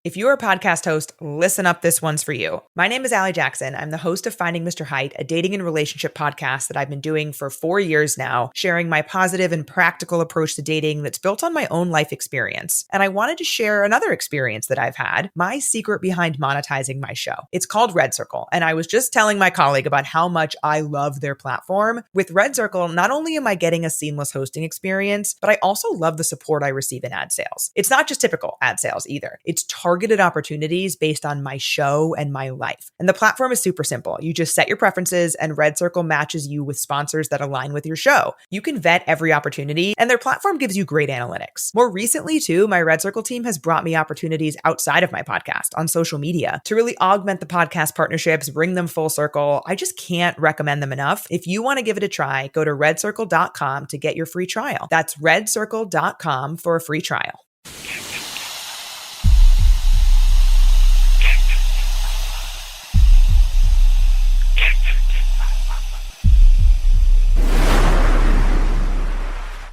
If you're a podcast host, listen up, this one's for you. My name is Allie Jackson. I'm the host of Finding Mr. Height, a dating and relationship podcast that I've been doing for 4 years now, sharing my positive and practical approach to dating that's built on my own life experience. And I wanted to share another experience that I've had, my secret behind monetizing my show. It's called Red Circle, and I was just telling my colleague about how much I love their platform. With Red Circle, not only am I getting a seamless hosting experience, but I also love the support I receive in ad sales. It's not just typical ad sales either. It's targeted opportunities based on my show and my life. And the platform is super simple. You just set your preferences and Red Circle matches you with sponsors that align with your show. You can vet every opportunity and their platform gives you great analytics. More recently too, my Red Circle team has brought me opportunities outside of my podcast on social media to really augment the podcast partnerships, bring them full circle. I just can't recommend them enough. If you want to give it a try, go to redcircle.com to get your free trial. That's redcircle.com for a free trial.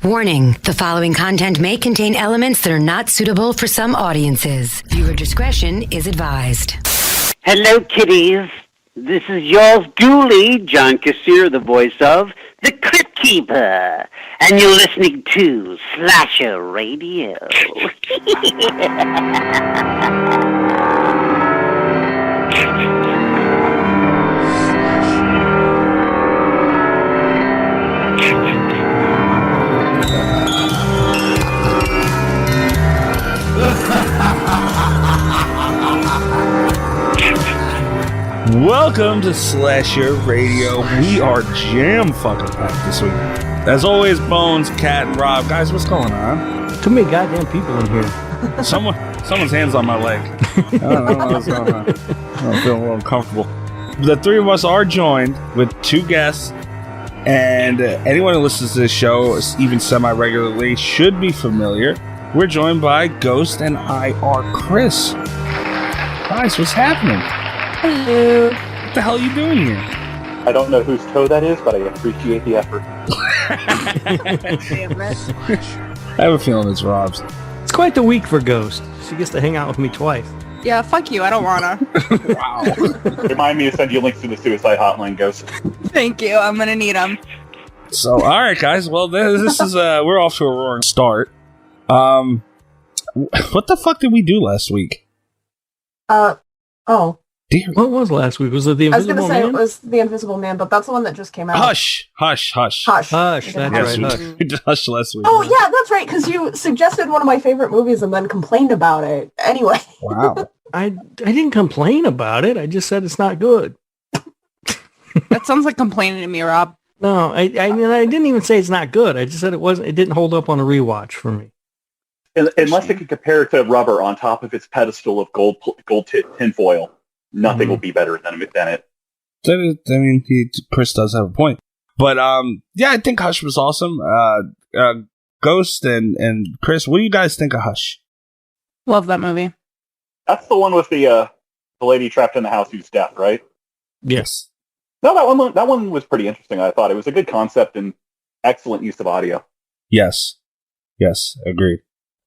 Warning, the following content may contain elements that are not suitable for some audiences. Viewer discretion is advised. Hello, kiddies. This is yours duly, John Kassir, the voice of The Crypt Keeper. And you're listening to Slasher Radio. Welcome to Slasher Radio. We are jam fucking packed this week. As always, Bones, Cat, and Rob. Guys, what's going on? Too many goddamn people in here. Someone's hands on my leg. I don't know what's going on. I'm feeling a little uncomfortable. The three of us are joined with two guests, and anyone who listens to this show, even semi-regularly, should be familiar. We're joined by Ghost and EyeRChris. Guys, what's happening? Hello. What the hell are you doing here? I don't know whose toe that is, but I appreciate the effort. I have a feeling it's Rob's. It's quite the week for Ghost. She gets to hang out with me twice. Yeah, fuck you. I don't wanna. Wow. Remind me to send you links to the suicide hotline, Ghost. Thank you. I'm gonna need them. So, all right, guys. Well, this is we're off to a roaring start. What the fuck did we do last week? Dear. What was last week? Was it The Invisible Man? I was going to say it was The Invisible Man, but that's the one that just came out. Hush. Hush, that's Yes, right, Hush. we did Hush last week. Oh, yeah, that's right, because you suggested one of my favorite movies and then complained about it. Anyway. Wow. I didn't complain about it. I just said it's not good. That sounds like complaining to me, Rob. No, I mean, I didn't even say it's not good. I just said it didn't hold up on a rewatch for me. Unless it can compare to rubber on top of its pedestal of gold tinfoil, nothing will be better than it. I mean, Chris does have a point. But, yeah, I think Hush was awesome. Ghost and Chris, what do you guys think of Hush? Love that movie. That's the one with the lady trapped in the house who's deaf, right? Yes. No, that one was pretty interesting, I thought. It was a good concept and excellent use of audio. Yes, agreed.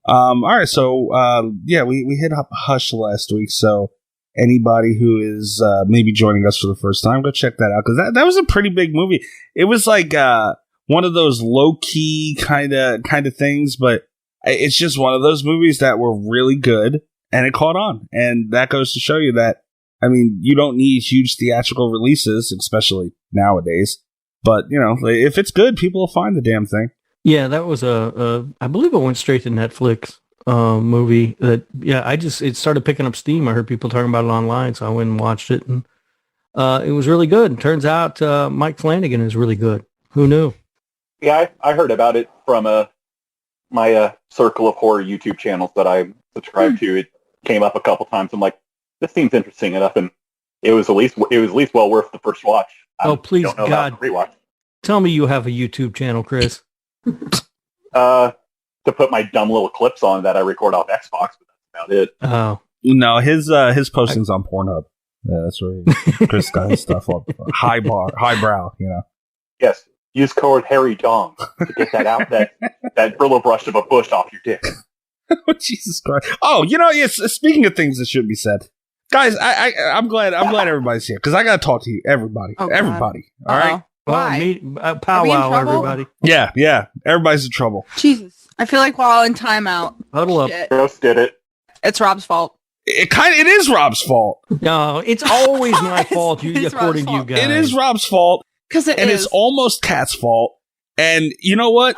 All right, so, yeah, we hit up Hush last week, so anybody who is maybe joining us for the first time, go check that out, because that was a pretty big movie. It was like one of those low-key kind of things, but it's just one of those movies that were really good, and it caught on. And that goes to show you that, I mean, you don't need huge theatrical releases, especially nowadays. But, you know, if it's good, people will find the damn thing. Yeah, that was I believe it went straight to Netflix movie that, yeah, it started picking up steam. I heard people talking about it online, so I went and watched it, and it was really good. And turns out Mike Flanagan is really good. Who knew? Yeah, I heard about it from my Circle of Horror YouTube channels that I subscribe to. It came up a couple times. I'm like, this seems interesting enough, and it was at least well worth the first watch. Please, don't know God, about the rewatch. Tell me you have a YouTube channel, Chris. To put my dumb little clips on that I record off Xbox, but that's about it. Oh no, his posting's on Pornhub. Yeah, that's where Chris got his stuff up. Highbrow, you know. Yes, use code Harry Dong to get that out that brillo brush of a bush off your dick. Jesus Christ. Oh, yes, speaking of things that should be said. Guys, I'm glad everybody's here because I got to talk to you, everybody. Oh, everybody. All right? Why? Powwow, everybody. Yeah. Everybody's in trouble. Jesus. I feel like we're all in timeout. Huddle up. Shit. Ghost did it. It's Rob's fault. It is Rob's fault. No, it's always my fault, It's according to you Rob's guys. It is Rob's fault. Because And it's almost Kat's fault. And you know what?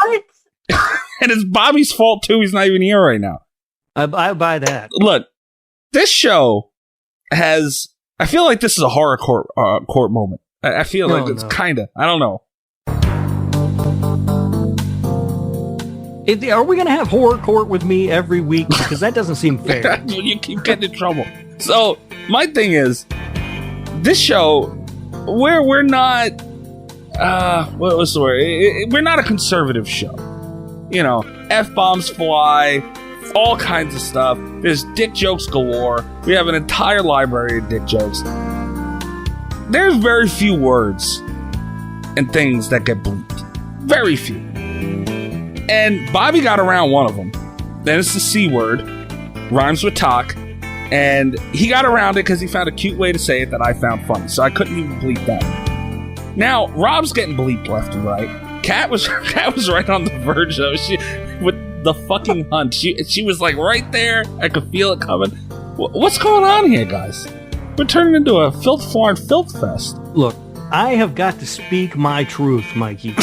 And it's Bobby's fault, too. He's not even here right now. I buy that. Look, this show has... I feel like this is a horror court moment. I feel like it's kind of... I don't know. Are we going to have horror court with me every week? Because that doesn't seem fair. You keep getting in trouble. So, my thing is, this show, we're not... what was the word? We're not a conservative show. F-bombs fly, all kinds of stuff. There's dick jokes galore. We have an entire library of dick jokes. There's very few words and things that get bleeped. Very few. And Bobby got around one of them. Then it's the C word. Rhymes with talk. And he got around it because he found a cute way to say it that I found funny. So I couldn't even bleep that. Now, Rob's getting bleeped left and right. Kat was right on the verge of it. With the fucking hunt. She was like right there. I could feel it coming. What's going on here, guys? We're turning into a filth foreign filth fest. Look, I have got to speak my truth, Mikey.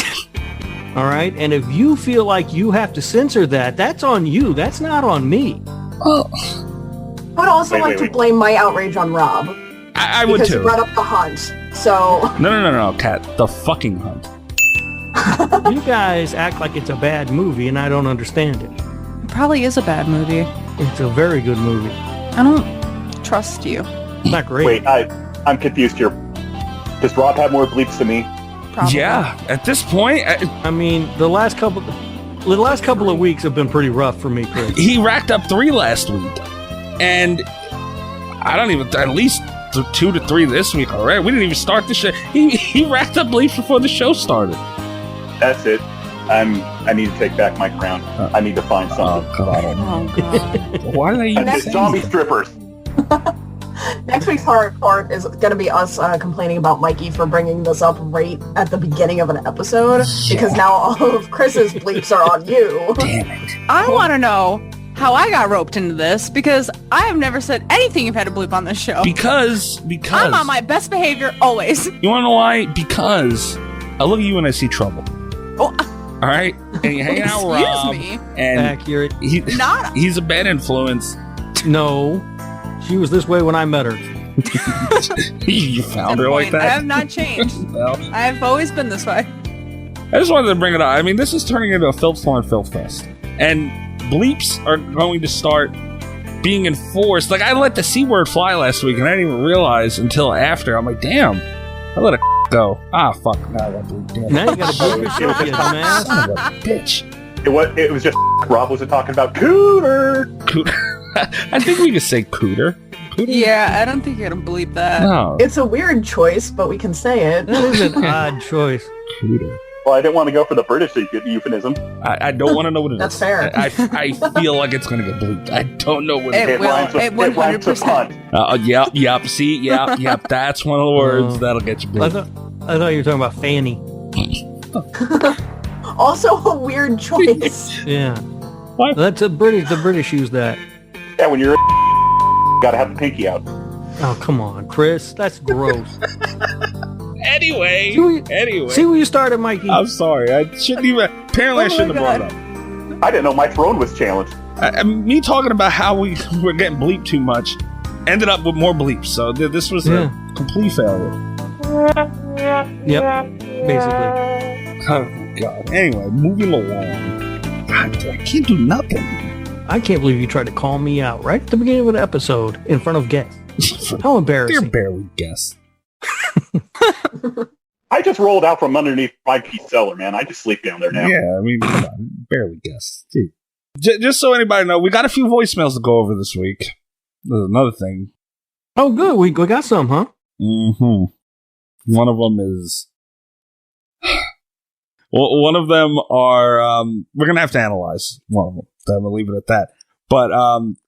All right? And if you feel like you have to censor that, that's on you. That's not on me. I would also like to blame my outrage on Rob. I would too. Because he brought up the hunt. So... No, Kat. The fucking hunt. You guys act like it's a bad movie, and I don't understand it. It probably is a bad movie. It's a very good movie. I don't trust you. It's not great. Wait, I'm confused here. Does Rob have more bleeps than me? Probably. Yeah, at this point... I mean, the last couple of weeks have been pretty rough for me, Chris. He racked up 3 last week. And I don't even... At least 2 to 3 this week already. We didn't even start the show. He racked up bleeps before the show started. That's it. I need to take back my crown. I need to find something. Oh, God. Oh, God. Why are you It's zombie strippers. Next week's horror court is going to be us complaining about Mikey for bringing this up right at the beginning of an episode, because now all of Chris's bleeps are on you. Damn it. I want to know how I got roped into this, because I have never said anything you've had to bleep on this show. Because I'm on my best behavior always. You want to know why? Because I look at you and I see trouble. Oh, all right? And you hang out with Rob. Excuse me. And Accurate. He's a bad influence. No. She was this way when I met her. You found her like that? I have not changed. Well, I have always been this way. I just wanted to bring it up. I mean, this is turning into a filth fest. And bleeps are going to start being enforced. Like, I let the C word fly last week, and I didn't even realize until after. I'm like, damn, I let a go. Ah, fuck. Now I got bleep. Damn. Now you gotta bleep yourself, you dumbass. Son of a bitch. It was just Rob wasn't talking about cooter. I think we just say cooter. Cooter? Yeah, I don't think you're gonna bleep that. No. It's a weird choice, but we can say it. That is an odd choice. Cooter. Well, I didn't want to go for the British euphemism. I don't want to know what it is. That's fair. I feel like it's going to get bleeped. I don't know what it It is. will. It 100%. Yep. See, yep. That's one of the words that'll get you bleeped. I thought you were talking about Fanny. Also a weird choice. Yeah. What? That's the British use that. Yeah, when you're gotta have the pinky out. Oh, come on, Chris. That's gross. Anyway. See where you started, Mikey. I'm sorry. I shouldn't even. Apparently, I shouldn't have brought it up. I didn't know my throne was challenged. Me talking about how we were getting bleeped too much ended up with more bleeps. So this was a complete failure. Yep. Basically. Oh my God. Anyway, moving along. God, I can't do nothing. I can't believe you tried to call me out right at the beginning of the episode in front of guests. How embarrassing. They're barely guests. I just rolled out from underneath 5-piece cellar, man. I just sleep down there now. Yeah, I mean, come on, barely guests. Just so anybody know, we got a few voicemails to go over this week. There's another thing. Oh, good. We got some, huh? Mm-hmm. One of them is... Well, one of them are... we're going to have to analyze one of them. I'm going to leave it at that. But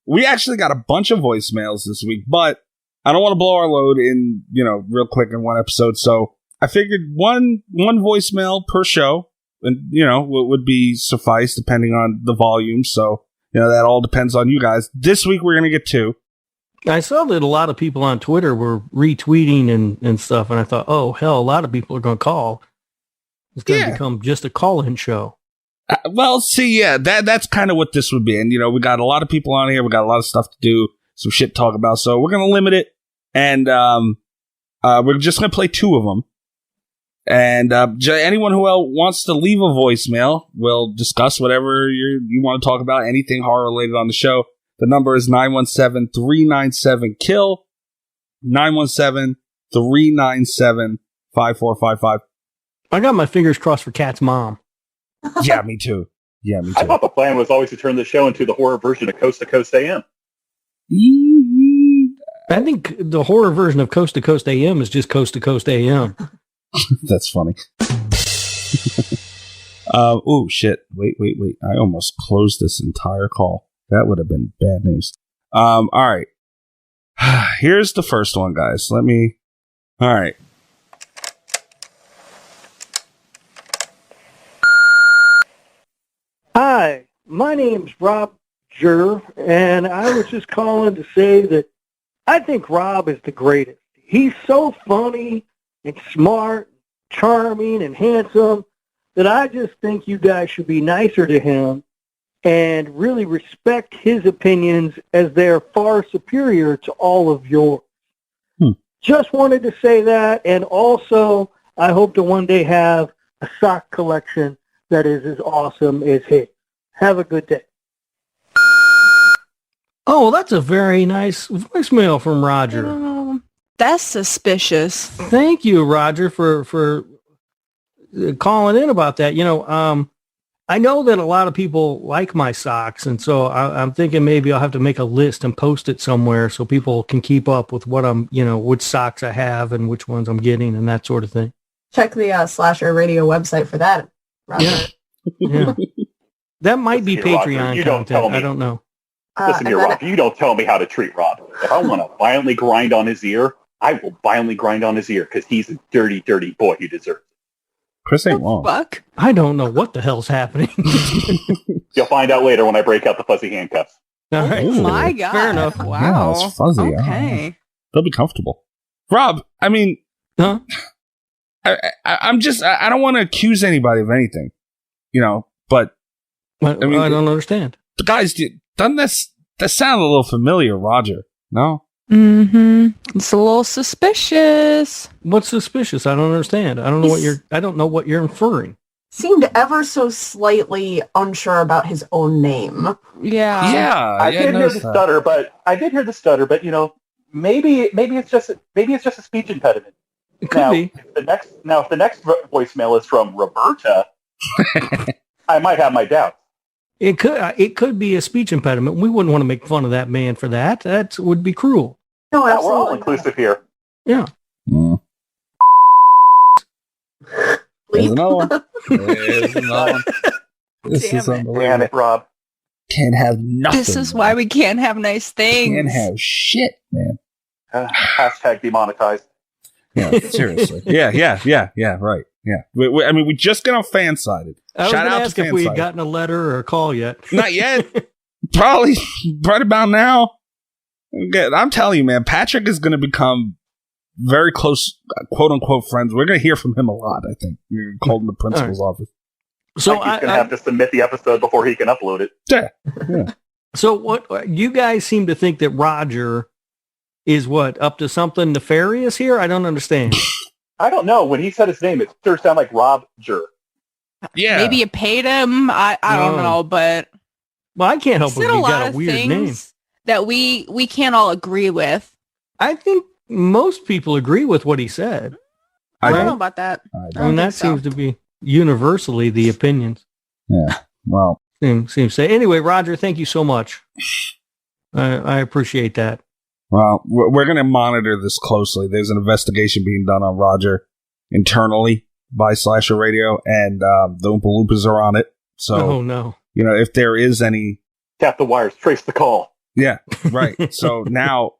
we actually got a bunch of voicemails this week, but I don't want to blow our load in, real quick in one episode. So I figured one voicemail per show, and would be suffice depending on the volume. So that all depends on you guys. This week we're gonna get 2. I saw that a lot of people on Twitter were retweeting and stuff, and I thought, oh hell, a lot of people are going to call. It's going to become just a call-in show. Well, see, that's kind of what this would be. And, we got a lot of people on here. We got a lot of stuff to do, some shit to talk about. So we're going to limit it. And we're just going to play 2 of them. And anyone who wants to leave a voicemail, we'll discuss whatever you want to talk about, anything horror-related on the show. The number is 917-397-KILL, 917-397-5455. I got my fingers crossed for Kat's mom. Yeah, me too. I thought the plan was always to turn the show into the horror version of Coast to Coast AM. I think the horror version of Coast to Coast AM is just Coast to Coast AM. That's funny. Oh, shit. Wait. I almost closed this entire call. That would have been bad news. All right. Here's the first one, guys. All right. Hi, my name's Roger, and I was just calling to say that I think Rob is the greatest. He's so funny and smart, charming, and handsome that I just think you guys should be nicer to him and really respect his opinions as they're far superior to all of yours. Just wanted to say that, and also I hope to one day have a sock collection that is as awesome as his. Have a good day. Oh, that's a very nice voicemail from Roger. That's suspicious. Thank you, Roger, for calling in about that. I know that a lot of people like my socks, and so I'm thinking maybe I'll have to make a list and post it somewhere so people can keep up with what which socks I have and which ones I'm getting and that sort of thing. Check the Slasher Radio website for that, Roger. Yeah. That might be Listen here, Roger, Patreon you don't content. tell me. I don't know. Listen here, Rob. You don't tell me how to treat Rob. If I want to violently grind on his ear, I will violently grind on his ear because he's a dirty, dirty boy who deserves it. Chris ain't wrong. Fuck. I don't know what the hell's happening. You'll find out later when I break out the fuzzy handcuffs. All right. Oh my God. Fair enough. Wow. Yeah, it's fuzzy. Okay. They'll be comfortable. Rob, I mean, Huh? I don't want to accuse anybody of anything, but I don't understand. the guys, doesn't that sound a little familiar, Roger? No? Mm-hmm. It's a little suspicious. What's suspicious? I don't understand. I don't know what you're inferring. Seemed ever so slightly unsure about his own name. Yeah. Yeah. I did hear the stutter, but maybe it's just a speech impediment. It could be. If the next voicemail is from Roberta, I might have my doubts. It could be a speech impediment. We wouldn't want to make fun of that man for that. That would be cruel. No, We're absolutely. all inclusive here. Yeah. There's another one. This Damn is it. unbelievable. Damn it, Rob. Can't have nothing. This is why we can't have nice things. can't have shit, man. Hashtag demonetized. Yeah, seriously. Yeah, right. Yeah. We just got on fan-sided. I was Shout going to out ask to if we had fan-sided. gotten a letter or a call yet. Not yet. Probably right about now. I'm telling you, man, Patrick is going to become very close, quote-unquote friends. We're going to hear from him a lot, I think. You're called in the principal's office. So He's going to have to submit the episode before he can upload it. Yeah. So what you guys seem to think that Roger is up to something nefarious here? I don't understand. I don't know. When he said his name, it sure sounded like Roger. Yeah. Maybe you paid him. I don't know, but Well, I can't he help said it. a You lot got a of weird things name. that we can't all agree with. I think most people agree with what he said. I don't don't- know about that. I mean, that seems to be universally the opinions. Yeah. Well, Seems to say. Anyway, Roger, thank you so much. I appreciate that. we're going to monitor this closely. There's an investigation being done on Roger internally by Slasher Radio, and the Oompa Loompas are on it. So, Oh no. if there is any Tap the wires, trace the call. Yeah, right. So now,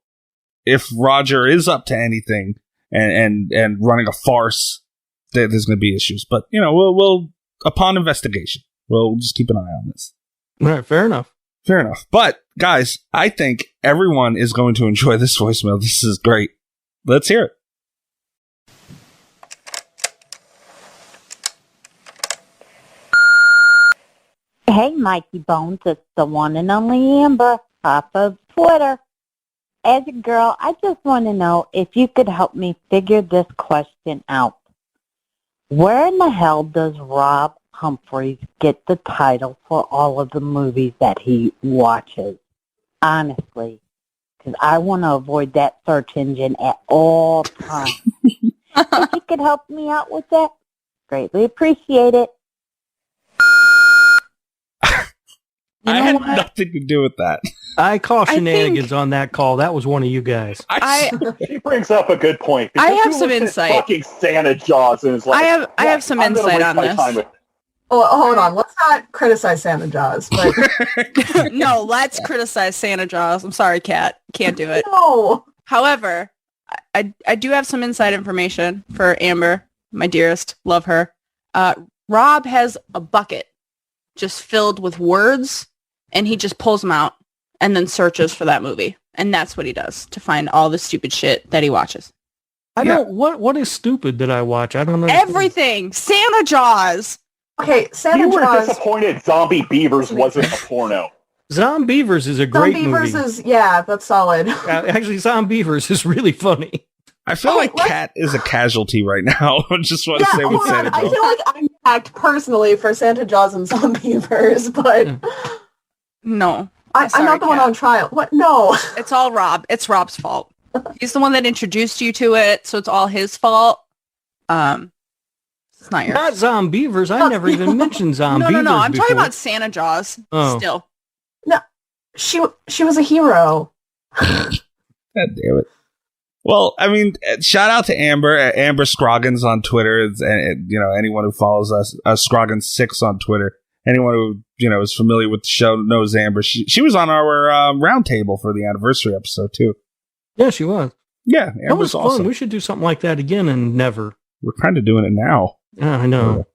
if Roger is up to anything and running a farce, there's going to be issues. But we'll upon investigation, we'll just keep an eye on this. All right, fair enough. Fair enough. But guys, I think everyone is going to enjoy this voicemail. This is great. Let's hear it. Hey, Mikey Bones, it's the one and only Amber off of Twitter. As a girl, I just want to know if you could help me figure this question out. Where in the hell does Rob Humphreys get the title for all of the movies that he watches? Honestly, because I want to avoid that search engine at all times. If you could help me out with that, greatly appreciate it. I had nothing to do with that. I call shenanigans on that call. That was one of you guys. She brings up a good point. I have some insight. Fucking Santa Jaws and is like, I have some insight on this. Oh, hold on. Let's not criticize Santa Jaws. But No, let's criticize Santa Jaws. I'm sorry, Kat. Can't do it. No. However, I do have some inside information for Amber, my dearest. Love her. Rob has a bucket just filled with words, and he just pulls them out and then searches for that movie. And that's what he does to find all the stupid shit that he watches. I don't. What is stupid that I watch? I don't know. Everything. Santa Jaws. Okay, Santa You were Jaws. disappointed Zombie Beavers wasn't a porno. Zombievers is a great movie. Zombievers is, yeah, that's solid. Actually, Zombievers is really funny. I feel like Kat is a casualty right now. I just want to say with Santa Jaws. I feel like I'm attacked personally for Santa Jaws and Zombievers, but No. I'm not the one on trial. What? No. It's all Rob. It's Rob's fault. He's the one that introduced you to it, so it's all his fault. It's not yours. Not Zombievers. I never even mentioned Zombievers. No. I'm talking before. about Santa Jaws. Oh. Still. No. She was a hero. God damn it. Well, I mean, shout out to Amber Scroggins on Twitter, and anyone who follows us, Scroggins6 on Twitter. Anyone who is familiar with the show knows Amber. She was on our roundtable for the anniversary episode too. Yeah, she was. Yeah, that was fun. Awesome. We should do something like that again, and never. We're kind of doing it now. Yeah, I know.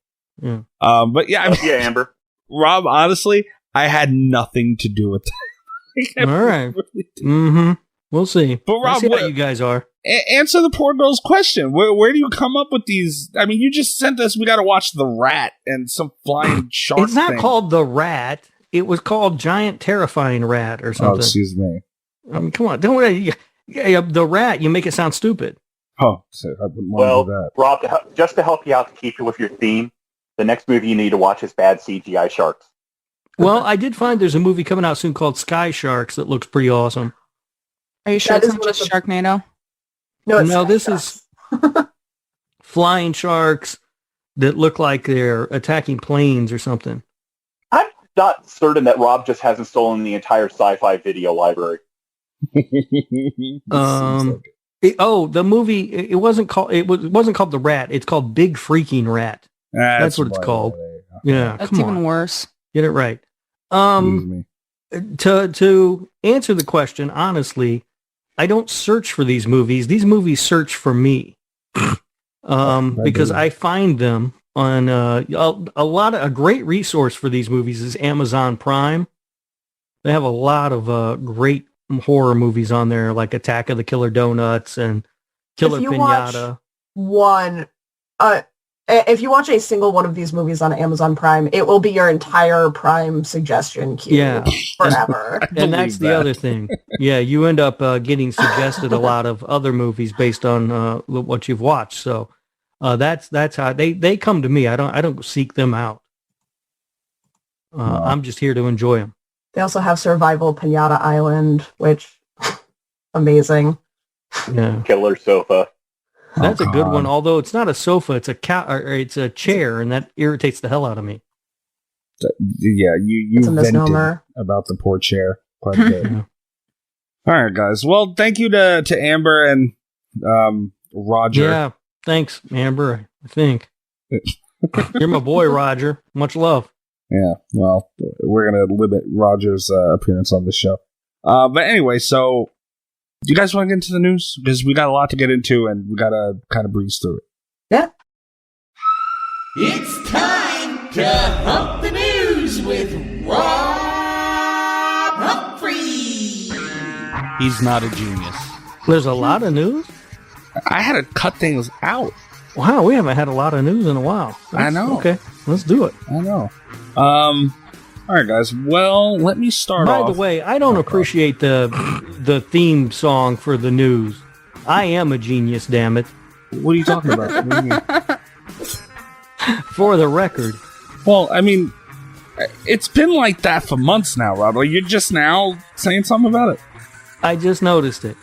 Yeah. But yeah, I mean, yeah, Amber. Rob, honestly, I had nothing to do with that. All right. Mm-hmm. We'll see. But Rob, see how you guys are. Answer the poor girl's question. Where do you come up with these? I mean, you just sent us. We got to watch The Rat and some flying shark. It's not called The Rat. It was called Giant Terrifying Rat or something. Oh, excuse me. I mean, come on. Don't worry. The Rat. You make it sound stupid. Oh, so I wouldn't want to do that. Rob, just to help you out to keep you with your theme, the next movie you need to watch is Bad CGI Sharks. Well, I did find there's a movie coming out soon called Sky Sharks that looks pretty awesome. Are you sure it's not just Sharknado? No, this is flying sharks that look like they're attacking planes or something. I'm not certain that Rob just hasn't stolen the entire sci-fi video library. The movie it wasn't called The Rat. It's called Big Freaking Rat. That's what it's called. Yeah, that's even worse. Get it right. To answer the question honestly, I don't search for these movies. These movies search for me. Because I find them on a great resource for these movies is Amazon Prime. They have a lot of great horror movies on there, like Attack of the Killer Donuts and Killer Pinata. If you watch a single one of these movies on Amazon Prime, it will be your entire Prime suggestion queue forever. And that's the other thing. Yeah, you end up getting suggested a lot of other movies based on what you've watched. So that's how they come to me. I don't seek them out. I'm just here to enjoy them. They also have Survival Pinata Island, which amazing. Yeah, Killer Sofa. That's a good one. Although it's not a sofa, it's a chair, and that irritates the hell out of me. Yeah, you vented about the poor chair quite a bit. All right, guys. Well, thank you to Amber and Roger. Yeah, thanks, Amber. I think you're my boy, Roger. Much love. Yeah, well, we're going to limit Roger's appearance on the show. But anyway, so do you guys want to get into the news? Because we got a lot to get into, and we got to kind of breeze through it. Yeah. It's time to hump the news with Rob Humphrey. He's not a genius. There's a lot of news? I had to cut things out. Wow, we haven't had a lot of news in a while. I know. Okay, let's do it. I know. All right, guys. Well, let me start off. By the way, I don't appreciate the theme song for the news. I am a genius, damn it. What are you talking about? What do you mean? For the record. Well, I mean, it's been like that for months now, Rob. Like, you're just now saying something about it. I just noticed it.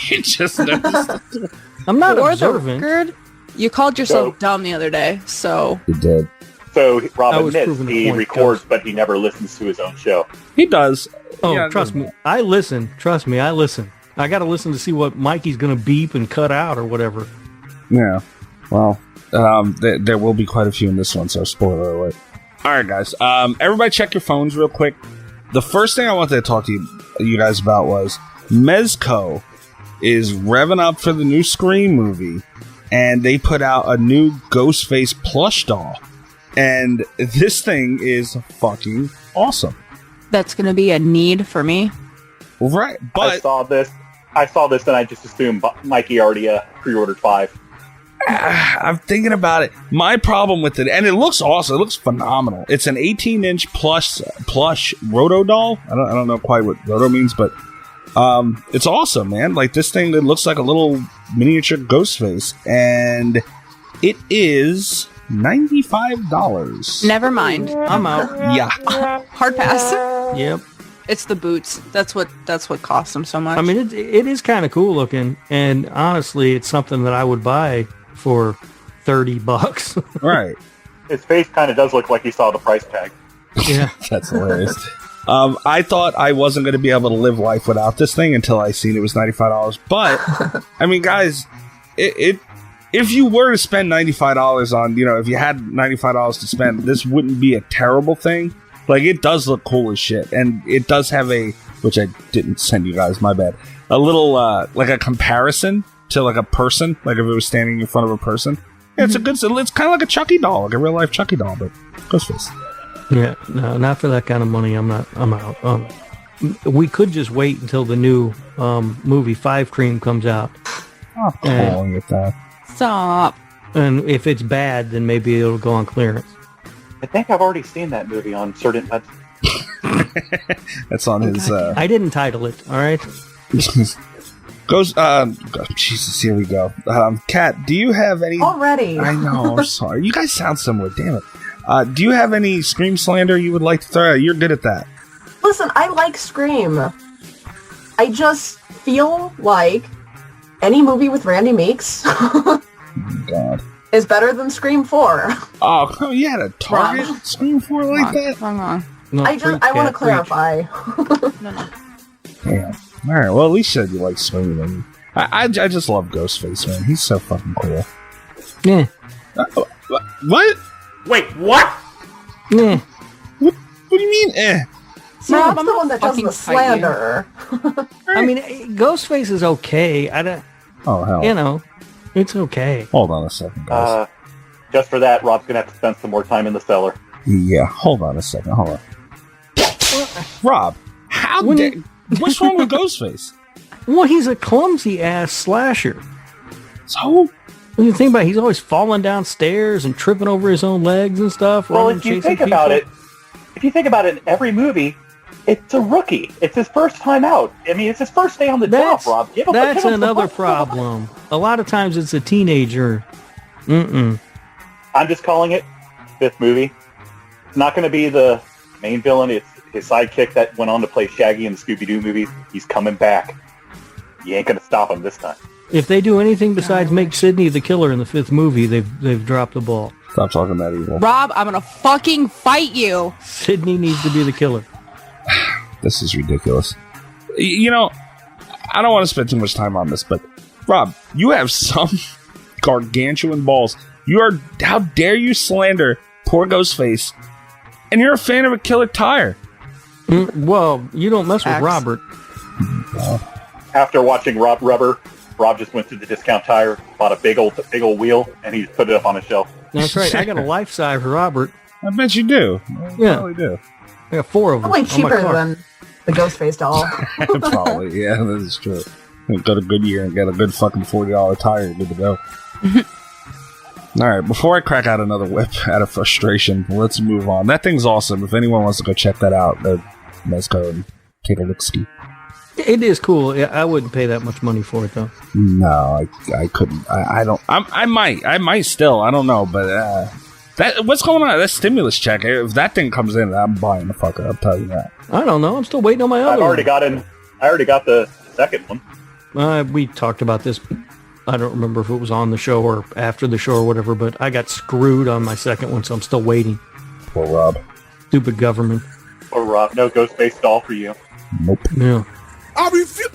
You just noticed it. I'm not For observant. the record, you called yourself dumb the other day, so... You did. So Rob I was admits proving a he point, records, Ghost. but he never listens to his own show. He does. Oh, Yeah, trust me. I listen. Trust me, I listen. I got to listen to see what Mikey's going to beep and cut out or whatever. Yeah. Well, there will be quite a few in this one, so spoiler alert. All right, guys. Everybody check your phones real quick. The first thing I wanted to talk to you guys about was Mezco is revving up for the new Scream movie, and they put out a new Ghostface plush doll. And this thing is fucking awesome. That's going to be a need for me. Right, but I saw this and I just assumed Mikey already pre-ordered 5. I'm thinking about it. My problem with it, and it looks awesome. It looks phenomenal. It's an 18-inch plush Roto doll. I don't know quite what Roto means, but it's awesome, man. Like, this thing that looks like a little miniature Ghostface, and it is $95. Never mind. I'm out. Yeah. Hard pass. Yep. It's the boots. That's what cost them so much. I mean, it is kind of cool looking, and honestly, it's something that I would buy for $30. Right. His face kind of does look like he saw the price tag. Yeah. That's hilarious. I thought I wasn't going to be able to live life without this thing until I seen it was $95. But, I mean, guys, if you were to spend $95 on, if you had $95 to spend, this wouldn't be a terrible thing. Like, it does look cool as shit. And it does have which I didn't send you guys, my bad, a little, like a comparison to like a person, like if it was standing in front of a person. Yeah, it's it's kind of like a Chucky doll, like a real life Chucky doll, but Ghostface. Yeah, no, not for that kind of money. I'm out. We could just wait until the new movie 5 Cream comes out. I'm calling it that. Stop. And if it's bad, then maybe it'll go on clearance. I think I've already seen that movie on certain websites. That's on his. I didn't title it. All right. Jesus, here we go. Kat, do you have any? Already. I know. I'm sorry. You guys sound similar. Damn it. Do you have any Scream slander you would like to throw out? You're good at that. Listen, I like Scream. I just feel like any movie with Randy Meeks God. is better than Scream 4. Oh, you had a Target Wrong. Scream 4 like that? Wrong. No, I want to clarify. No. Damn. All right. Well, at least you said you like Scream. I mean, I just love Ghostface, man. He's so fucking cool. Yeah. What? Wait, what? Yeah. What do you mean? So Rob, that's I'm the gonna one that does fucking the fight you. slander. I mean, Ghostface is okay. I don't. Oh, hell. It's okay. Hold on a second, guys. Just for that, Rob's going to have to spend some more time in the cellar. Yeah, hold on a second. Hold on. Rob, what's wrong with Ghostface? Well, he's a clumsy ass slasher. So? When you think about it, he's always falling downstairs and tripping over his own legs and stuff. Well, running, if you chasing think about people. it, in every movie, it's a rookie. It's his first time out. I mean, it's his first day on the job, Rob. That's another problem. A lot of times it's a teenager. I'm just calling it this movie. It's not going to be the main villain. It's his sidekick that went on to play Shaggy in the Scooby-Doo movies. He's coming back. You ain't going to stop him this time. If they do anything besides make Sidney the killer in the 5th movie, they've dropped the ball. Stop talking that evil. Rob, I'm gonna fucking fight you. Sidney needs to be the killer. This is ridiculous. I don't want to spend too much time on this, but Rob, you have some gargantuan balls. How dare you slander poor Ghostface And you're a fan of a killer tire. Well, you don't mess with Robert. After watching Rob just went to the discount tire, bought a big old wheel, and he put it up on his shelf. That's right. I got a life-size Robert. I bet you do. Yeah. Probably do. I got 4 of them. Probably cheaper than the Ghostface doll. Probably, yeah, that is true. Go to Goodyear and get a good fucking $40 tire, good to go. All right, before I crack out another whip out of frustration, let's move on. That thing's awesome. If anyone wants to go check that out, let's go and take a look-ski. It is cool. I wouldn't pay that much money for it, though. No, I couldn't. I don't. I might still. I don't know, but what's going on? That stimulus check. If that thing comes in, I'm buying the fucker. I'll tell you that. I don't know. I'm still waiting on my other. I already got the second one. We talked about this. I don't remember if it was on the show or after the show or whatever, but I got screwed on my second one, so I'm still waiting. Poor Rob. Stupid government. Poor Rob. No Ghostface doll for you. Nope. Yeah.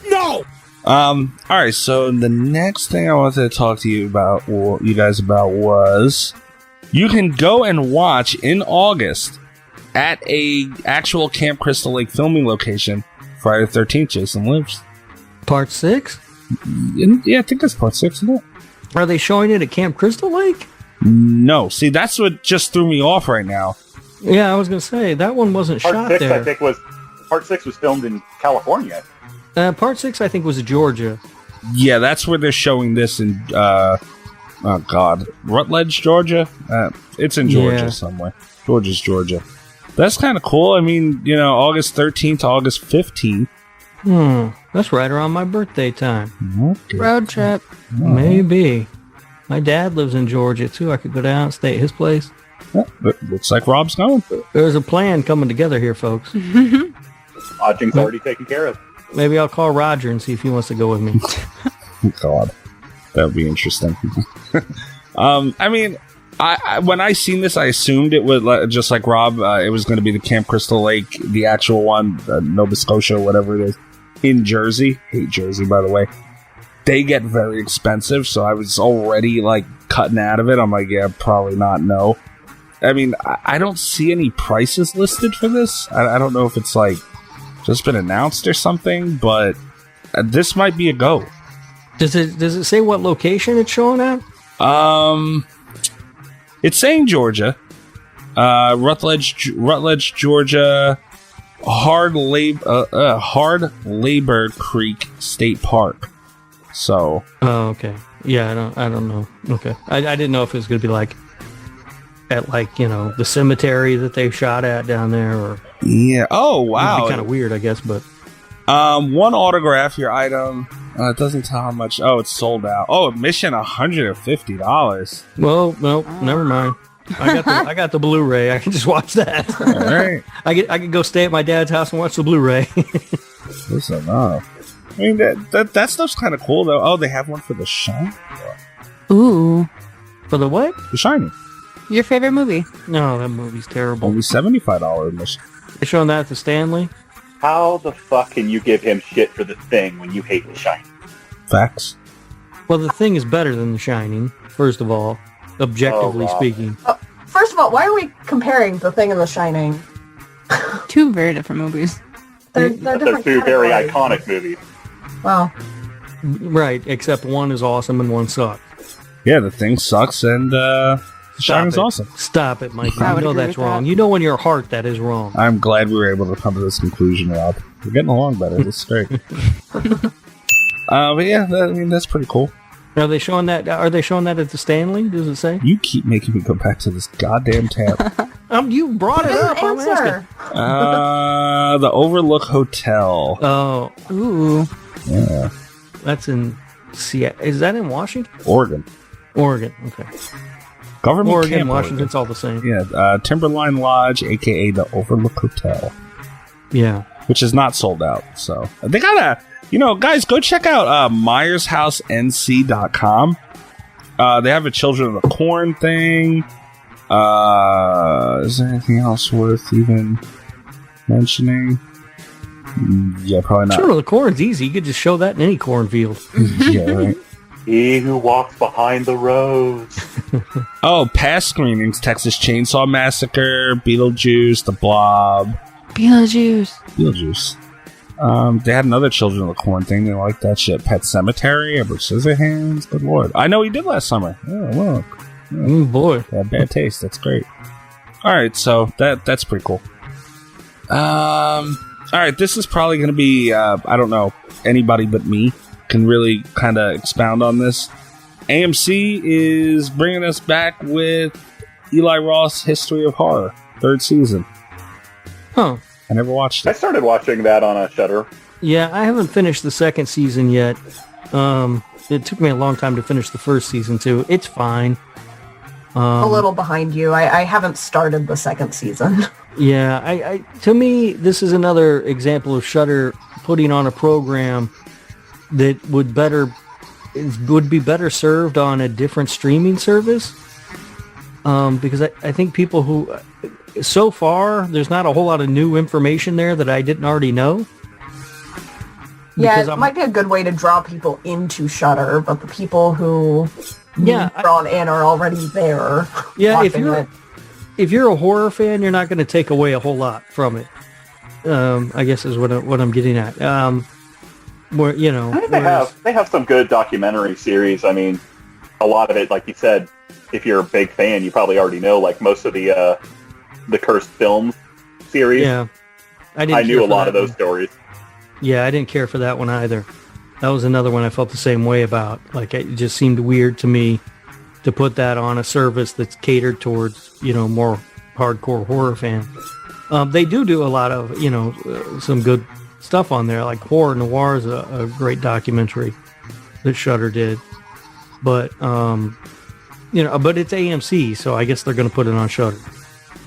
No! All right, so the next thing I wanted to talk to you about, or you guys about, was you can go and watch in August at a actual Camp Crystal Lake filming location, Friday the 13th, Jason Lives. Part 6? Yeah, I think that's part 6, isn't it? Are they showing it at Camp Crystal Lake? No. See, that's what just threw me off right now. Yeah, I was going to say, that one wasn't shot there. Part 6 was filmed in California. Part 6, I think, was Georgia. Yeah, that's where they're showing this in, Rutledge, Georgia? It's in Georgia somewhere. Georgia. That's kind of cool. I mean, August 13th to August 15th. That's right around my birthday time. Okay. Road trip. Maybe. My dad lives in Georgia, too. I could go down and stay at his place. Yeah, looks like Rob's going. There's a plan coming together here, folks. Lodging's already taken care of. Maybe I'll call Roger and see if he wants to go with me. God, that would be interesting. I mean, I when I seen this, I assumed it would, just like Rob, it was going to be the Camp Crystal Lake, the actual one, Nova Scotia, whatever it is, in Jersey. Hate Jersey, by the way. They get very expensive, so I was already cutting out of it. I'm like, yeah, probably not. No. I mean, I don't see any prices listed for this. I don't know if it's just been announced or something, but this might be a go. Does it say what location it's showing at? It's saying Georgia, Rutledge, Georgia, Hard Labor Creek State Park. So. Oh, okay. Yeah, I don't know. Okay, I didn't know if it was going to be at the cemetery that they shot at down there, or. Yeah. Oh, wow. It'd be kind of weird, I guess, but. One autograph, your item. It doesn't tell how much. Oh, it's sold out. Oh, admission $150. Well, no, never mind. I got the Blu-ray. I can just watch that. All right. I could go stay at my dad's house and watch the Blu-ray. Listen up. I mean, that stuff's kind of cool, though. Oh, they have one for The Shining. Ooh. For the what? The Shining. Your favorite movie? No, that movie's terrible. Only $75 admission. They showing that at the Stanley? How the fuck can you give him shit for The Thing when you hate The Shining? Facts. Well, The Thing is better than The Shining, first of all, objectively speaking. First of all, why are we comparing The Thing and The Shining? Two very different movies. They're two very iconic movies. Wow. Right, except one is awesome and one sucks. Yeah, The Thing sucks and The Shining's awesome. Stop it, Mike. You know that's wrong. You know in your heart that is wrong. I'm glad we were able to come to this conclusion, Rob. We're getting along better. This is great. But yeah, that's pretty cool. Are they showing that? Are they showing that at the Stanley? Does it say? You keep making me go back to this goddamn tab. You brought it up. I'm asking. The Overlook Hotel. Oh, ooh. Yeah. That's in Seattle. Is that in Washington? Oregon. Okay. Government Oregon, Camp, Washington's all the same. Yeah, Timberline Lodge, a.k.a. the Overlook Hotel. Yeah. Which is not sold out, so. They got guys, go check out MyersHouseNC.com. They have a Children of the Corn thing. Is there anything else worth even mentioning? Yeah, probably not. Children of the Corn's easy. You could just show that in any cornfield. Yeah, right. He who walks behind the rose. Oh, past screenings: Texas Chainsaw Massacre, Beetlejuice, The Blob. Beetlejuice. They had another Children of the Corn thing. They like that shit. Pet Cemetery, Edward Scissorhands. Good lord. I know he did last summer. Yeah, well. Oh, boy. Had bad taste. That's great. Alright, so that's pretty cool. Alright, this is probably going to be, I don't know, anybody but me can really kind of expound on this. AMC is bringing us back with Eli Roth's History of Horror, 3rd season. Huh. I never watched I it. started watching that on a Shudder. Yeah, I haven't finished the 2nd season yet. It took me a long time to finish the 1st season, too. It's fine. A little behind you. I haven't started the 2nd season. Yeah, I to me, this is another example of Shudder putting on a program that would be better served on a different streaming service. Because I think people who... So far, there's not a whole lot of new information there that I didn't already know. Yeah, it might be a good way to draw people into Shudder, but the people who drawn in are already there. Yeah, if you're a horror fan, you're not going to take away a whole lot from it. I guess is what I'm getting at. Where I think they have some good documentary series. I mean, a lot of it, like you said, if you're a big fan, you probably already know. Like most of the Cursed Films series. Yeah, I knew a lot of those stories. Yeah, I didn't care for that one either. That was another one I felt the same way about. Like, it just seemed weird to me to put that on a service that's catered towards, more hardcore horror fans. They do a lot of, some good stuff on there. Like Horror Noir is a great documentary that Shudder did. But, but it's AMC, so I guess they're going to put it on Shudder.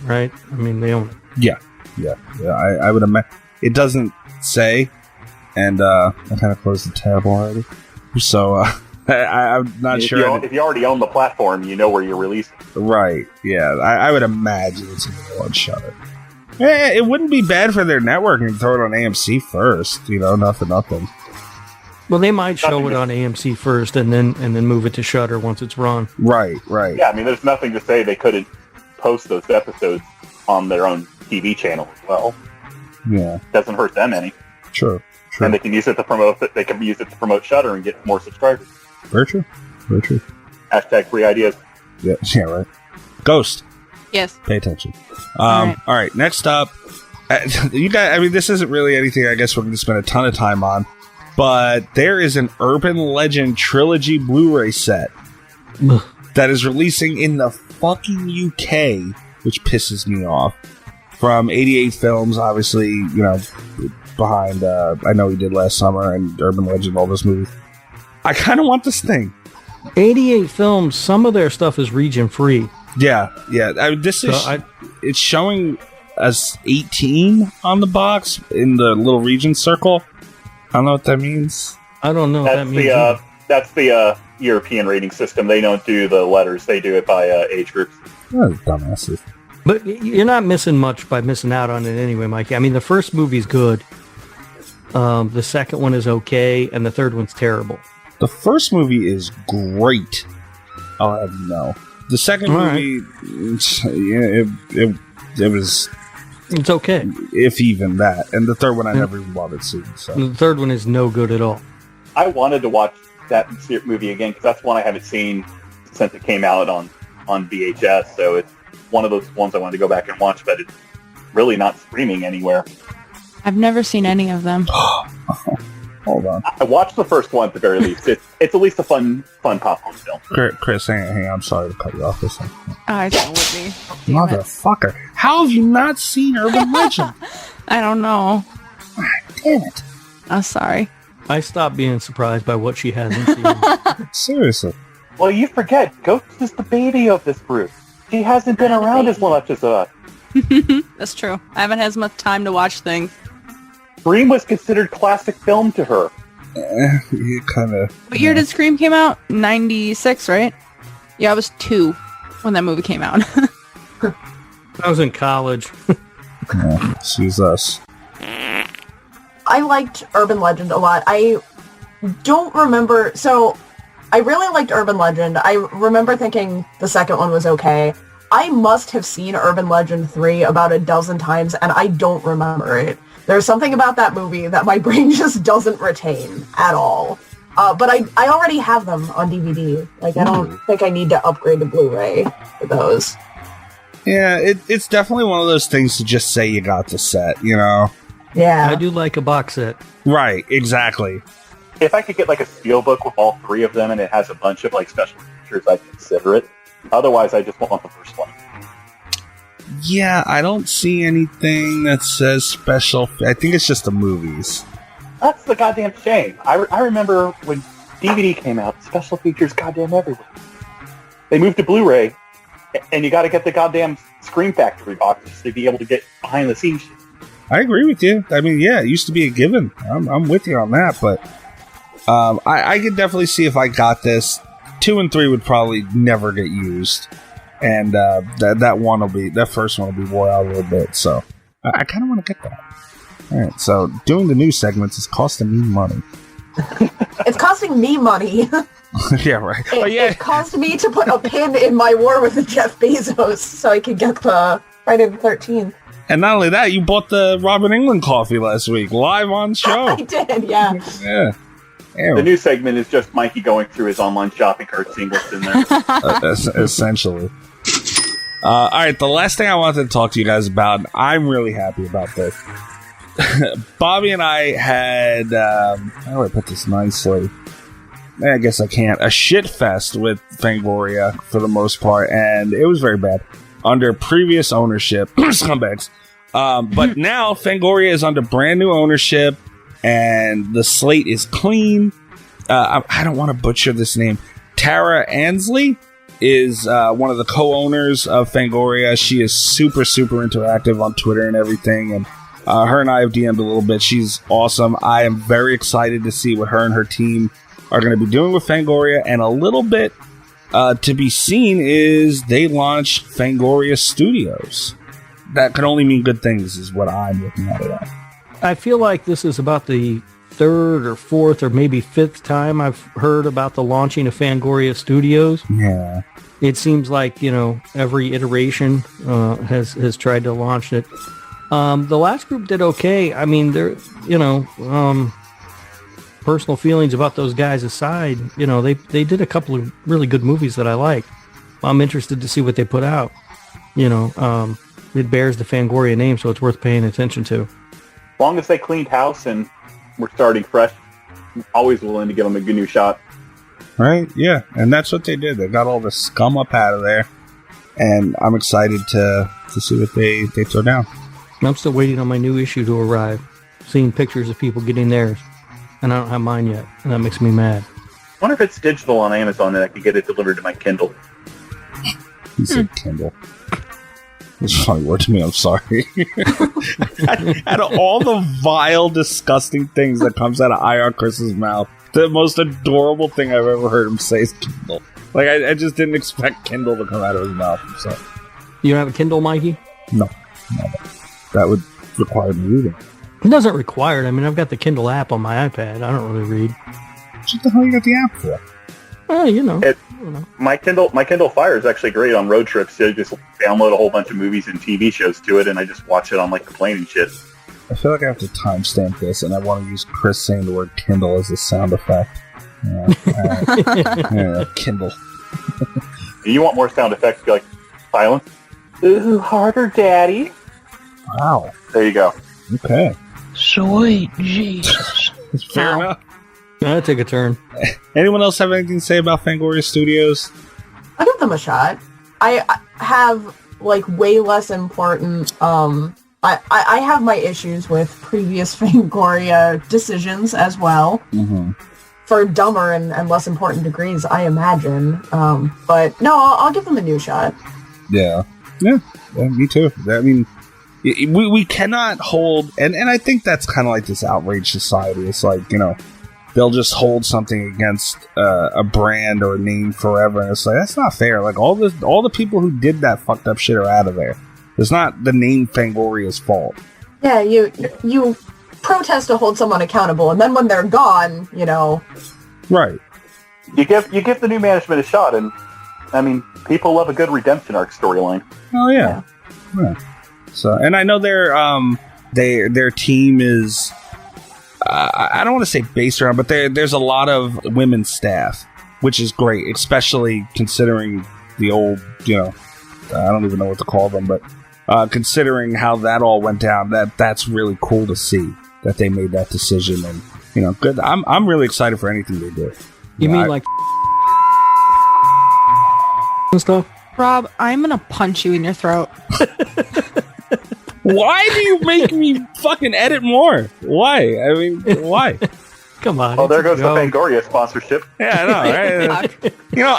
Right? I mean, they own it. Yeah. I would imagine. It doesn't say, and I kind of closed the tab already. So I'm not sure. If you already own the platform, you know where you're releasing. Right. Yeah. I would imagine it's going to go on Shudder. Yeah, it wouldn't be bad for their networking to throw it on AMC first. Nothing. Well, they might show it on AMC first, and then move it to Shudder once it's run. Right. Yeah, I mean, there's nothing to say they couldn't post those episodes on their own TV channel as well. Yeah, doesn't hurt them any. True. And they can use it to promote. They can use it to promote Shudder and get more subscribers. Very true. Hashtag free ideas. Yeah, right. Ghost. Yes. Pay attention. All right. Next up, you guys. I mean, this isn't really anything. I guess we're going to spend a ton of time on, but there is an Urban Legend trilogy Blu-ray set that is releasing in the fucking UK, which pisses me off. From 88 Films, obviously, behind, I Know He Did Last Summer and Urban Legend, all those movies. I kind of want this thing. 88 Films, some of their stuff is region free. Yeah. It's showing us 18 on the box in the little region circle. I don't know what that means. I don't know what that means. That's the European rating system. They don't do the letters. They do it by age groups. Oh, dumbasses. But you're not missing much by missing out on it anyway, Mikey. I mean, the first movie's good. The second one is okay, and the third one's terrible. The first movie is great. I'll have you know. The second movie, it was... It's okay. If even that. And the third one I never even bothered seeing. So. The third one is no good at all. I wanted to watch that movie again, because that's one I haven't seen since it came out on VHS, so it's one of those ones I wanted to go back and watch, but it's really not streaming anywhere. I've never seen any of them. Hold on. I watched the first one at the very least. It's at least a fun popcorn film. Chris, hang on. I'm sorry to cut you off this one. I don't with me. Motherfucker. How have you not seen Urban Legend? I don't know. Damn it. I'm sorry. I stopped being surprised by what she hasn't seen. Seriously. Well, you forget, Ghost is the baby of this group. She hasn't been around as much as us. That's true. I haven't had as much time to watch things. Scream was considered classic film to her. You kind of... What year did Scream came out? 96, right? Yeah, I was 2 when that movie came out. I was in college. She's us. I liked Urban Legend a lot. I don't remember... So, I really liked Urban Legend. I remember thinking the second one was okay. I must have seen Urban Legend 3 about a dozen times, and I don't remember it. There's something about that movie that my brain just doesn't retain at all. But I already have them on DVD. Like, I don't think I need to upgrade to Blu-ray for those. Yeah, it's definitely one of those things to just say you got the set, you know? Yeah. I do like a box set. Right, exactly. If I could get like a steelbook with all 3 of them and it has a bunch of like special features, I'd consider it. Otherwise, I just want the first one. Yeah, I don't see anything that says special. I think it's just the movies. That's the goddamn shame. I remember when DVD came out, special features goddamn everywhere. They moved to Blu-ray, and you got to get the goddamn Scream Factory box to be able to get behind the scenes shit. I agree with you. I mean, yeah, it used to be a given. I'm with you on that, but I could definitely see if I got this. 2 and 3 would probably never get used, and that first one will be wore out a little bit. So I kind of want to get that. All right, so doing the news segments is costing me money. It's costing me money. Yeah, right. It cost me to put a pin in my war with Jeff Bezos so I could get the Friday the 13th. And not only that, you bought the Robin England coffee last week, live on show. I did, yeah. Yeah. Ew. The news segment is just Mikey going through his online shopping cart, seeing what's in there. Essentially. All right, the last thing I wanted to talk to you guys about, I'm really happy about this. Bobby and I had, how do I put this nicely? I guess I can't. A shit fest with Fangoria for the most part, and it was very bad. Under previous ownership, scumbags. But now Fangoria is under brand new ownership, and the slate is clean. I don't want to butcher this name. Tara Ansley is one of the co-owners of Fangoria. She is super, super interactive on Twitter and everything, and her and I have DM'd a little bit. She's awesome. I am very excited to see what her and her team are going to be doing with Fangoria, and a little bit to be seen is they launched Fangoria Studios. That can only mean good things is what I'm looking at it at. I feel like this is about the 3rd or 4th or maybe 5th time I've heard about the launching of Fangoria Studios. Yeah. It seems like, every iteration has tried to launch it. The last group did okay. I mean, they're, personal feelings about those guys aside, they did a couple of really good movies that I like. I'm interested to see what they put out. It bears the Fangoria name, so it's worth paying attention to. As long as they cleaned house and we're starting fresh, I'm always willing to give them a good new shot. Right? Yeah, and that's what they did. They got all the scum up out of there, and I'm excited to see what they throw down. I'm still waiting on my new issue to arrive, seeing pictures of people getting theirs, and I don't have mine yet, and that makes me mad. I wonder if it's digital on Amazon and I can get it delivered to my Kindle. You said Kindle. It's a funny word to me, I'm sorry. Out of all the vile, disgusting things that comes out of EyeRChris's mouth, the most adorable thing I've ever heard him say is Kindle. Like, I just didn't expect Kindle to come out of his mouth. I'm sorry. You don't have a Kindle, Mikey? No. That would require me reading. It doesn't require it. I mean, I've got the Kindle app on my iPad. I don't really read. What the hell you got the app for? My Kindle Fire is actually great on road trips. So you just download a whole bunch of movies and TV shows to it, and I just watch it on like the plane and shit. I feel like I have to timestamp this, and I want to use Chris saying the word Kindle as a sound effect. Yeah, Kindle. You want more sound effects? Be like silence. Ooh, harder, Daddy. Wow. There you go. Okay. Sweet Jesus. Fair enough. I'll take a turn. Anyone else have anything to say about Fangoria Studios? I'll give them a shot. I have, way less important, I have my issues with previous Fangoria decisions as well. Mm-hmm. For dumber and less important degrees, I imagine. But no, I'll give them a new shot. Yeah, me too. I mean, we cannot hold, and I think that's kind of like this outrage society. It's like, they'll just hold something against a brand or a name forever, and it's like, that's not fair. Like, all the people who did that fucked up shit are out of there. It's not the name Fangoria's fault. Yeah, you protest to hold someone accountable, and then when they're gone, Right. you give the new management a shot, and I mean, people love a good redemption arc storyline. Oh yeah. So, and I know their team is. I don't want to say based around, but there's a lot of women's staff, which is great, especially considering the old, I don't even know what to call them, but considering how that all went down, that's really cool to see that they made that decision, and good. I'm really excited for anything they do. You mean like and stuff? Rob, I'm gonna punch you in your throat. Why do you make me fucking edit more? Why? I mean, why? Come on. Oh, there goes the Fangoria sponsorship. Yeah, I know, right?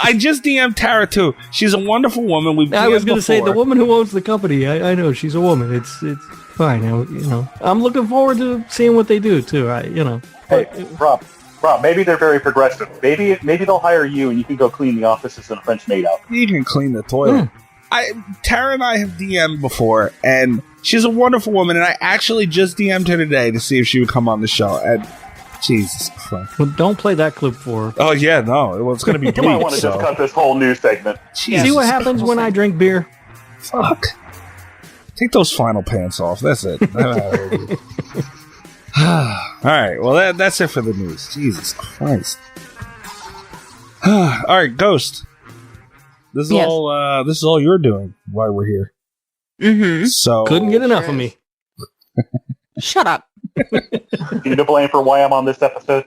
I just DM'd Tara too. She's a wonderful woman. I was going to say the woman who owns the company. I know she's a woman. It's fine. I'm looking forward to seeing what they do too. Hey, Rob, maybe they're very progressive. Maybe they'll hire you and you can go clean the offices in a French maid out. You can clean the toilet. Tara and I have DM'd before, and she's a wonderful woman, and I actually just DM'd her today to see if she would come on the show, and Jesus Christ. Well, don't play that clip for her. Oh, yeah, no. Well, it's going to be bleak, You might want to just cut this whole news segment. Jesus. See what happens when I drink beer? Fuck. Take those final pants off. That's it. All right, well, that's it for the news. Jesus Christ. All right, Ghost. This is all you're doing while we're here. Mm-hmm. So couldn't get enough of me. Shut up. You to blame for why I'm on this episode?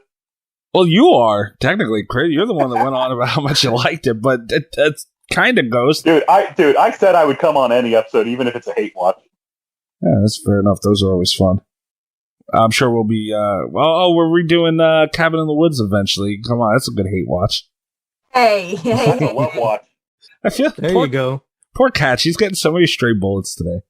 Well, you are technically, Chris. You're the one that went on about how much you liked it, but that's kind of Ghost. Dude, I said I would come on any episode, even if it's a hate watch. Yeah, that's fair enough. Those are always fun. I'm sure we'll be. We're redoing Cabin in the Woods eventually. Come on, that's a good hate watch. Hey. That's a love watch. I feel there you go. Poor cat. She's getting so many stray bullets today.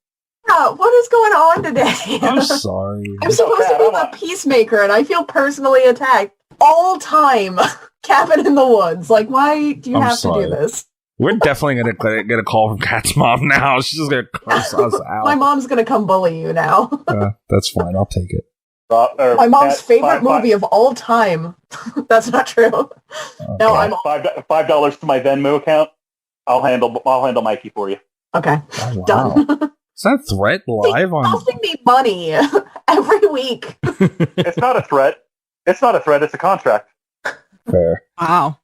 What is going on today? I'm sorry. I'm supposed to be the peacemaker, and I feel personally attacked all time. Cabin in the Woods. Like, why do you have to do this? We're definitely going to get a call from Kat's mom now. She's just going to curse us out. My mom's going to come bully you now. That's fine. I'll take it. My mom's favorite movie of all time. That's not true. Okay. No, I'm $5 to my Venmo account. I'll handle Mikey for you. Okay. Oh, wow. Done. Is that threat live on? Costing me money every week. It's not a threat. It's not a threat. It's a contract. Fair. Wow.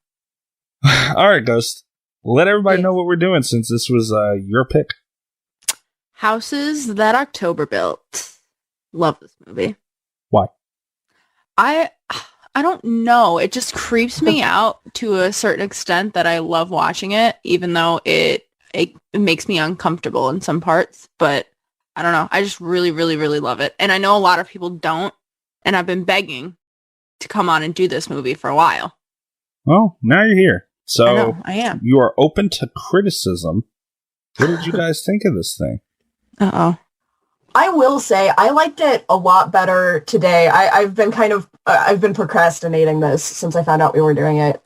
All right, Ghost. Let everybody know what we're doing since this was your pick. Houses That October Built. Love this movie. Why? I don't know. It just creeps me out to a certain extent that I love watching it, even though it makes me uncomfortable in some parts. But I don't know. I just really, really, really love it. And I know a lot of people don't. And I've been begging to come on and do this movie for a while. Well, now you're here. So I am. You are open to criticism. What did you guys think of this thing? Uh-oh. I will say I liked it a lot better today. I've been I've been procrastinating this since I found out we were doing it.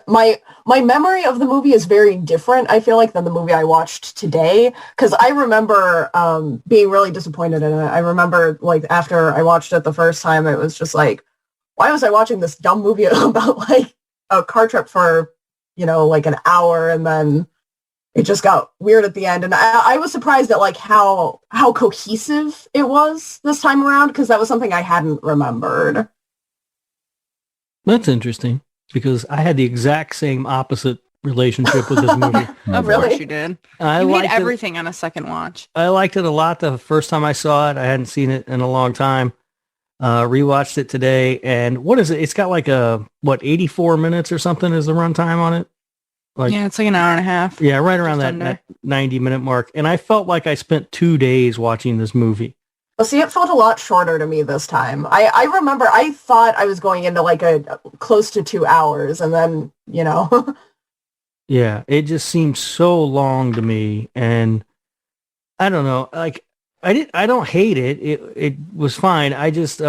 My memory of the movie is very different, I feel like, than the movie I watched today. Because I remember being really disappointed in it. I remember, like, after I watched it the first time, it was just like, why was I watching this dumb movie about, like, a car trip for, like an hour, and then it just got weird at the end. And I was surprised at, like, how cohesive it was this time around, because that was something I hadn't remembered. That's interesting, because I had the exact same opposite relationship with this movie. Of course you did. You made everything on a second watch. I liked it a lot the first time I saw it. I hadn't seen it in a long time. Rewatched it today, and what is it? It's got like 84 minutes or something is the runtime on it? Yeah, it's like an hour and a half. Yeah, right around that 90-minute mark. And I felt like I spent 2 days watching this movie. Well, see, it felt a lot shorter to me this time. I remember I thought I was going into like a close to 2 hours, and then, Yeah, it just seemed so long to me, and I don't know, like, I don't hate it. It was fine. I just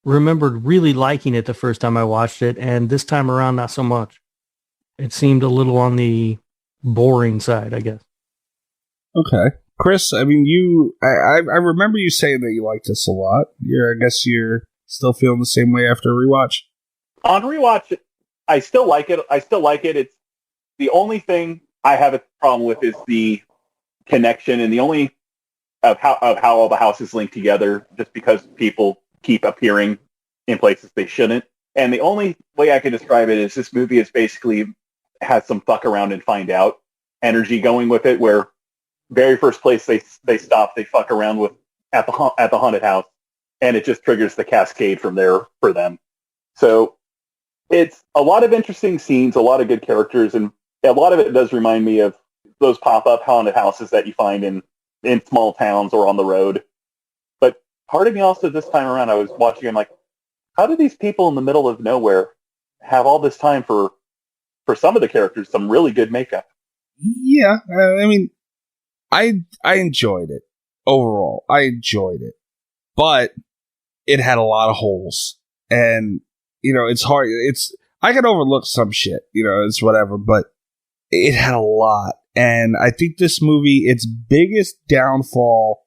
remembered really liking it the first time I watched it, and this time around, not so much. It seemed a little on the boring side, I guess. Okay. Chris, I mean, I remember you saying that you liked this a lot. I guess you're still feeling the same way after a rewatch? On rewatch, I still like it. It's the only thing I have a problem with is the connection and the only of how all the houses link together, just because people keep appearing in places they shouldn't. And the only way I can describe it is this movie is basically has some fuck around and find out energy going with it, where very first place they stop, they fuck around with at the haunted house, and it just triggers the cascade from there for them. So it's a lot of interesting scenes, a lot of good characters, and a lot of it does remind me of those pop-up haunted houses that you find in small towns or on the road. But part of me also this time around, I was watching, I'm like, how do these people in the middle of nowhere have all this time for some of the characters, some really good makeup? Yeah, I mean, I enjoyed it overall. I enjoyed it, but it had a lot of holes, and it's hard. I can overlook some shit, it's whatever, but it had a lot, and I think this movie, its biggest downfall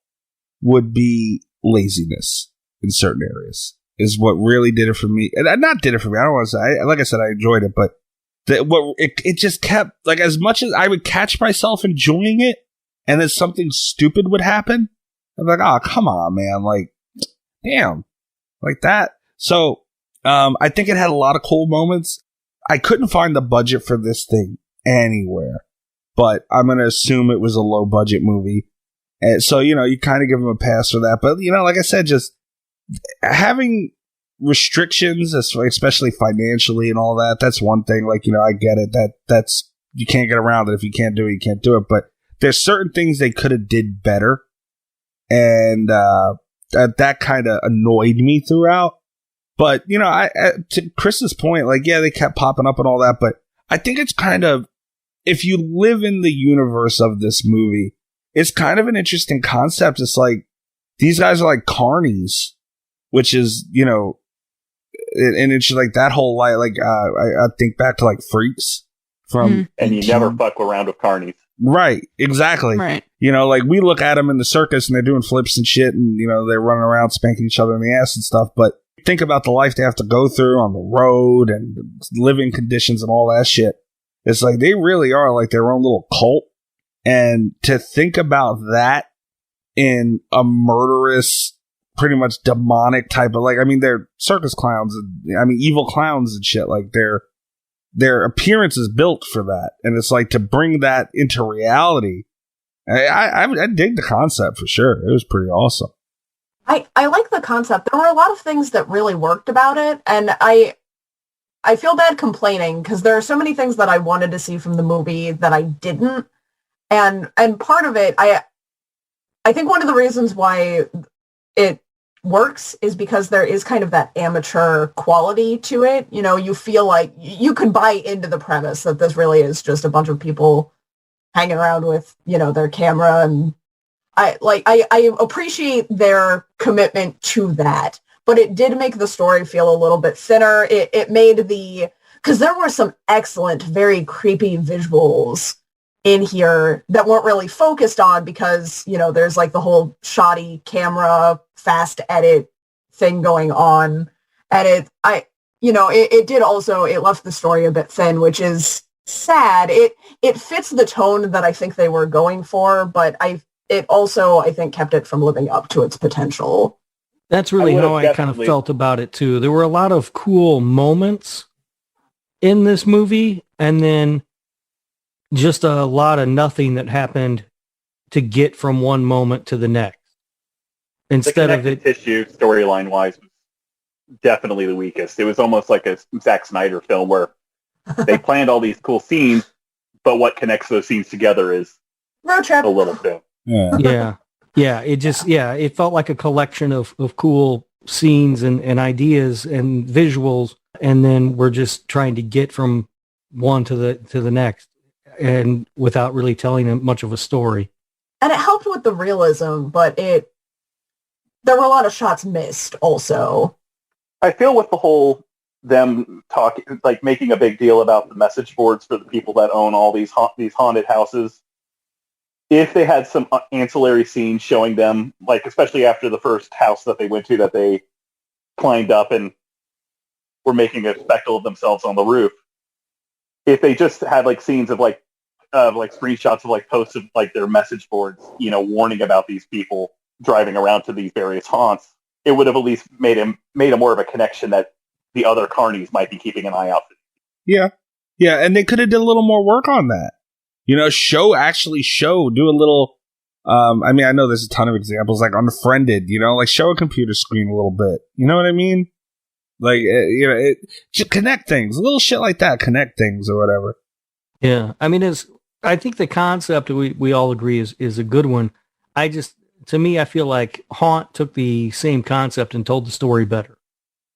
would be laziness in certain areas. Is what really did it for me, and not did it for me. I don't want to say. Like I said, I enjoyed it, but it just kept, like, as much as I would catch myself enjoying it, and then something stupid would happen, I'm like, oh, come on, man, like, damn, like that. So, I think it had a lot of cool moments. I couldn't find the budget for this thing anywhere, but I'm gonna assume it was a low budget movie, and so you kind of give them a pass for that. But like I said, just having restrictions, especially financially and all that, that's one thing. Like, I get it. That's you can't get around it. If you can't do it, you can't do it. But there's certain things they could have did better. And that kind of annoyed me throughout. But, to Chris's point, like, yeah, they kept popping up and all that. But I think it's kind of, if you live in the universe of this movie, it's kind of an interesting concept. It's like, these guys are like carnies, which is, and it's like that whole, like, I think back to like Freaks from. And you never fuck around with carnies. Right, exactly. Right. Like, we look at them in the circus and they're doing flips and shit, and, they're running around spanking each other in the ass and stuff. But think about the life they have to go through on the road and living conditions and all that shit. It's like they really are like their own little cult. And to think about that in a murderous, pretty much demonic type of, like, I mean, they're circus clowns, evil clowns and shit. Like, their appearance is built for that, and it's like to bring that into reality. I dig the concept for sure. It was pretty awesome. I like the concept. There were a lot of things that really worked about it, and I feel bad complaining because there are so many things that I wanted to see from the movie that I didn't, and part of it, I think one of the reasons why it works is because there is kind of that amateur quality to it. You feel like you can buy into the premise that this really is just a bunch of people hanging around with, their camera, and I appreciate their commitment to that, but it did make the story feel a little bit thinner. It made because there were some excellent, very creepy visuals in here that weren't really focused on because, there's like the whole shoddy camera, fast edit thing going on. And it did also, it left the story a bit thin, which is sad. It fits the tone that I think they were going for, but it also, I think, kept it from living up to its potential. That's really how I kind of felt about it too. There were a lot of cool moments in this movie, and then just a lot of nothing that happened to get from one moment to the next. Instead of it, tissue storyline wise was definitely the weakest. It was almost like a Zack Snyder film where they planned all these cool scenes, but what connects those scenes together is road trip. A little bit. Yeah. It felt like a collection of cool scenes and ideas and visuals, and then we're just trying to get from one to the next, and without really telling much of a story. And it helped with the realism, but there were a lot of shots missed also. I feel with the whole them talking, like making a big deal about the message boards for the people that own all these haunted houses. If they had some ancillary scenes showing them, like especially after the first house that they went to, that they climbed up and were making a spectacle of themselves on the roof, if they just had like scenes of like screenshots of like posts of like their message boards, warning about these people driving around to these various haunts, it would have at least made a more of a connection that the other carnies might be keeping an eye out for. Yeah. Yeah, and they could have did a little more work on that. Do a little, I know there's a ton of examples, like Unfriended, like show a computer screen a little bit. You know what I mean? Like, just connect things, a little shit like that, connect things or whatever. Yeah. I think the concept we all agree is a good one. To me, I feel like Haunt took the same concept and told the story better.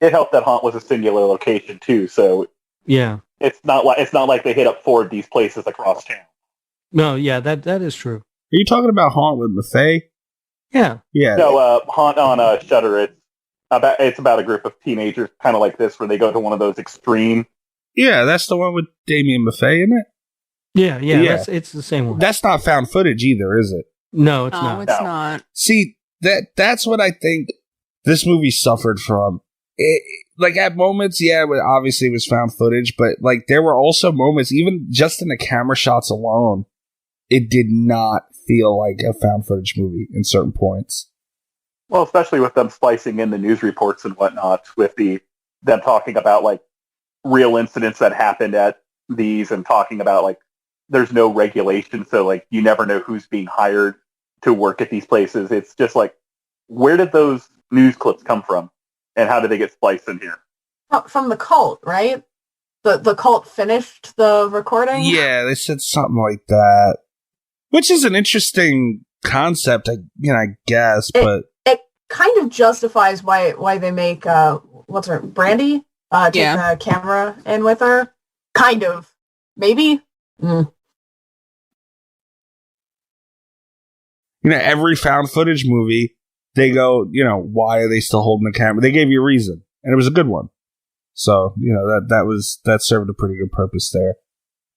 It helped that Haunt was a singular location too, so yeah, it's not like they hit up 4 of these places across town. No, yeah, that is true. Are you talking about Haunt with Maffei? Yeah, yeah. No, Haunt on Shudder. It's about a group of teenagers, kind of like this, where they go to one of those extreme. Yeah, that's the one with Damien Maffei in it. Yeah. It's the same one. That's not found footage either, is it? No, it's not. No, it's not. See, that's what I think this movie suffered from. Like at moments, obviously it was found footage, but like there were also moments, even just in the camera shots alone, it did not feel like a found footage movie in certain points. Well, especially with them splicing in the news reports and whatnot, with them talking about like real incidents that happened at these, and talking about like there's no regulation, so like you never know who's being hired to work at these places. It's just like, where did those news clips come from, and how did they get spliced in here? From the cult, right? The cult finished the recording? Yeah, they said something like that, which is an interesting concept, I guess, but it kind of justifies why they make what's her Brandy take the camera in with her. Kind of, maybe. Every found footage movie, they go, why are they still holding the camera? They gave you a reason, and it was a good one. So, that served a pretty good purpose there.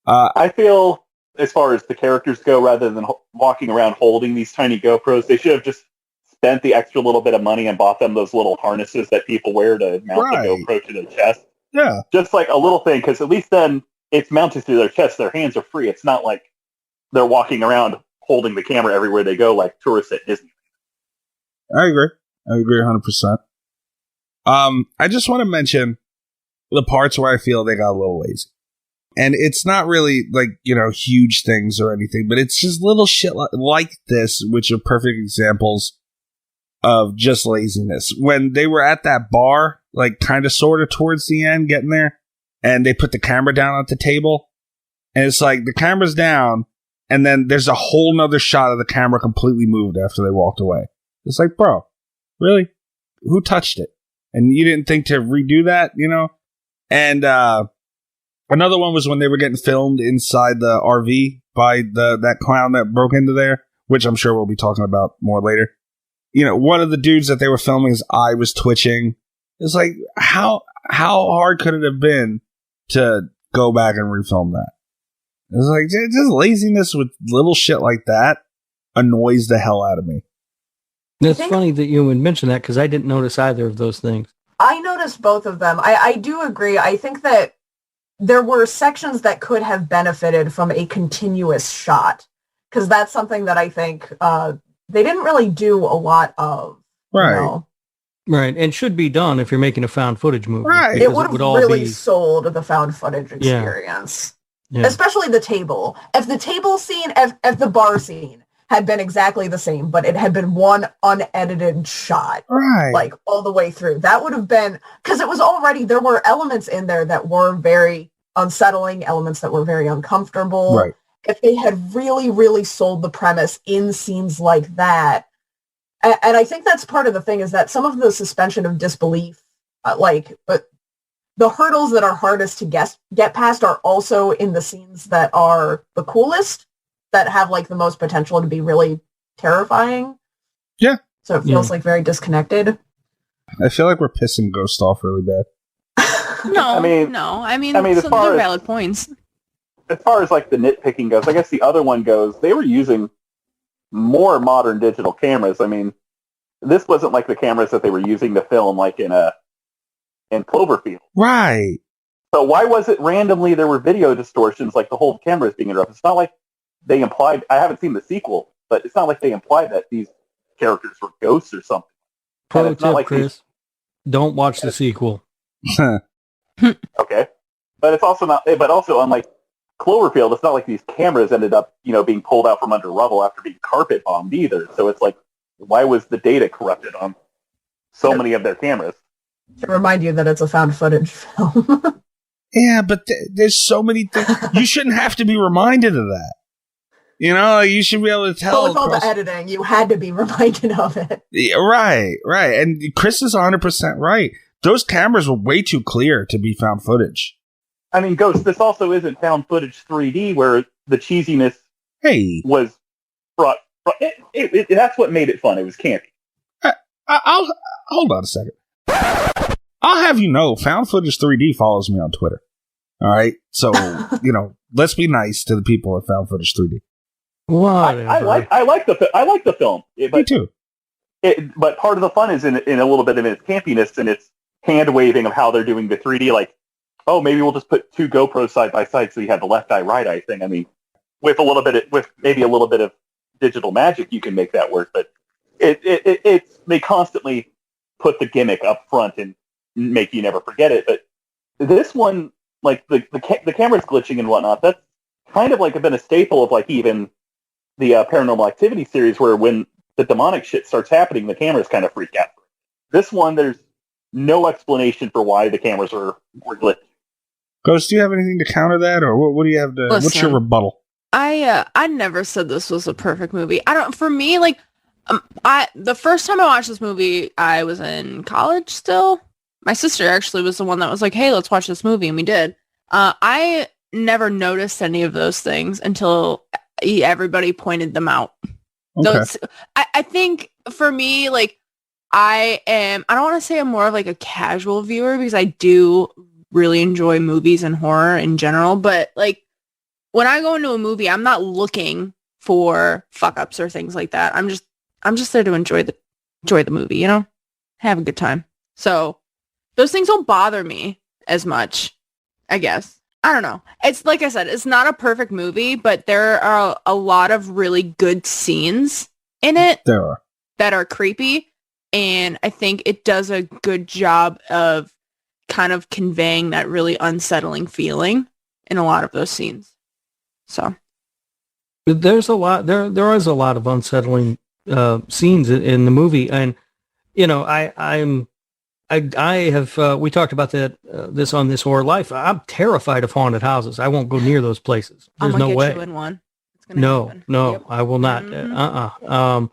I feel, as far as the characters go, rather than walking around holding these tiny GoPros, they should have just spent the extra little bit of money and bought them those little harnesses that people wear to mount the GoPro to their chest. Yeah. Just like a little thing, because at least then it's mounted to their chest. Their hands are free. It's not like they're walking around holding the camera everywhere they go like tourists at Disney. I agree 100%. I just want to mention the parts where I feel they got a little lazy. And it's not really like, huge things or anything, but it's just little shit like this, which are perfect examples of just laziness. When they were at that bar, like kind of sort of towards the end, getting there, and they put the camera down at the table, and it's like the camera's down, and then there's a whole nother shot of the camera completely moved after they walked away. It's like, bro, really? Who touched it? And you didn't think to redo that, And another one was when they were getting filmed inside the RV by that clown that broke into there, which I'm sure we'll be talking about more later. One of the dudes that they were filming, his eye was twitching. It's like, how hard could it have been to go back and refilm that? It's like, just laziness with little shit like that annoys the hell out of me. It's funny that you would mention that, because I didn't notice either of those things. I noticed both of them. I do agree. I think that there were sections that could have benefited from a continuous shot, because that's something that I think they didn't really do a lot of. Right. Right, and should be done if you're making a found footage movie. Right. It would have really sold the found footage experience. Yeah. Especially the table. If the table scene, if the bar scene had been exactly the same, but it had been one unedited shot, right, like all the way through, that would have been, because it was already, there were elements in there that were very unsettling, elements that were very uncomfortable. Right. If they had really, really sold the premise in scenes like that, and I think that's part of the thing, is that some of the suspension of disbelief, the hurdles that are hardest to get past are also in the scenes that are the coolest, that have like the most potential to be really terrifying. Yeah. So it feels like very disconnected. I feel like we're pissing Ghost off really bad. I mean, as so far they're as- valid points. As far as like the nitpicking goes, I guess the other one goes, they were using more modern digital cameras. I mean, this wasn't like the cameras that they were using to film like in Cloverfield. Right. So why was it randomly there were video distortions, like the whole camera is being interrupted? It's not like they implied, I haven't seen the sequel, but it's not like they implied that these characters were ghosts or something. Pro tip, like Chris, don't watch the sequel. Okay. But it's also not, but also unlike Cloverfield, it's not like these cameras ended up, being pulled out from under rubble after being carpet bombed either. So it's like, why was the data corrupted on so many of their cameras? To remind you that it's a found footage film. Yeah, but there's so many things. You shouldn't have to be reminded of that. You should be able to tell. But with all the editing, you had to be reminded of it. Yeah, right. And Chris is 100% right. Those cameras were way too clear to be found footage. I mean, Ghost, this also isn't found footage 3D where the cheesiness was brought. That's what made it fun. It was campy. I'll hold on a second. I'll have you know, found footage 3D follows me on Twitter. All right, so let's be nice to the people at found footage 3D. I like the film. Me too. But part of the fun is in a little bit of its campiness and its hand waving of how they're doing the 3D. Like, oh, maybe we'll just put two GoPros side by side so you have the left eye, right eye thing. I mean, with maybe a little bit of digital magic, you can make that work. But they constantly put the gimmick up front and make you never forget it. But this one, like the camera's glitching and whatnot, that's kind of like been a staple of like even the Paranormal Activity series, where when the demonic shit starts happening, the cameras kind of freak out. This one, there's no explanation for why the cameras were glitched. Ghost, do you have anything to counter that, or what do you have to? Listen, what's your rebuttal? I never said this was a perfect movie. For me, like, the first time I watched this movie, I was in college still. My sister actually was the one that was like, "Hey, let's watch this movie," and we did. I never noticed any of those things until everybody pointed them out. Okay. So I think for me, like, I don't want to say I'm more of like a casual viewer, because I do really enjoy movies and horror in general, but like when I go into a movie, I'm not looking for fuck ups or things like that. I'm just there to enjoy the movie, have a good time. So those things don't bother me as much, I guess. I don't know. It's like I said, it's not a perfect movie, but there are a lot of really good scenes in it. There are. That are creepy. And I think it does a good job of kind of conveying that really unsettling feeling in a lot of those scenes. So there's a lot, there is a lot of unsettling scenes in the movie. And, I have, we talked about that, this on This Horror Life. I'm terrified of haunted houses. I won't go near those places. There's no way. You in one. No, yep. I will not.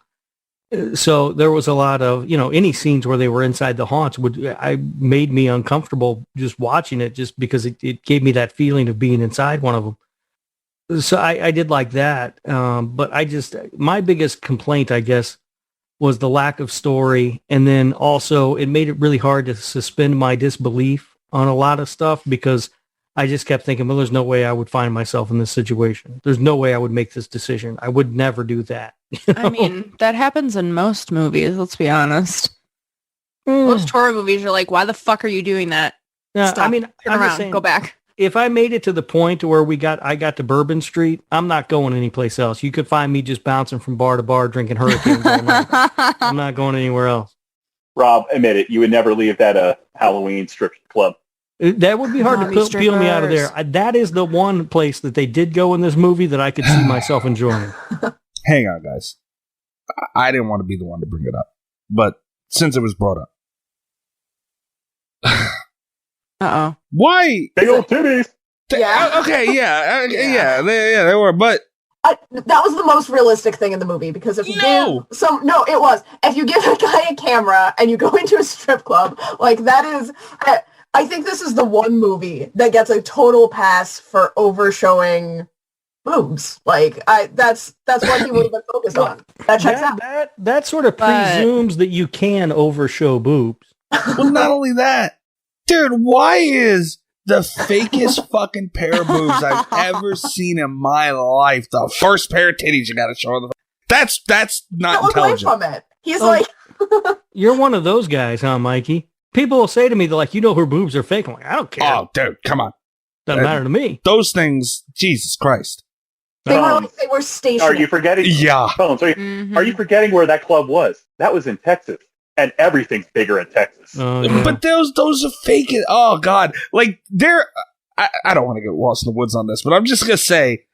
So there was a lot of, any scenes where they were inside the haunts made me uncomfortable just watching it, just because it gave me that feeling of being inside one of them. So I did like that. But my biggest complaint, I guess, was the lack of story. And then also it made it really hard to suspend my disbelief on a lot of stuff, because I just kept thinking, well, there's no way I would find myself in this situation. There's no way I would make this decision. I would never do that. I mean, that happens in most movies, let's be honest. Most horror movies, you're like, why the fuck are you doing that? Yeah, Stop. Turn around, saying, go back. If I made it to the point where I got to Bourbon Street, I'm not going anyplace else. You could find me just bouncing from bar to bar, drinking Hurricanes all night. I'm not going anywhere else. Rob, admit it. You would never leave that Halloween strip club. That would be hard to peel me out of there. That is the one place that they did go in this movie that I could see myself enjoying. Hang on, guys. I didn't want to be the one to bring it up, but since it was brought up. Uh-oh. Why? Big old titties. Yeah. Okay, yeah, they were, but that was the most realistic thing in the movie, because if you if you give a guy a camera and you go into a strip club, like, that is, I think this is the one movie that gets a total pass for overshowing boobs. Like, that's what he would have been focused on. That checks out. That sort of presumes that you can overshow boobs. Well, not only that, dude, why is the fakest fucking pair of boobs I've ever seen in my life the first pair of titties you gotta show them? That's not intelligent. Away from it. He's like... You're one of those guys, huh, Mikey? people will say to me, they're like, you know her boobs are fake. I'm like, I don't care. Oh, dude, come on. Doesn't matter to me. Those things, Jesus Christ. They were stationary. Are you forgetting? Yeah. Bones, are you forgetting where that club was? That was in Texas. And everything's bigger in Texas. Oh, yeah. But those are fake. Oh, God. Like, I don't want to get lost in the woods on this, but I'm just going to say,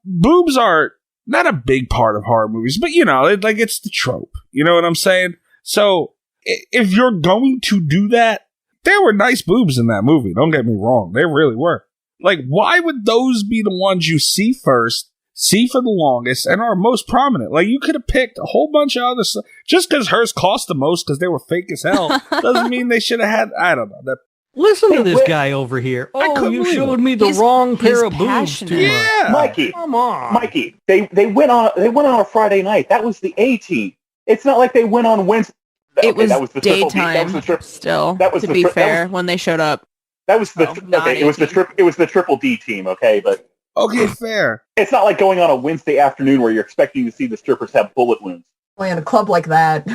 boobs are not a big part of horror movies, but, it's the trope. You know what I'm saying? So, if you're going to do that, there were nice boobs in that movie. Don't get me wrong. They really were. Like, why would those be the ones you see first, see for the longest, and are most prominent? Like, you could have picked a whole bunch of other stuff. Just because hers cost the most because they were fake as hell doesn't mean they should have had, I don't know. Listen to this guy over here. Oh, you showed me the wrong pair of boobs too much. Yeah. Mikey. Come on. Mikey, they went on a Friday night. That was the A team. It's not like they went on Wednesday. It was that was the daytime still, to be fair, when they showed up. That was it was the triple D team, okay, but okay, fair. It's not like going on a Wednesday afternoon where you're expecting to see the strippers have bullet wounds. Well, in a club like that,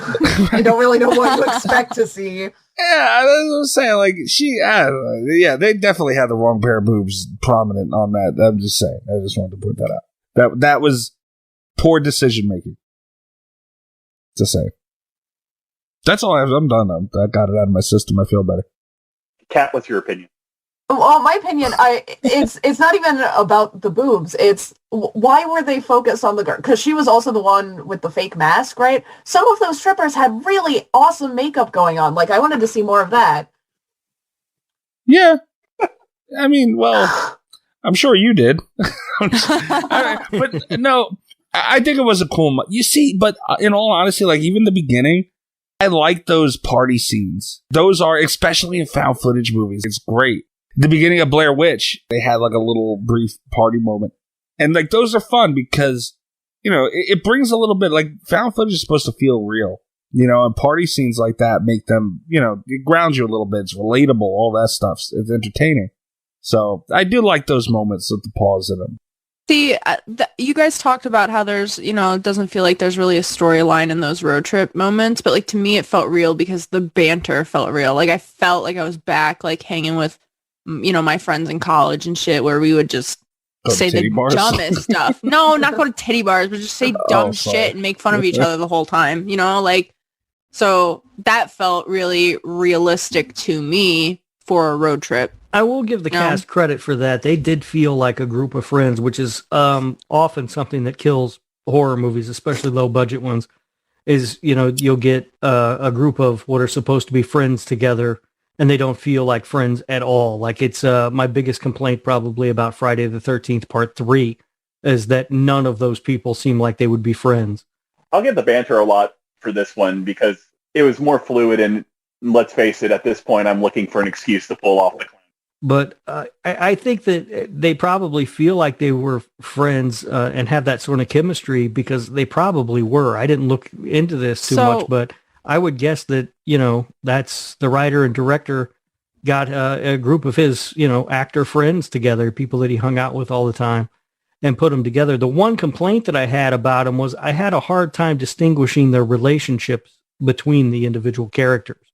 you don't really know what to expect to see. Yeah, I was saying, like, they definitely had the wrong pair of boobs prominent on that. I'm just saying. I just wanted to point that out. That was poor decision making. To say. That's all I have. I'm done. I got it out of my system. I feel better. Kat, what's your opinion? Well, my opinion, it's not even about the boobs. It's why were they focused on the girl? Because she was also the one with the fake mask, right? Some of those strippers had really awesome makeup going on. Like, I wanted to see more of that. Yeah. I mean, well, I'm sure you did. But no, I think it was a cool... You see, but in all honesty, like, even the beginning, I like those party scenes. Those are, especially in found footage movies, it's great. The beginning of Blair Witch, they had like a little brief party moment. And like those are fun because, it brings a little bit, like, found footage is supposed to feel real. And party scenes like that make them, it grounds you a little bit. It's relatable, all that stuff. It's entertaining. So I do like those moments with the pause in them. See, you guys talked about how there's, it doesn't feel like there's really a storyline in those road trip moments, but like to me it felt real because the banter felt real. Like I felt like I was back, like hanging with, my friends in college and shit, where we would just say the dumbest stuff. No, not go to titty bars, but just say dumb shit and make fun of each other the whole time. So that felt really realistic to me for a road trip. I will give the cast credit for that. They did feel like a group of friends, which is often something that kills horror movies, especially low budget ones, is, you'll get a group of what are supposed to be friends together and they don't feel like friends at all. Like it's my biggest complaint probably about Friday the 13th Part 3 is that none of those people seem like they would be friends. I'll give the banter a lot for this one because it was more fluid and let's face it, at this point I'm looking for an excuse to pull off the clown. But I think that they probably feel like they were friends and have that sort of chemistry because they probably were. I didn't look into this too much, but I would guess that, that's the writer and director got a group of his, actor friends together, people that he hung out with all the time and put them together. The one complaint that I had about them was I had a hard time distinguishing their relationships between the individual characters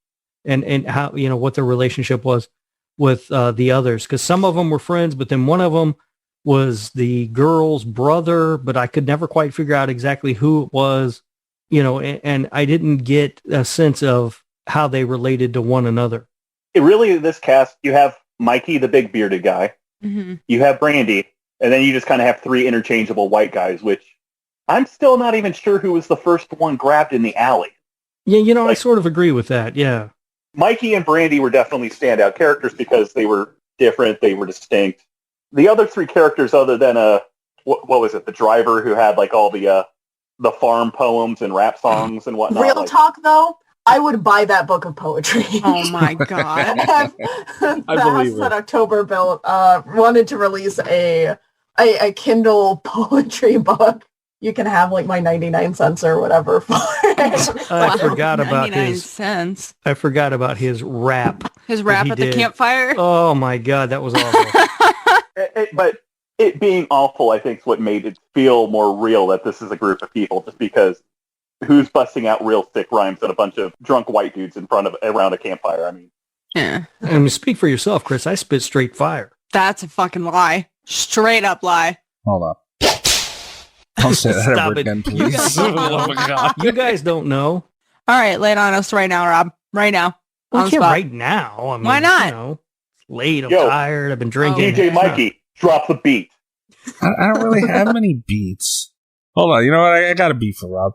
and how, what their relationship was with the others, because some of them were friends, but then one of them was the girl's brother, but I could never quite figure out exactly who it was, and I didn't get a sense of how they related to one another. This cast, you have Mikey, the big bearded guy, you have Brandy, and then you just kind of have three interchangeable white guys, which I'm still not even sure who was the first one grabbed in the alley. Yeah, I sort of agree with that, yeah. Mikey and Brandy were definitely standout characters because they were different, they were distinct. The other three characters, other than what was it, the driver who had like all the farm poems and rap songs and whatnot. Real talk though, I would buy that book of poetry. Oh my god! The house that October built wanted to release a Kindle poetry book. You can have like my 99 cents or whatever for it. I forgot about 99 cents. I forgot about his rap. His rap at the campfire? Oh my god, that was awful. But it being awful, I think, is what made it feel more real that this is a group of people, just because who's busting out real sick rhymes at a bunch of drunk white dudes around a campfire? I mean, Yeah. I mean, speak for yourself, Chris. I spit straight fire. That's a fucking lie. Straight up lie. Hold up. Don't say that Stop ever it. again, please. Oh my god. You guys don't know. All right, lay it on us right now, Rob. Right now. Well, On I the can't spot. right now. I mean, Why not? You know, it's late. I'm Yo. tired. I've been drinking. DJ Mikey, drop the beat. I don't really have many beats. Hold on. You know what? I got a beat for Rob.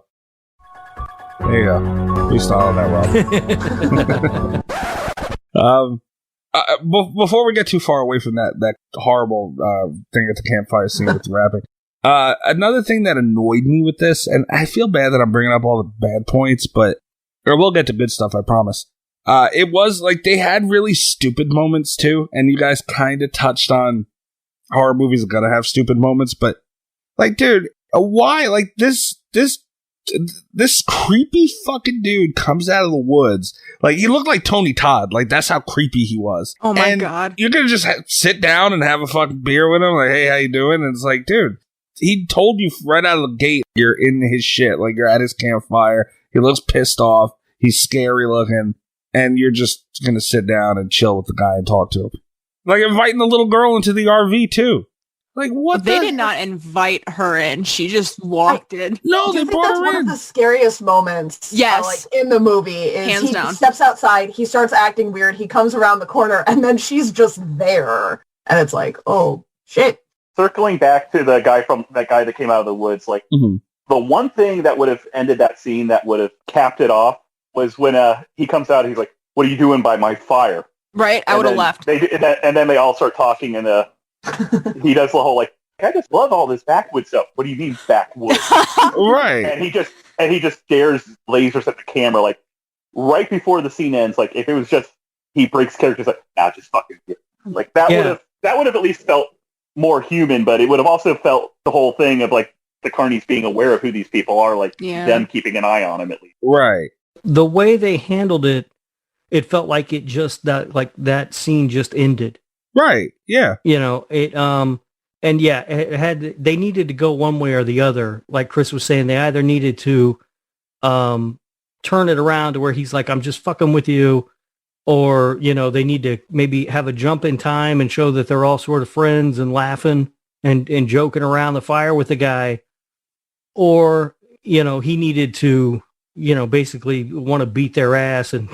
There you go. We started that, Rob. Before we get too far away from that horrible thing at the campfire scene with the rapping, another thing that annoyed me with this, and I feel bad that I'm bringing up all the bad points, but we'll get to good stuff, I promise. It was like they had really stupid moments too, and you guys kind of touched on horror movies are gonna have stupid moments, but like, dude, why? Like this creepy fucking dude comes out of the woods. Like, he looked like Tony Todd. Like, that's how creepy he was. Oh my God. You're gonna just sit down and have a fucking beer with him? Like, hey, how you doing? And it's like, dude, he told you right out of the gate you're in his shit. Like, you're at his campfire. He looks pissed off. He's scary looking. And you're just gonna sit down and chill with the guy and talk to him. Like, inviting the little girl into the RV, too. Like, what? They did not invite her in. She just walked in. No, they I think brought that's her one in. of the scariest moments. Yes. Like in the movie, is Hands he down. steps outside, he starts acting weird, he comes around the corner, and then she's just there, and it's like, oh shit. Circling back to that guy that came out of the woods, like the one thing that would have ended that scene, that would have capped it off, was when he comes out and he's like, "What are you doing by my fire?" Right, I would have left. And then they all start talking, and he does the whole like, "I just love all this backwoods stuff." What do you mean backwoods? Right. And he just stares lasers at the camera, like right before the scene ends. Like, if it was just he breaks characters, like, nah, just fucking do it. Like that would have at least felt more human, but it would have also felt the whole thing of like the Carnies being aware of who these people are, like them keeping an eye on him at least. Right. The way they handled it, it felt like it just that scene just ended. Right. Yeah. You know, it and yeah, they needed to go one way or the other. Like Chris was saying, they either needed to turn it around to where he's like, "I'm just fucking with you," or, you know, they need to maybe have a jump in time and show that they're all sort of friends and laughing and joking around the fire with the guy. Or, you know, he needed to, you know, basically want to beat their ass and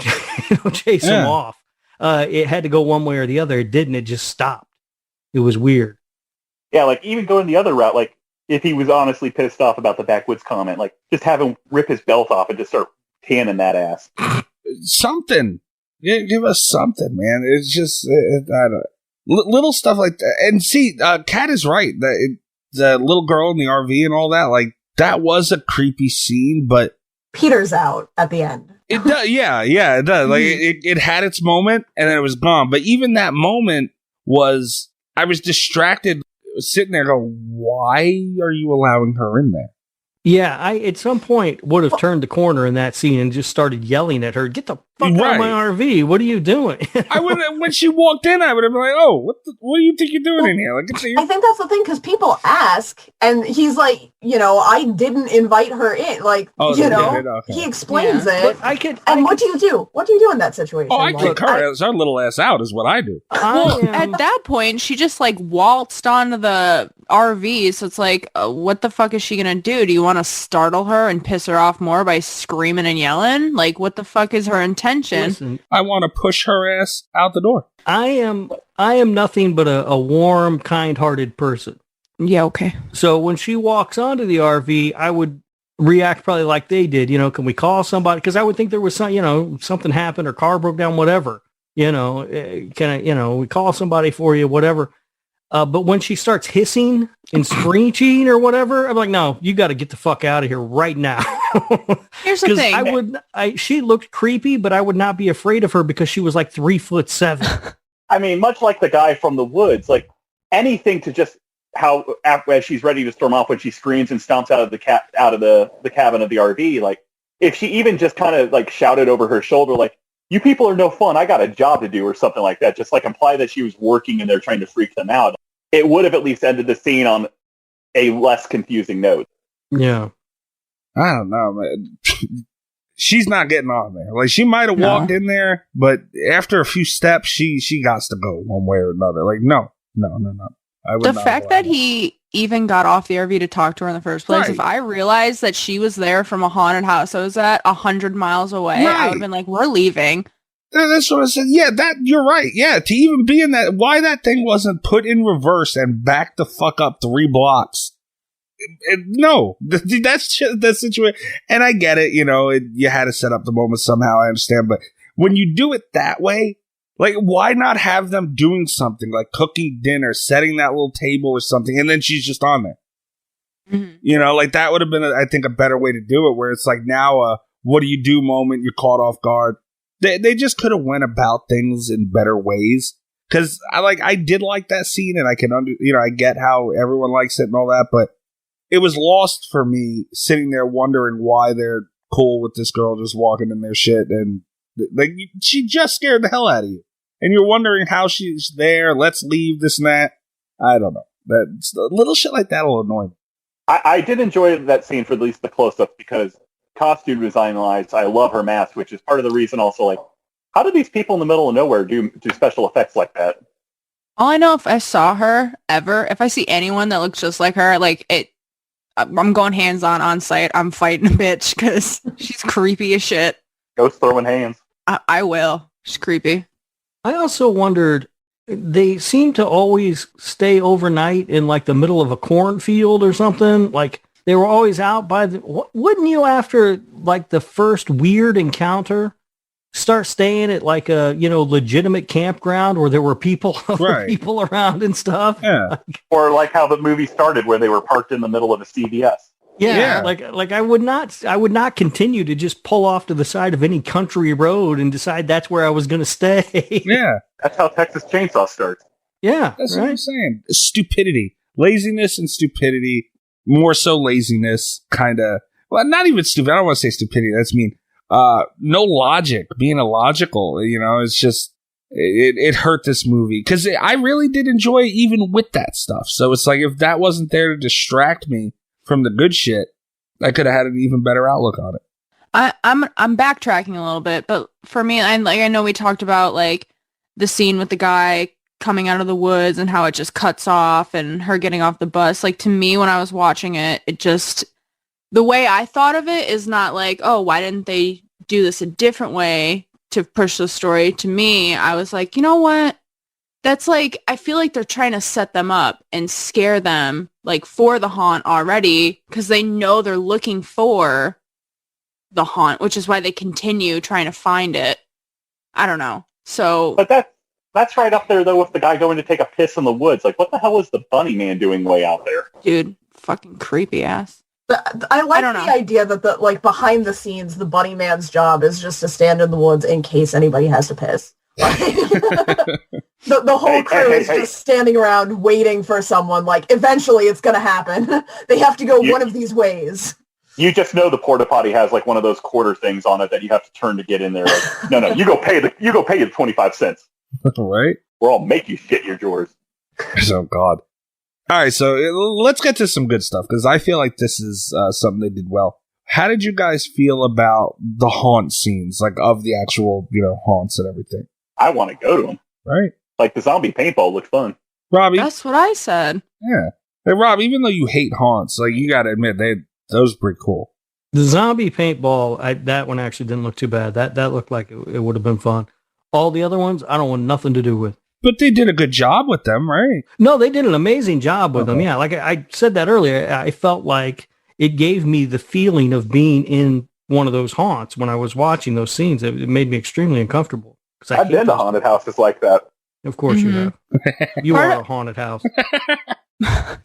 chase them off. It had to go one way or the other. It didn't. It just stopped. It was weird. Yeah, like even going the other route, like if he was honestly pissed off about the backwoods comment, like just have him rip his belt off and just start tanning that ass. Something. Give us something, man. It's just I don't, little stuff like that. And see, Kat is right. The little girl in the RV and all that, like, that was a creepy scene, but Peter's out at the end. It does, yeah, it does. Like, it had its moment and then it was gone. But even that moment was, I was distracted, sitting there going, why are you allowing her in there? Yeah, I at some point would have turned the corner in that scene and just started yelling at her, "Get the fuck out of my RV! What are you doing?" I would, when she walked in, I would have been like, "Oh, what do you think you're doing in here?" Like, I think that's the thing, because people ask, and he's like, you know, I didn't invite her in. Like, you know, okay. He explains it. But what do you do? What do you do in that situation? Oh, I kick her little ass out is what I do. Well, at that point, she just like waltzed onto the RV, so it's like, what the fuck is she gonna do? Do you want to startle her and piss her off more by screaming and yelling? Like, what the fuck is her intention? Listen, I want to push her ass out the door. I am nothing but a warm, kind-hearted person. Yeah, okay. So when she walks onto the RV, I would react probably like they did. You know, can we call somebody? Because I would think there was some, you know, something happened or car broke down, whatever. You know, can I, you know, we call somebody for you, whatever. But when she starts hissing and screeching or whatever, I'm like, no, you got to get the fuck out of here right now. Here's the thing. She looked creepy, but I would not be afraid of her because she was like 3'7". I mean, much like the guy from the woods, like anything to just as she's ready to storm off, when she screams and stomps out of the cabin of the RV, like if she even just kind of like shouted over her shoulder, like, "You people are no fun, I got a job to do," or something like that, just like imply that she was working and they're trying to freak them out, it would have at least ended the scene on a less confusing note. Yeah. I don't know, man. She's not getting on there. Like, she might have walked in there, but after a few steps, she got to go one way or another. Like, no. The fact that he even got off the RV to talk to her in the first place, if I realized that she was there from a haunted house I was at 100 miles away, I would have been like, we're leaving. That's what I said. Yeah, you're right. Yeah, to even be in that, why that thing wasn't put in reverse and back the fuck up 3 blocks. No, that's the situation. And I get it, you had to set up the moment somehow, I understand. But when you do it that way, like, why not have them doing something like cooking dinner, setting that little table or something, and then she's just on there? Mm-hmm. Like, that would have been, I think, a better way to do it, where it's like now a what do you do moment, you're caught off guard. They just could have went about things in better ways. Because I did like that scene, and I can I get how everyone likes it and all that, but it was lost for me sitting there wondering why they're cool with this girl just walking in their shit, and like, she just scared the hell out of you, and you're wondering how she's there. Let's leave, this and that. I don't know. That little shit like that will annoy me. I did enjoy that scene for at least the close-ups, because costume design-wise, I love her mask, which is part of the reason also, like, how do these people in the middle of nowhere do special effects like that? All I know, if I saw her ever, if I see anyone that looks just like her, I'm going hands-on on site. I'm fighting a bitch because she's creepy as shit. Ghost throwing hands. I will. She's creepy. I also wondered, they seem to always stay overnight in like the middle of a cornfield or something. Like, they were always out by wouldn't you, after like the first weird encounter, start staying at like a, legitimate campground where there were people around and stuff? Yeah. Or like how the movie started, where they were parked in the middle of a CVS. Yeah. Like I would not continue to just pull off to the side of any country road and decide that's where I was going to stay. Yeah. That's how Texas Chainsaw starts. Yeah. That's what I'm saying. Stupidity. Laziness and stupidity. More so laziness, kind of. Well, not even stupid. I don't want to say stupidity. That's mean. No logic, being illogical, it's just, it hurt this movie, because I really did enjoy it even with that stuff. So it's like, if that wasn't there to distract me from the good shit, I could have had an even better outlook on it. I'm backtracking a little bit, but for me, I know we talked about like the scene with the guy coming out of the woods and how it just cuts off and her getting off the bus. Like, to me, when I was watching it, the way I thought of it is not like, oh, why didn't they do this a different way to push the story? To me, I was like, you know what? That's like, I feel like they're trying to set them up and scare them like for the haunt already, because they know they're looking for the haunt, which is why they continue trying to find it. I don't know. So, but that's right up there though with the guy going to take a piss in the woods. Like, what the hell was the bunny man doing way out there? Dude, fucking creepy ass. I like the idea that behind the scenes, the bunny man's job is just to stand in the woods in case anybody has to piss. The whole crew is just standing around waiting for someone. Like, eventually it's gonna happen. They have to go one of these ways. You just know the porta potty has like one of those quarter things on it that you have to turn to get in there. Like, no, you go pay the 25 cents. Right? Or I'll make you shit your drawers. Oh God. All right, so let's get to some good stuff, because I feel like this is something they did well. How did you guys feel about the haunt scenes, like of the actual, haunts and everything? I want to go to them. Right. Like, the zombie paintball looked fun. Robbie? That's what I said. Yeah. Hey, Rob, even though you hate haunts, like, you got to admit, those were pretty cool. The zombie paintball, that one actually didn't look too bad. That looked like it would have been fun. All the other ones, I don't want nothing to do with. But they did a good job with them, right? No, they did an amazing job with them. Yeah, like I said that earlier, I felt like it gave me the feeling of being in one of those haunts when I was watching those scenes. It made me extremely uncomfortable. I've been to haunted houses like that. Of course you have. You are a haunted house.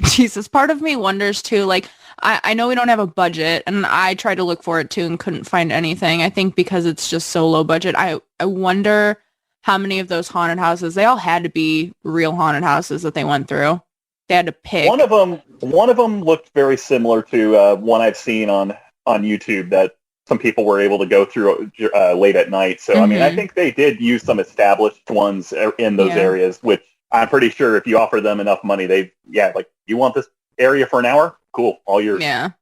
Jesus, part of me wonders too, like, I know we don't have a budget, and I tried to look for it too and couldn't find anything. I think because it's just so low budget, I wonder how many of those haunted houses, they all had to be real haunted houses that they went through. They had to pick. One of them looked very similar to one I've seen on YouTube that some people were able to go through late at night. So, I mean, I think they did use some established ones in those areas, which I'm pretty sure if you offer them enough money, like, you want this area for an hour? Cool. All yours. Yeah.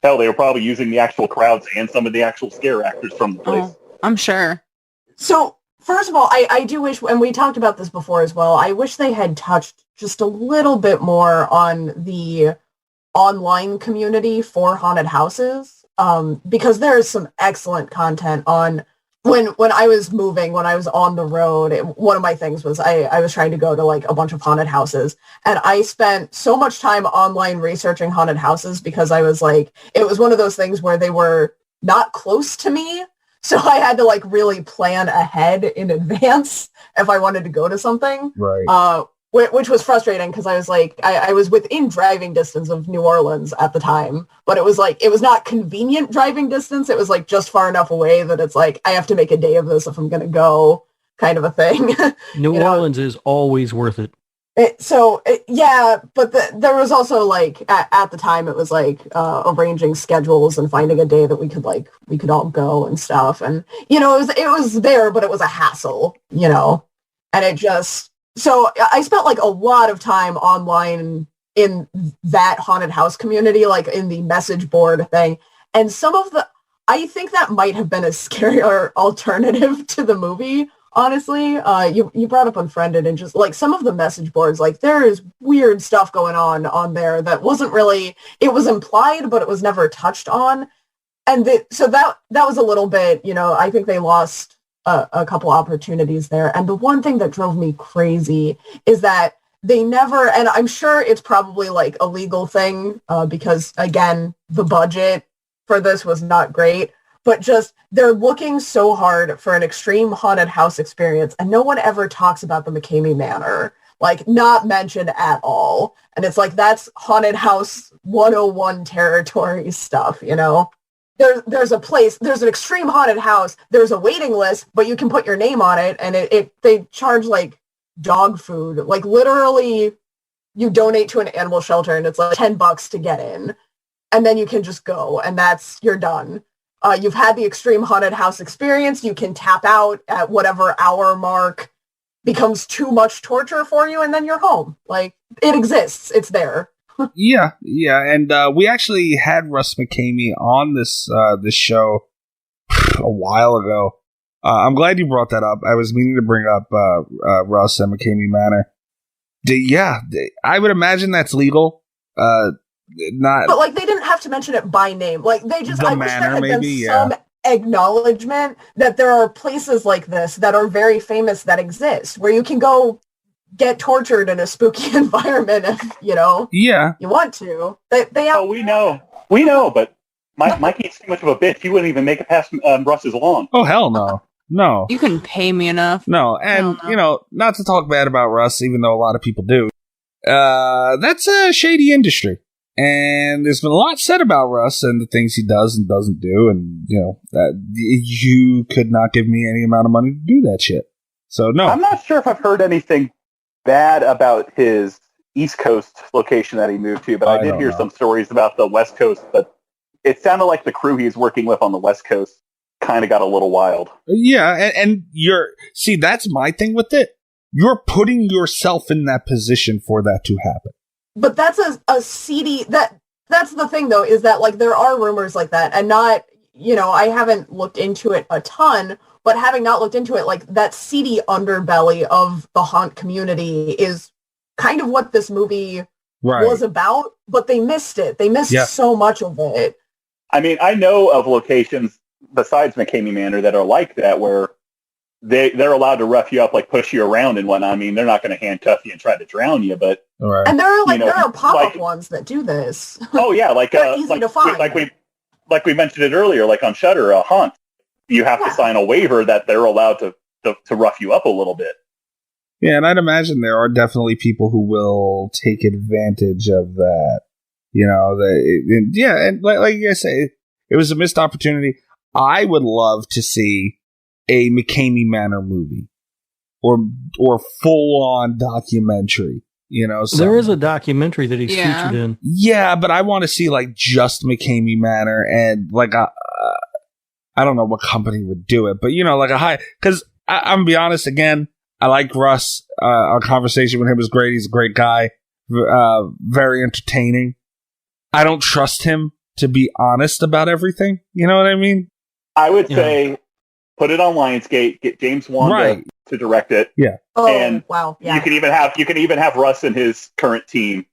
Hell, they were probably using the actual crowds and some of the actual scare actors from the place. Oh, I'm sure. So, first of all, I do wish, and we talked about this before as well, I wish they had touched just a little bit more on the online community for haunted houses, because there is some excellent content on. When I was moving, when I was on the road, one of my things was I was trying to go to like a bunch of haunted houses, and I spent so much time online researching haunted houses because I was like, it was one of those things where they were not close to me, so I had to like really plan ahead in advance if I wanted to go to something. Right. Which was frustrating because I was like, I was within driving distance of New Orleans at the time, but it was like, it was not convenient driving distance. It was like just far enough away that it's like, I have to make a day of this if I'm going to go, kind of a thing. New Orleans is always worth it. Yeah, but there was also like, at the time it was like arranging schedules and finding a day that we could all go and stuff. And, it was there, but it was a hassle, and it just, so I spent like a lot of time online in that haunted house community, like in the message board thing. And I think that might have been a scarier alternative to the movie, honestly. You brought up Unfriended, and just like some of the message boards, like there is weird stuff going on there that wasn't really, it was implied, but it was never touched on. And so that was a little bit, I think they lost a couple opportunities there. And the one thing that drove me crazy is that they never, and I'm sure it's probably like a legal thing because again, the budget for this was not great, but just they're looking so hard for an extreme haunted house experience, and no one ever talks about the McCamey Manor, like not mentioned at all. And it's like, that's haunted house 101 territory stuff, There's a place, there's an extreme haunted house, there's a waiting list, but you can put your name on it, and they charge like dog food. Like literally you donate to an animal shelter and it's like $10 to get in, and then you can just go, and you're done. You've had the extreme haunted house experience, you can tap out at whatever hour mark becomes too much torture for you, and then you're home. Like, it exists, it's there. Yeah, and we actually had Russ McCamey on this show a while ago. I'm glad you brought that up. I was meaning to bring up Russ and McCamey Manor. I would imagine that's legal. But like they didn't have to mention it by name. Like they just, I wish there had been some acknowledgement that there are places like this that are very famous that exist where you can go get tortured in a spooky environment if you want to. We know, but Mikey's too much of a bitch. He wouldn't even make it past Russ's lawn. Oh hell no. You couldn't pay me enough. No, and not to talk bad about Russ, even though a lot of people do. That's a shady industry, and there's been a lot said about Russ and the things he does and doesn't do, and that you could not give me any amount of money to do that shit. So no, I'm not sure if I've heard anything bad about his East Coast location that he moved to, but I did hear some stories about the West Coast, but it sounded like the crew he's working with on the West Coast kind of got a little wild. Yeah, and that's my thing with it. You're putting yourself in that position for that to happen. But that's a seedy, that's the thing though, is that like there are rumors like that, and not, I haven't looked into it a ton, but having not looked into it, like that seedy underbelly of the haunt community is kind of what this movie was about, but they missed it. They missed so much of it. I mean, I know of locations besides McCamey Manor that are like that, where they're allowed to rough you up, like push you around and whatnot. I mean, they're not going to handcuff you and try to drown you, but and there are pop-up ones that do this. Oh yeah, like easy to find. Like we mentioned it earlier, like on Shudder, Haunt. You have to sign a waiver that they're allowed to rough you up a little bit. Yeah, and I'd imagine there are definitely people who will take advantage of that. And like you guys say, it was a missed opportunity. I would love to see a McCamey Manor movie or full-on documentary. There is a documentary that he's featured in. Yeah, but I want to see like just McCamey Manor and like I don't know what company would do it, but like a high, because I'm gonna be honest again, I like Russ. Our conversation with him was great. He's a great guy, very entertaining. I don't trust him to be honest about everything. You know what I mean? I would say put it on Lionsgate, get James Wan to direct it. Yeah. Oh, and wow. Yeah. You can even have Russ and his current team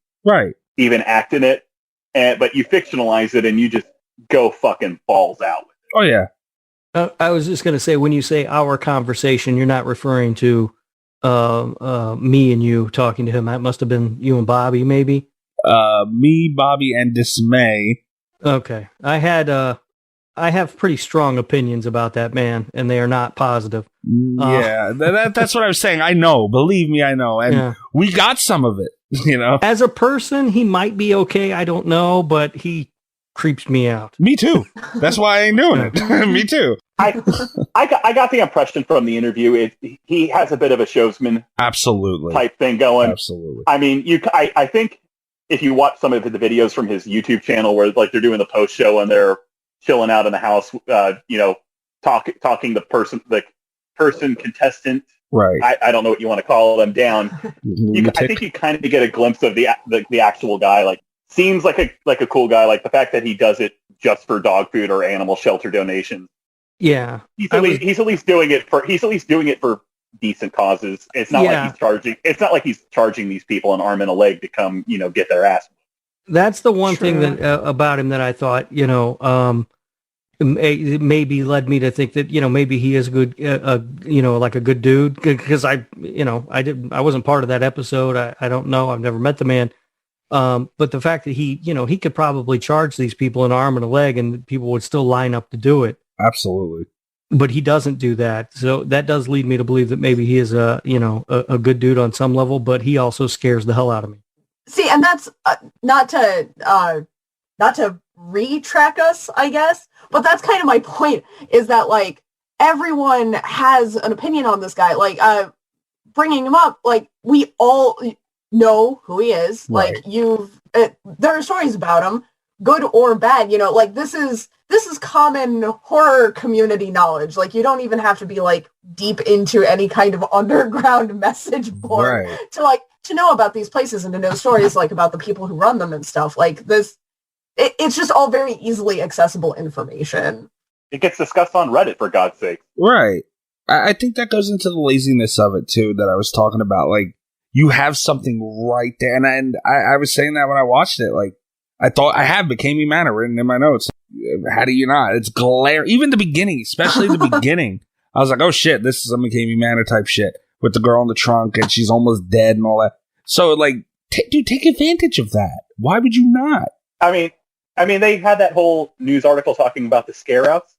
even act in it. But you fictionalize it and you just go fucking balls out. Oh yeah. I was just going to say, when you say our conversation, you're not referring to me and you talking to him. That must have been you and Bobby, maybe. Me, Bobby, and Dismay. Okay, I have pretty strong opinions about that man, and they are not positive. Yeah, that's what I was saying. I know, believe me, I know, and we got some of it. You know, as a person, he might be okay. I don't know, but he creeps me out. Me too. That's why I ain't doing it. Me too. I got the impression from the interview he has a bit of a showsman type thing going. Absolutely. I mean, I think if you watch some of the videos from his YouTube channel where like they're doing the post show and they're chilling out in the house, talking the person contestant. Right. I don't know what you want to call them down. I think you kind of get a glimpse of the actual guy. Like, seems like a cool guy. Like the fact that he does it just for dog food or animal shelter donations. Yeah, he's at least doing it for decent causes. It's not like he's charging. It's not like he's charging these people an arm and a leg to come, get their ass. That's the one thing that about him that I thought, it maybe led me to think that, maybe he is a good, like a good dude, because I wasn't part of that episode. I don't know. I've never met the man. But the fact that he could probably charge these people an arm and a leg and people would still line up to do it. Absolutely. But he doesn't do that. So that does lead me to believe that maybe he is a good dude on some level, but he also scares the hell out of me. See, and that's not to retrack us, I guess, but that's kind of my point, is that like everyone has an opinion on this guy. Like bringing him up, like we all know who he is. Right. Like there are stories about him, good or bad. Like this is common horror community knowledge. Like you don't even have to be like deep into any kind of underground message board to know about these places and to know stories like about the people who run them and stuff. Like this, it's just all very easily accessible information. It gets discussed on Reddit, for God's sake. Right. I think that goes into the laziness of it too that I was talking about. Like you have something right there, and I was saying that when I watched it. Like I thought I have McKamey Manor written in my notes. How do you not? It's glare. Even the beginning, especially the beginning. I was like, oh shit, this is a McKamey Manor type shit with the girl in the trunk and she's almost dead and all that. So like, dude, take advantage of that. Why would you not? I mean, they had that whole news article talking about the scare outs.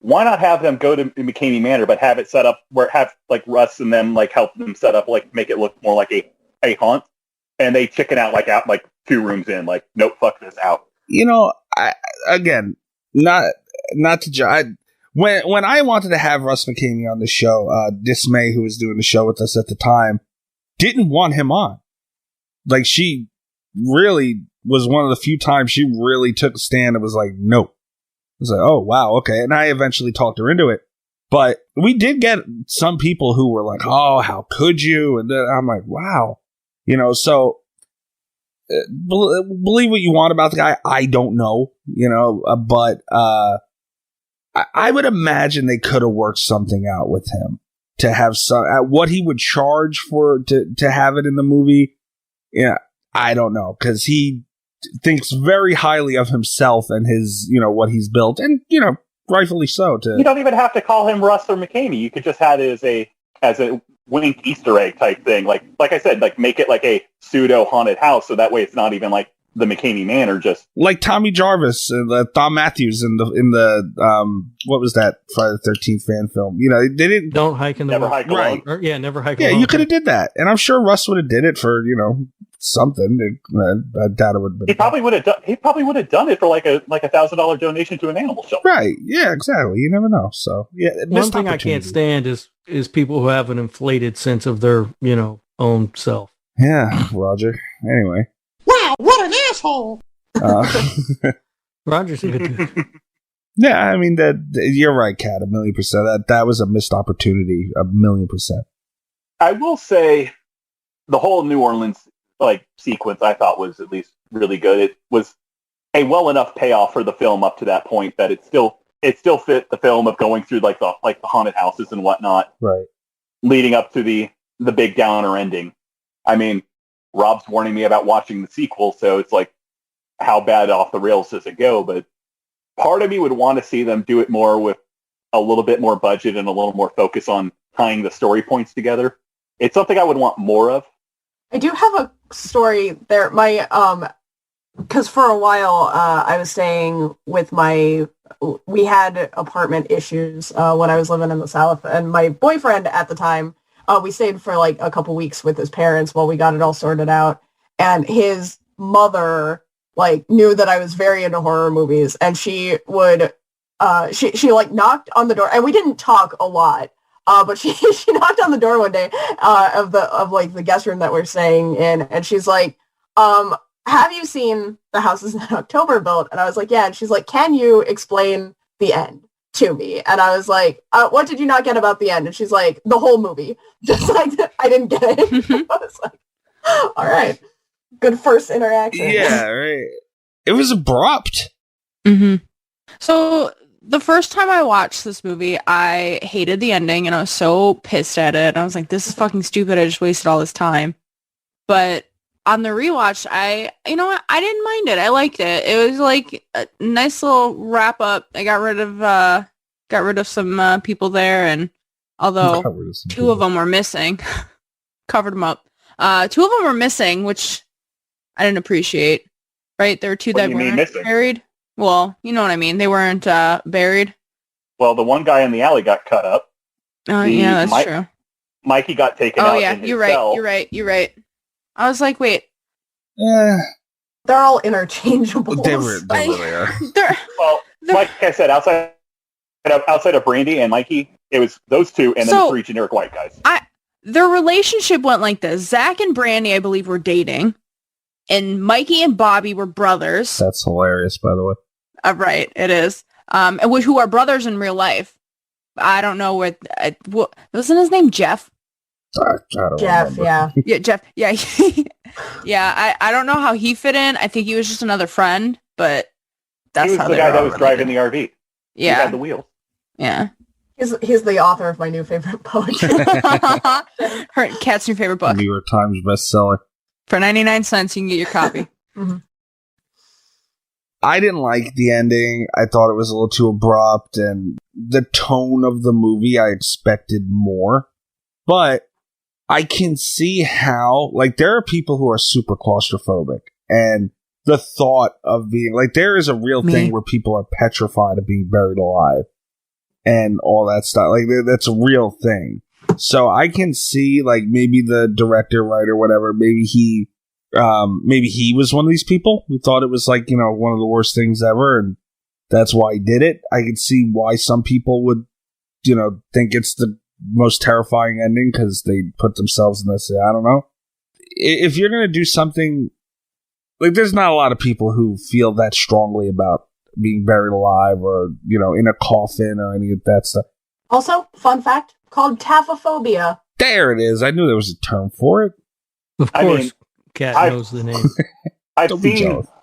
Why not have them go to McKamey Manor, but have it set up where have like Russ and them like help them set up, like make it look more like a haunt, and they chicken out like 2 rooms in, like nope, fuck this out. Again, not to judge. When I wanted to have Russ McKamey on the show, Dismay, who was doing the show with us at the time, didn't want him on. Like, she really was one of the few times she really took a stand and was like, nope. I was like, oh, wow, okay. And I eventually talked her into it. But we did get some people who were like, oh, how could you? And then I'm like, wow. So believe what you want about the guy. I don't know, but I would imagine they could have worked something out with him to have some, what he would charge for to have it in the movie. Yeah, I don't know, because he thinks very highly of himself and his, what he's built, and rightfully so. You don't even have to call him Russ or McKamey. You could just have it as a wink Easter egg type thing. Like I said, like make it like a pseudo haunted house, so that way it's not even like the McKamey Manor, just like Tommy Jarvis and Thom Matthews in the what was that Friday the 13th fan film? They didn't Don't hike in the never hike alone. Right. Never hike yeah, alone. you could have did that, and I'm sure Russ would have did it for something. I doubt it would. He probably would have done. He probably would have done it for like a $1,000 donation to an animal shelter. Right? Yeah, exactly. You never know. So yeah, one thing I can't stand is people who have an inflated sense of their own self. Yeah, Roger. Anyway. Wow, what an asshole! Roger's a good dude. Yeah, I mean that you're right, Kat. 1,000,000%. That was a missed opportunity. 1,000,000%. I will say, the whole New Orleans sequence I thought was at least really good. It was a well enough payoff for the film up to that point that it still fit the film of going through like the haunted houses and whatnot, Right. leading up to the big downer ending. I mean, Rob's warning me about watching the sequel, so it's like, how bad off the rails does it go? But part of me would want to see them do it more with a little bit more budget and a little more focus on tying the story points together. It's something I would want more of. I do have a story there. Because for a while, I was staying with we had apartment issues when I was living in the South, and my boyfriend at the time, we stayed for like a couple weeks with his parents while we got it all sorted out, and his mother like knew that I was very into horror movies, and she would, she like knocked on the door, and we didn't talk a lot, but she knocked on the door one day of the guest room that we're staying in, and she's like, have you seen The Houses That October Built? And I was like, yeah. And she's like, can you explain the end to me? And I was like, what did you not get about the end? And she's like, the whole movie. Just like, I didn't get it. I was like, all right. Good first interaction. Yeah, right. It was abrupt. Mm-hmm. So the first time I watched this movie, I hated the ending and I was so pissed at it. I was like, this is fucking stupid. I just wasted all this time. But on the rewatch, I didn't mind it. I liked it. It was like a nice little wrap up. I got rid of some people there, and although two of them were missing, covered them up. Two of them were missing, which I didn't appreciate. Right, there were two that weren't buried. Well, you know what I mean. They weren't buried. Well, the one guy in the alley got cut up. Oh, yeah, that's true. Mikey got taken out. Oh, yeah, you're right. I was like, wait. Yeah. They're all interchangeable. They really are. Well, like I said, outside of Brandy and Mikey, it was those two and then the three generic white guys. Their relationship went like this. Zach and Brandy, I believe, were dating. And Mikey and Bobby were brothers. That's hilarious, by the way. Right, it is. And who are brothers in real life. I don't know what wasn't his name Jeff? I don't Jeff, remember. Yeah, Jeff. Yeah, yeah. I don't know how he fit in. I think he was just another friend, but that's how the guy that was driving the RV. Yeah, he had the wheels. Yeah, he's the author of my new favorite poetry. Her Cat's new favorite book. New York Times bestseller. For 99 cents, you can get your copy. Mm-hmm. I didn't like the ending. I thought it was a little too abrupt, and the tone of the movie, I expected more, but I can see how, like, there are people who are super claustrophobic, and the thought of being, like, there is a real thing where people are petrified of being buried alive and all that stuff. Like, that's a real thing. So I can see, like, maybe the director, writer, whatever, maybe he was one of these people who thought it was, like, you know, one of the worst things ever, and that's why he did it. I can see why some people would, you know, think it's the most terrifying ending because they put themselves in this. I don't know. If you're going to do something, like, there's not a lot of people who feel that strongly about being buried alive or, you know, in a coffin or any of that stuff. Also, fun fact, called taphophobia. There it is. I knew there was a term for it. Of course, Kat knows the name.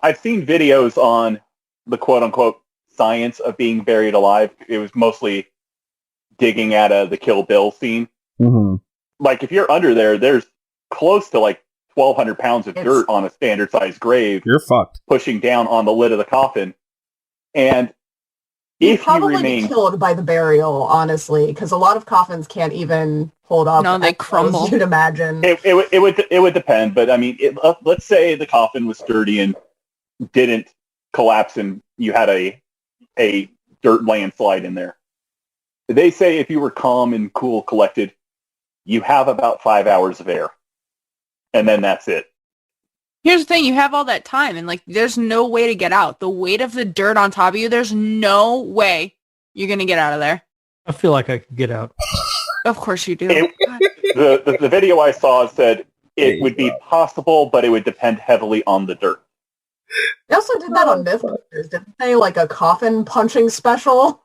I've seen videos on the quote unquote science of being buried alive. It was mostly digging at the Kill Bill scene. Mm-hmm. Like, if you're under there, there's close to like 1,200 pounds of dirt on a standard sized grave. You're fucked. Pushing down on the lid of the coffin. And You'd probably be killed by the burial, honestly, because a lot of coffins can't even hold up. No, they crumble. You'd imagine. It would depend, but I mean, let's say the coffin was sturdy and didn't collapse, and you had a dirt landslide in there. They say if you were calm and cool, collected, you have about 5 hours of air, and then that's it. Here's the thing, you have all that time, and, like, there's no way to get out. The weight of the dirt on top of you, there's no way you're going to get out of there. I feel like I could get out. Of course you do. The video I saw said it would be possible, but it would depend heavily on the dirt. They also did that on Mythbusters, didn't they? Like a coffin punching special?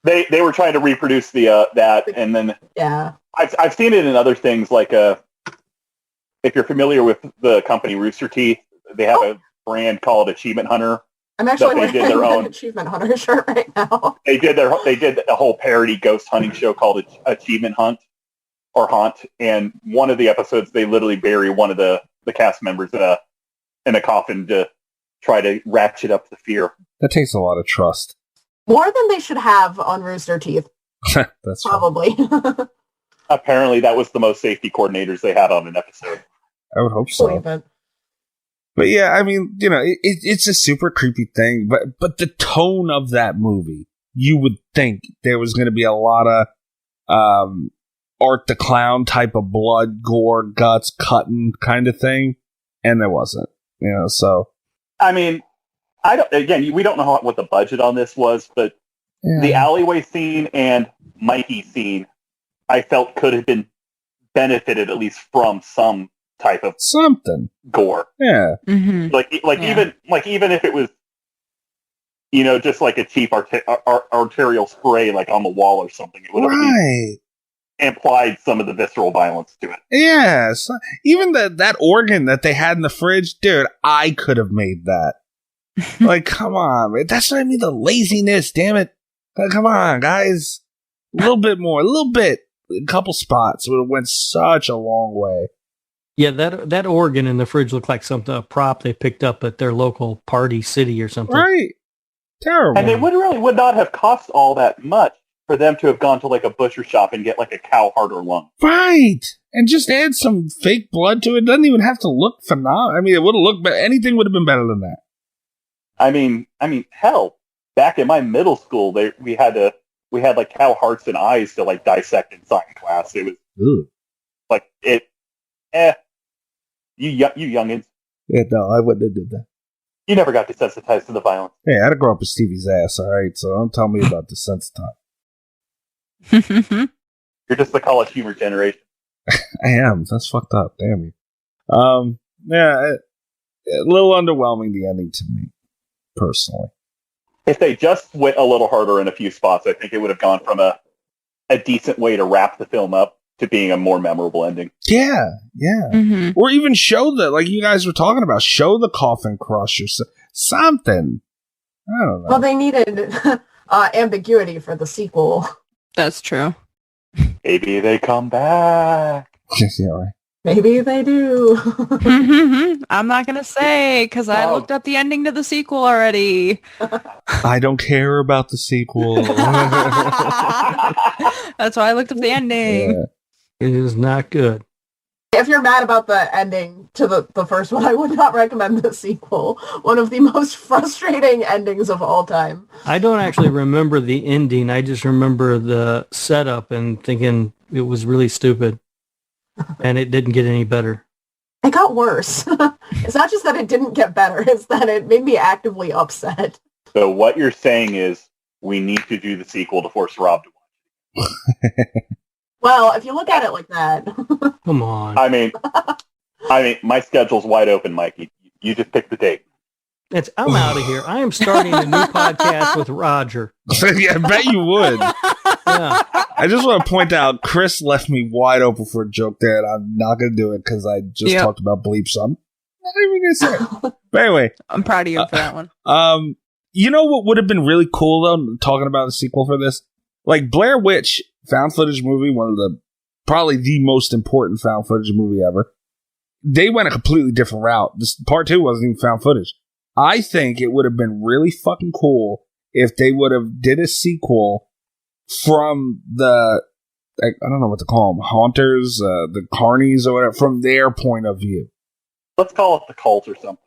They were trying to reproduce that, and then yeah, I've seen it in other things, like if you're familiar with the company Rooster Teeth, they have a brand called Achievement Hunter, I'm actually They did their wearing own an Achievement Hunter shirt right now. They did a whole parody ghost hunting show called Achievement Hunt or Haunt, and one of the episodes they literally bury one of the cast members in a coffin to try to ratchet up the fear. That takes a lot of trust. More than they should have on Rooster Teeth. That's probably. Apparently, that was the most safety coordinators they had on an episode. I would hope so. But yeah, I mean, you know, it's a super creepy thing. But the tone of that movie, you would think there was going to be a lot of Art the Clown type of blood, gore, guts, cutting kind of thing, and there wasn't. You know, so I mean, we don't know what the budget on this was, but the alleyway scene and Mikey's scene, I felt could have been benefited at least from some type of something gore. Yeah, even if it was, you know, just like a cheap arterial spray, like on the wall or something, it would have implied some of the visceral violence to it. Yes, even that organ that they had in the fridge, dude, I could have made that. Like, come on, that's what I mean. The laziness, damn it! Come on, guys, a little bit more, a couple spots would have went such a long way. Yeah, that organ in the fridge looked like a prop they picked up at their local party city or something. Right. Terrible. And it would not have cost all that much for them to have gone to like a butcher shop and get like a cow heart or lung. Right. And just add some fake blood to it. It doesn't even have to look phenomenal. I mean, it would have looked better. Anything would have been better than that. I mean, hell, back in my middle school, we had like cow hearts and eyes to like dissect in science class. It was like you youngins. Yeah, no, I wouldn't have did that. You never got desensitized to the violence. Hey, I had to grow up with Stevie's ass, all right? So don't tell me about desensitized. You're just the college humor generation. I am. That's fucked up. Damn you. Yeah, a little underwhelming, the ending to me, personally. If they just went a little harder in a few spots, I think it would have gone from a decent way to wrap the film up to being a more memorable ending. Yeah. Mm-hmm. Or even show like you guys were talking about, show the coffin crush or something. I don't know. Well, they needed ambiguity for the sequel. That's true. Maybe they come back. Yeah, right. Maybe they do. I'm not going to say, because I looked up the ending to the sequel already. I don't care about the sequel. That's why I looked up the ending. Yeah. It is not good. If you're mad about the ending to the first one, I would not recommend the sequel. One of the most frustrating endings of all time. I don't actually remember the ending. I just remember the setup and thinking it was really stupid. And it didn't get any better. It got worse. It's not just that it didn't get better, it's that it made me actively upset. So what you're saying is we need to do the sequel to force Rob to watch it. Well, if you look at it like that. Come on. I mean, my schedule's wide open, Mikey. You just pick the date. I'm out of here. I am starting a new podcast with Roger. Yeah, I bet you would. Yeah. I just want to point out, Chris left me wide open for a joke there, and I'm not going to do it because I just talked about bleep, so I'm not even going to say it. But anyway. I'm proud of you for that one. You know what would have been really cool, though, talking about a sequel for this? Like Blair Witch, found footage movie, one of the, probably the most important found footage movie ever. They went a completely different route. This part 2 wasn't even found footage. I think it would have been really fucking cool if they would have did a sequel from the, I don't know what to call them, haunters, the carnies or whatever, from their point of view. Let's call it the cult or something.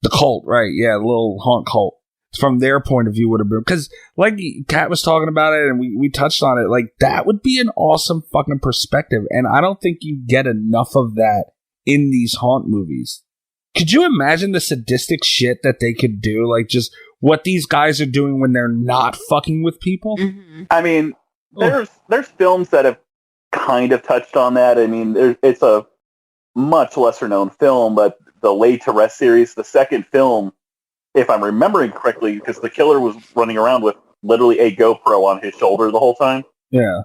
The cult, right? Yeah, the little haunt cult. From their point of view would have been, because like Kat was talking about it and we touched on it, like that would be an awesome fucking perspective. And I don't think you get enough of that in these haunt movies. Could you imagine the sadistic shit that they could do? Like just what these guys are doing when they're not fucking with people? Mm-hmm. I mean, there's films that have kind of touched on that. I mean, it's a much lesser known film, but the Laid to Rest series, the second film, if I'm remembering correctly, because the killer was running around with literally a GoPro on his shoulder the whole time. Yeah.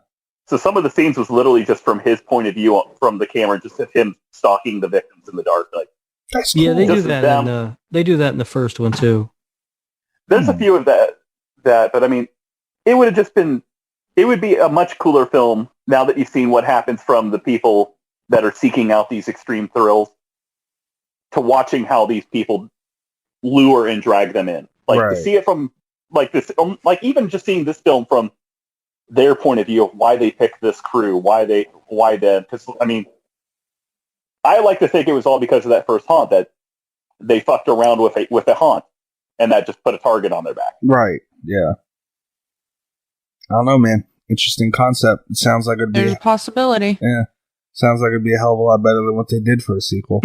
So some of the scenes was literally just from his point of view from the camera, just of him stalking the victims in the dark. Like, that's cool. Yeah, they do Just that. They do that in the first one too. There's a few of that, but I mean, it would be a much cooler film now that you've seen what happens from the people that are seeking out these extreme thrills to watching how these people lure and drag them in. Like to see it from like this, like even just seeing this film from their point of view of why they picked this crew, why them. Because I mean, I like to think it was all because of that first haunt that they fucked around with a haunt, and that just put a target on their back. Right. Yeah. I don't know, man. Interesting concept. It sounds like it'd be There's a possibility. Yeah. Sounds like it'd be a hell of a lot better than what they did for a sequel.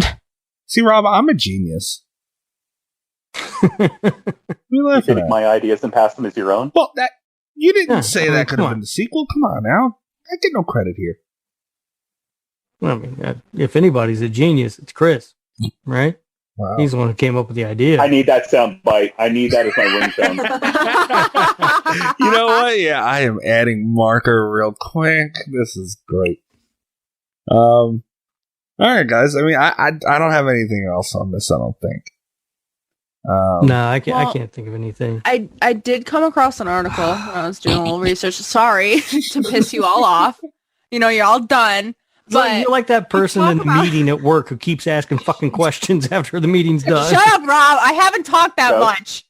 See, Rob, I'm a genius. You take my ideas and pass them as your own? Well, you didn't say that could have been the sequel. Come on now. I get no credit here. I mean, if anybody's a genius, it's Chris, right? Wow. He's the one who came up with the idea. I need that sound bite. I need that as my ringtone. You know what? Yeah, I am adding marker real quick. This is great. All right, guys. I mean, I don't have anything else on this. I don't think. No, I can't think of anything. I did come across an article when I was doing a little research. Sorry to piss you all off. You know, you're all done. But you're like that person in the meeting at work who keeps asking fucking questions after the meeting's done. Shut up, Rob. I haven't talked that much.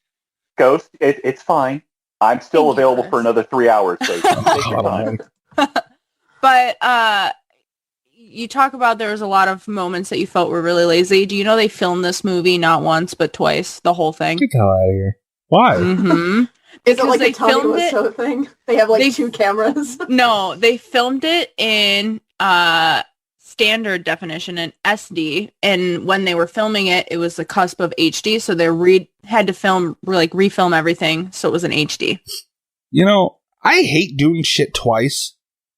Ghost, it's fine. I'm still available for another 3 hours. So take your time. But you talk about there was a lot of moments that you felt were really lazy. Do you know they filmed this movie not once but twice, the whole thing? Get the hell out of here. Why? Mm-hmm. Is it like a Tommy Wiseau thing? They have like 2 cameras? No, they filmed it in standard definition in SD, and when they were filming it, it was the cusp of HD, so they had to refilm everything, so it was in HD. You know, I hate doing shit twice.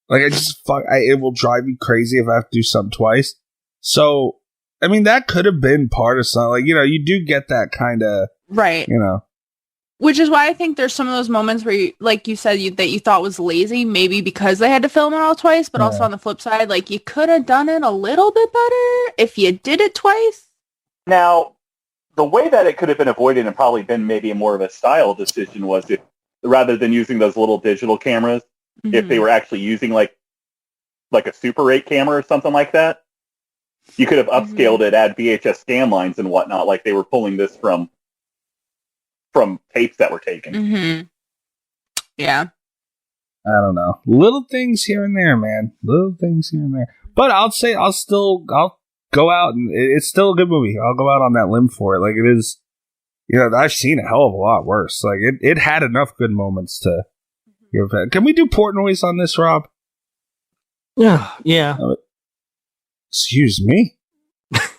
Like, it will drive me crazy if I have to do something twice. So, I mean, that could have been part of something. Like, you know, you do get that kind of... Right. You know. Which is why I think there's some of those moments where, like you said, that you thought was lazy, maybe because they had to film it all twice, but also on the flip side, like, you could have done it a little bit better if you did it twice. Now, the way that it could have been avoided and probably been maybe more of a style decision was if, rather than using those little digital cameras, if they were actually using like a Super 8 camera or something like that, you could have upscaled it, add VHS scan lines and whatnot, like they were pulling this from tapes that were taken. Mm-hmm. Yeah. I don't know. Little things here and there, man. Little things here and there. But I'll go out and it's still a good movie. I'll go out on that limb for it. Like, it is, you know, I've seen a hell of a lot worse. Like, it had enough good moments to give it. Can we do Portnoy's on this, Rob? Yeah. Yeah. Excuse me.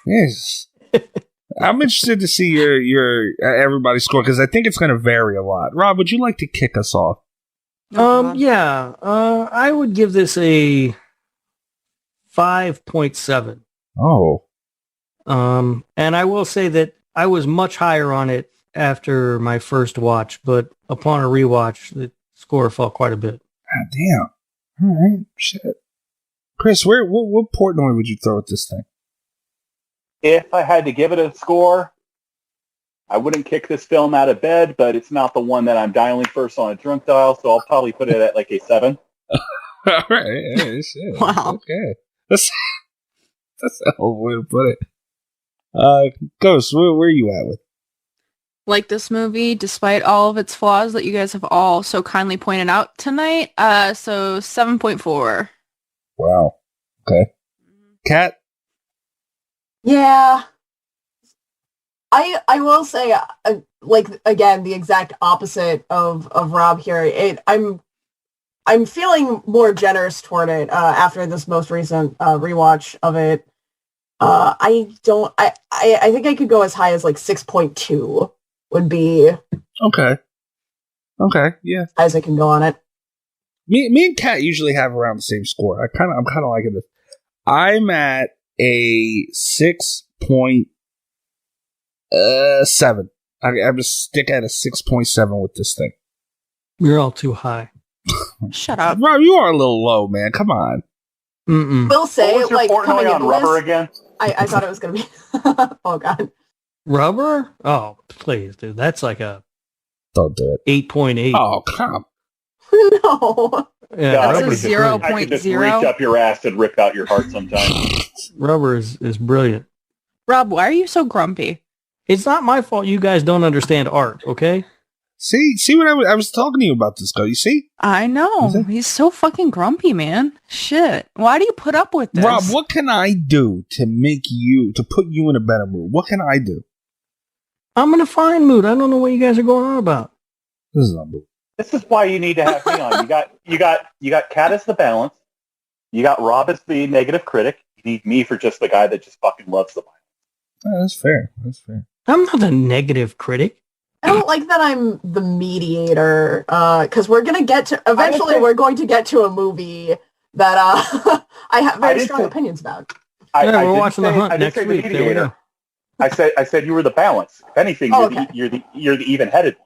Yes. I'm interested to see your everybody's score because I think it's going to vary a lot. Rob, would you like to kick us off? Yeah. I would give this a 5.7. Oh. And I will say that I was much higher on it after my first watch, but upon a rewatch, the score fell quite a bit. God damn. All right. Shit. Chris, what Portnoy would you throw at this thing? If I had to give it a score, I wouldn't kick this film out of bed, but it's not the one that I'm dialing first on a drunk dial, so I'll probably put it at like a 7. All right. Hey, shit. Wow. Okay. That's a hell of a way to put it. Ghost, where are you at with? Like this movie, despite all of its flaws that you guys have all so kindly pointed out tonight. So 7.4. Wow. Okay. Kat? Yeah. I will say, like, again, the exact opposite of Rob here. I'm feeling more generous toward it after this most recent rewatch of it. I think I could go as high as like 6.2 would be Okay, yeah. As I can go on it. Me and Kat usually have around the same score. I'm kind of liking this. I'm at a 6.7. I'm just stick at a 6.7 with this thing. You're all too high. Shut up, Rob. You are a little low, man. Come on. Will say, what was like, your coming Portnoy on into Rubber this, again? I thought it was going to be... Oh, God. Rubber? Oh, please, dude. That's like a Don't do it. 8.8. Oh, come. No. Yeah, That's a rubber's zero brilliant. I could just 0.0. reach up your ass and rip out your heart sometime. Rubber is brilliant. Rob, why are you so grumpy? It's not my fault you guys don't understand art, okay? See what I was talking to you about this guy. You see? I know. He's so fucking grumpy, man. Shit. Why do you put up with this? Rob, what can I do to put you in a better mood? What can I do? I'm in a fine mood. I don't know what you guys are going on about. This is unbelievable. This is why you need to have me on. You got Kat as the balance. You got Rob as the negative critic. You need me for just the guy that just fucking loves the Bible. That's fair. That's fair. I'm not a negative critic. I don't like that I'm the mediator, because we're going to get to, eventually we're going to get to a movie that I have very strong opinions about. We're watching The Hunt next week. There we go. I said you were the balance. If anything, you're the even-headed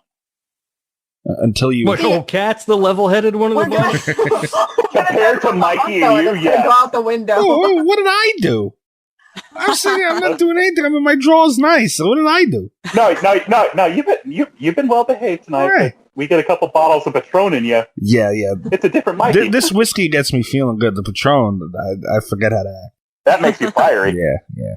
one. Until you... Kat's the level-headed one of the bunch? Compared to Mikey and you, yeah. Go out the window. Oh, what did I do? I'm sitting here, I'm not doing anything. I mean, my draw's nice. So what did I do? No. You've been well behaved tonight. Right. We get a couple bottles of Patron in you. Yeah. It's a different Mikey. This whiskey gets me feeling good. The Patron, I forget how to act. That makes you fiery. Yeah.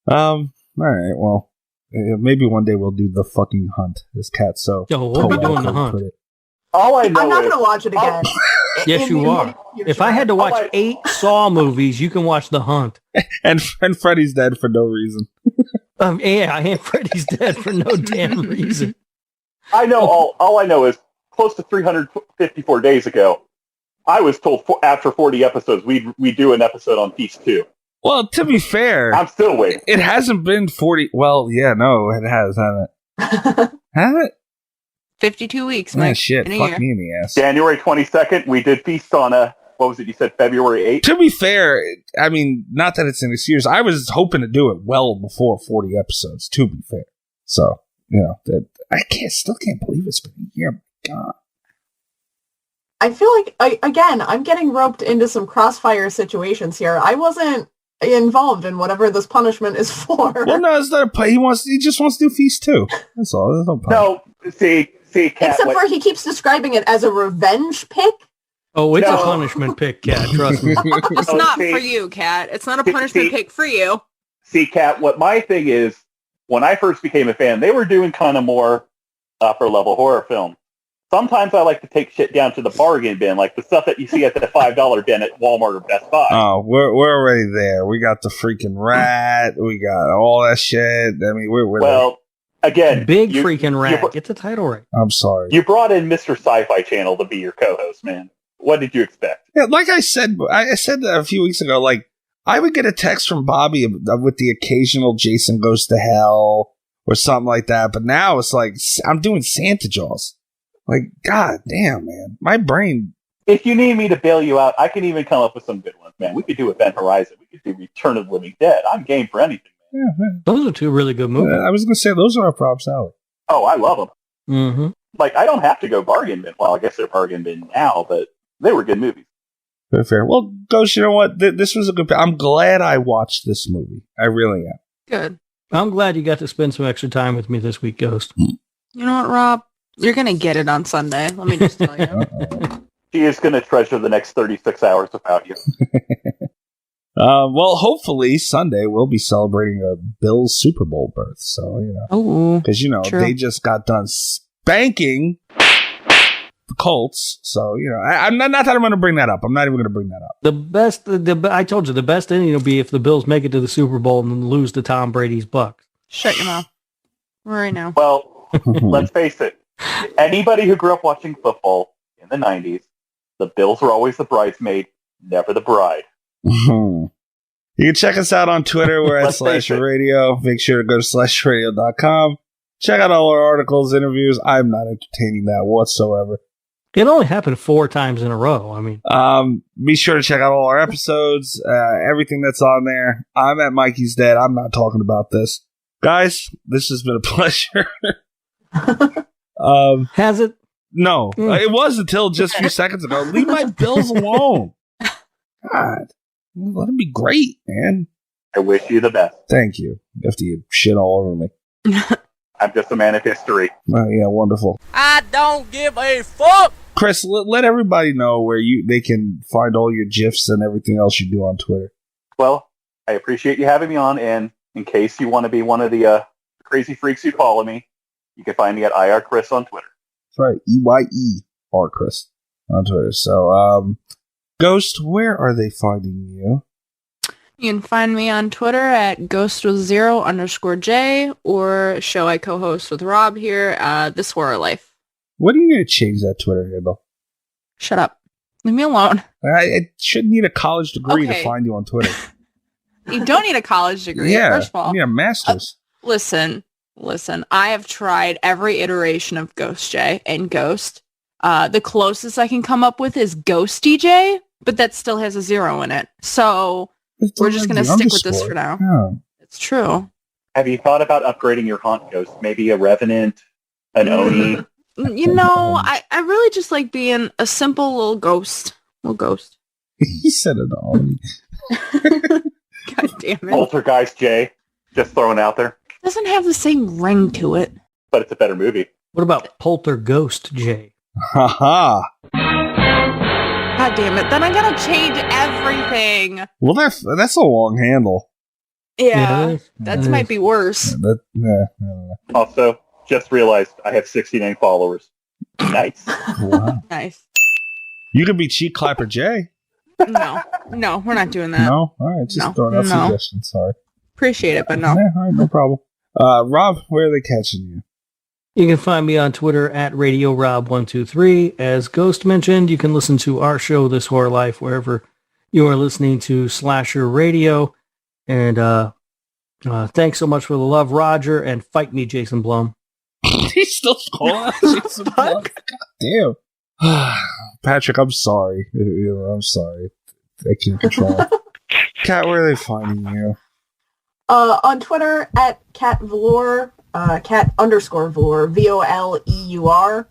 All right. Well, maybe one day we'll do The fucking Hunt. This cat. So we'll be doing The Hunt. All I know I'm not is, going to watch it again. Yes, you are. If I had to watch 8 Saw movies, you can watch The Hunt. And Freddy's dead for no reason. Yeah, and Freddy's dead for no damn reason. I know. All I know is close to 354 days ago, I was told after 40 episodes we do an episode on Piece 2. Well, to be fair, I'm still waiting. It hasn't been 40. Well, yeah, no, it has, hasn't it? Has it? 52 weeks, Man, Mike. shit, in a fuck year. me in the ass. January 22nd, we did Feast on what was it? You said February 8th? To be fair, I mean, not that it's in excuse. I was hoping to do it well before 40 episodes, to be fair. So, I still can't believe it's been a year. My God. I feel like, I'm getting roped into some crossfire situations here. I wasn't involved in whatever this punishment is for. Well, no, it's not he just wants to do Feast 2. That's all. There's no punishment. No, see, Kat, except for he keeps describing it as a revenge pick. Oh, it's a punishment pick, Kat. Trust me. It's not for you, Kat. It's not a punishment pick for you. See, Kat, what my thing is, when I first became a fan, they were doing kind of more upper-level horror film. Sometimes I like to take shit down to the bargain bin, like the stuff that you see at the $5 bin at Walmart or Best Buy. Oh, we're already there. We got the freaking rat. We got all that shit. I mean, we're well, again, big freaking rat. Get the title right. I'm sorry. You brought in Mr. Sci-Fi Channel to be your co-host, man. What did you expect? Yeah, like I said a few weeks ago, like, I would get a text from Bobby with the occasional Jason Goes to Hell or something like that, but now it's like, I'm doing Santa Jaws. Like, god damn, man. My brain... If you need me to bail you out, I can even come up with some good ones, man. We could do Event Horizon. We could do Return of the Living Dead. I'm game for anything. Yeah, those are 2 really good movies. I was going to say, those are our props, Sally. Oh, I love them. Mm-hmm. Like, I don't have to go bargain bin. Well, I guess they're bargain bin now, but they were good movies. Very fair. Well, Ghost, you know what? This was a good... I'm glad I watched this movie. I really am. Good. I'm glad you got to spend some extra time with me this week, Ghost. You know what, Rob? You're going to get it on Sunday. Let me just tell you. She is going to treasure the next 36 hours without you. Well, hopefully Sunday we'll be celebrating a Bills Super Bowl berth. So, because, they just got done spanking the Colts. So, I'm not that I'm going to bring that up. I'm not even going to bring that up. The best, I told you, the best ending will be if the Bills make it to the Super Bowl and lose to Tom Brady's Bucks. Shut your mouth. Right now. Well, let's face it. Anybody who grew up watching football in the 90s, the Bills were always the bridesmaid, never the bride. You can check us out on Twitter. We're at Slasher Radio. Make sure to go to slashradio.com. Check out all our articles, interviews. I'm not entertaining that whatsoever. It only happened 4 times in a row. I mean, be sure to check out all our episodes, everything that's on there. I'm at Mikey's Dead. I'm not talking about this. Guys, this has been a pleasure. Has it? No, it was until just a few seconds ago. Leave my Bills alone. God, let him be great, man. I wish you the best. Thank you. After you shit all over me. I'm just a man of history. Yeah, wonderful. I don't give a fuck. Chris, let everybody know where they can find all your GIFs and everything else you do on Twitter. Well, I appreciate you having me on, and in case you want to be one of the crazy freaks who follow me, you can find me at EyeRChris on Twitter. That's right, EYERChris on Twitter. So, Ghost, where are they finding you? You can find me on Twitter at ghost0_J or show I co-host with Rob here, This Horror Life. When are you going to change that Twitter handle? Shut up. Leave me alone. I shouldn't need a college degree to find you on Twitter. You don't need a college degree, Yeah, first of all. you need a master's. Listen. I have tried every iteration of Ghost J and Ghost. The closest I can come up with is Ghost DJ, but that still has a 0 in it. So we're just going to stick with this for now. Yeah. It's true. Have you thought about upgrading your haunt ghost? Maybe a Revenant, an Oni? You know, I really just like being a simple little ghost. He said it all. God damn it. Poltergeist J. Just throwing out there. Doesn't have the same ring to it. But it's a better movie. What about Polterghost J? Haha. God damn it. Then I gotta change everything. Well, that's a long handle. Yeah, that might be worse. Also, just realized I have 69 followers. Nice. Wow. Nice. You could be Cheek Clapper J. No, we're not doing that. No? All right, just throwing out suggestions. Sorry. Appreciate it, but no. Yeah, all right, no problem. Rob, where are they catching you? You can find me on Twitter at RadioRob123. As Ghost mentioned, you can listen to our show, This Horror Life, wherever you are listening to Slasher Radio. And thanks so much for the love, Roger, and fight me, Jason Blum. He's still calling out Jason Blum. God damn. Patrick, I'm sorry. I'm sorry. I can't control it. Kat, where are they finding you? On Twitter at Kat Velour, cat_Velour, VOLEUR,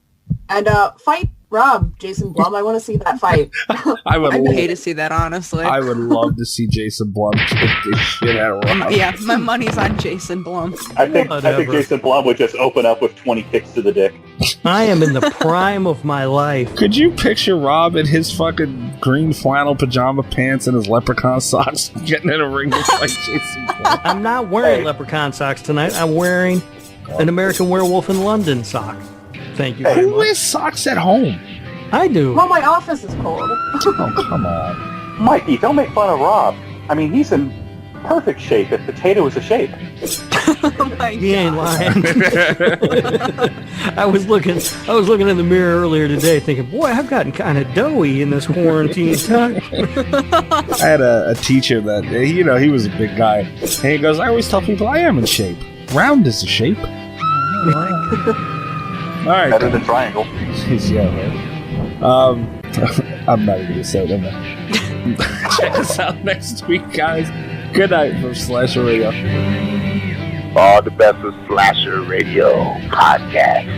and fight Rob, Jason Blum. I want to see that fight. I'd pay to see that, honestly. I would love to see Jason Blum kick the shit out of Rob. Yeah, my money's on Jason Blum. I think Jason Blum would just open up with 20 kicks to the dick. I am in the prime of my life. Could you picture Rob in his fucking green flannel pajama pants and his leprechaun socks getting in a ring with like Jason Blum? I'm not wearing leprechaun socks tonight. I'm wearing an American Werewolf in London sock. Thank you very much. Who wears socks at home? I do. Well, my office is cold. Oh, come on. Mikey, don't make fun of Rob. I mean, he's in perfect shape if potato is a shape. Oh my He ain't lying. I was looking in the mirror earlier today thinking, boy, I've gotten kind of doughy in this quarantine time. I had a teacher that, he was a big guy. And he goes, I always tell people I am in shape. Round is a shape. All right. Better than triangle. Yeah, right. I'm not even going to say it, am I? Check us out next week, guys. Good night from Slasher Radio. All the best of Slasher Radio podcast.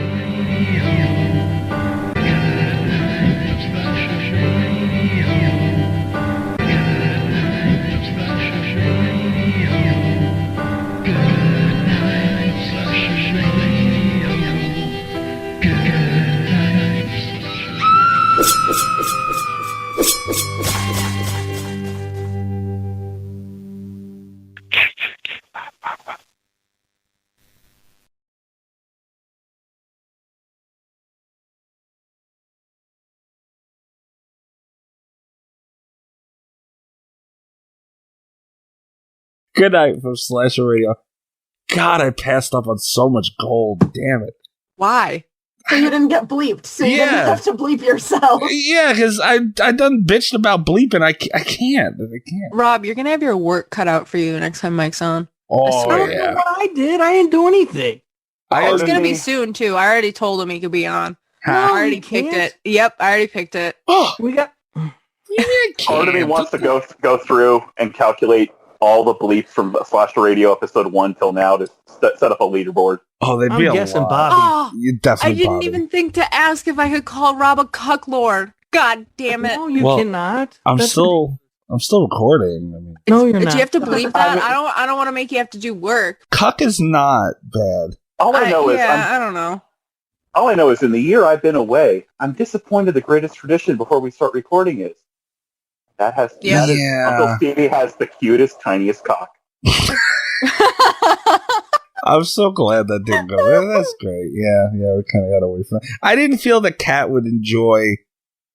Good night from Slasher Radio. God, I passed up on so much gold. Damn it. Why? So you didn't get bleeped. So you didn't have to bleep yourself. Yeah, because I done bitched about bleeping. I can't. Rob, you're going to have your work cut out for you next time Mike's on. Oh, I don't know what I did. I didn't do anything. It's going to be soon, too. I already told him he could be on. I already picked it. Yep, I already picked it. We got... Part of me wants to go through and calculate all the bleeps from Slasher Radio episode 1 till now to set up a leaderboard. Oh, they'd be I'm guessing lot. Bobby. Oh, You definitely I didn't Bobby. even think to ask if I could call Rob a cucklord. God damn it. No, you Well, cannot. I'm still recording. I mean, No, you're Do not. you have to bleep that? I don't want to make you have to do work. cuck is not bad. All I know is I don't know. All I know is in the year I've been away, I'm disappointed the greatest tradition before we start recording is. That is Uncle Stevie has the cutest, tiniest cock. I'm so glad that didn't go. That's great. Yeah, we kind of got away from that. I didn't feel that Kat would enjoy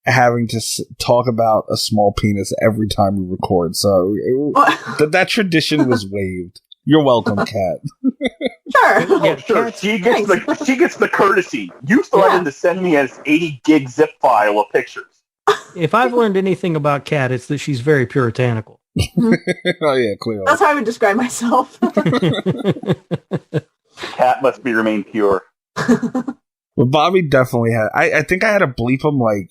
having to talk about a small penis every time we record, so that tradition was waived. You're welcome, Kat. Sure. Oh, sure. She gets the courtesy. You threatened to send me an 80 gig zip file of pictures. If I've learned anything about Kat, it's that she's very puritanical. Oh yeah, clearly. That's how I would describe myself. Kat must remain pure. Well, Bobby definitely had. I think I had to bleep him. Like,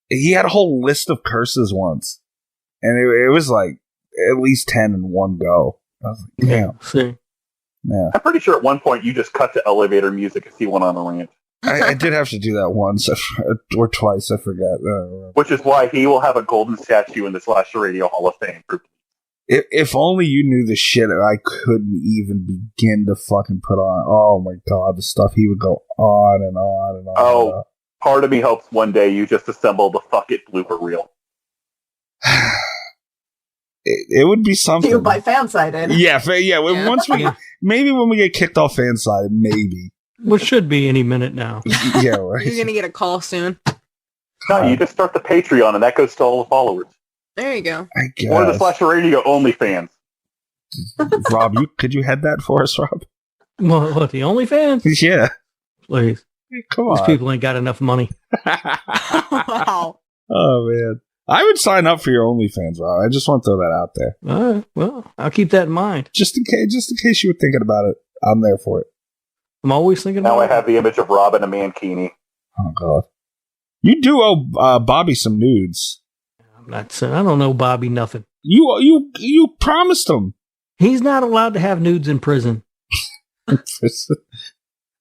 he had a whole list of curses once, and it was like at least 10 in one go. I was like, damn. See. Yeah. I'm pretty sure at one point you just cut to elevator music as he went on a rant. I did have to do that once or twice. I forget. Which is why he will have a golden statue in the Slasher Radio Hall of Fame. If only you knew the shit I couldn't even begin to fucking put on. Oh my god, the stuff he would go on and on and on. Oh, part of me hopes one day you just assemble the fuck it blooper reel. It would be something. You by fan-sided. Yeah. Once maybe when we get kicked off fan-sided, maybe. Which should be any minute now. Yeah, right. You're gonna get a call soon. No, you just start the Patreon, and that goes to all the followers. There you go. I guess. Or the Slasher Radio OnlyFans. Rob, could you head that for us, Rob? What, the OnlyFans? Yeah. Please. Come on. These people ain't got enough money. Wow. Oh, man. I would sign up for your OnlyFans, Rob. I just want to throw that out there. All right. Well, I'll keep that in mind. Just in case you were thinking about it, I'm there for it. I'm always thinking now about I have the image of Rob in a mankini. Oh, God. You do owe Bobby some nudes. I'm not saying I don't know Bobby nothing. You promised him. He's not allowed to have nudes in prison. I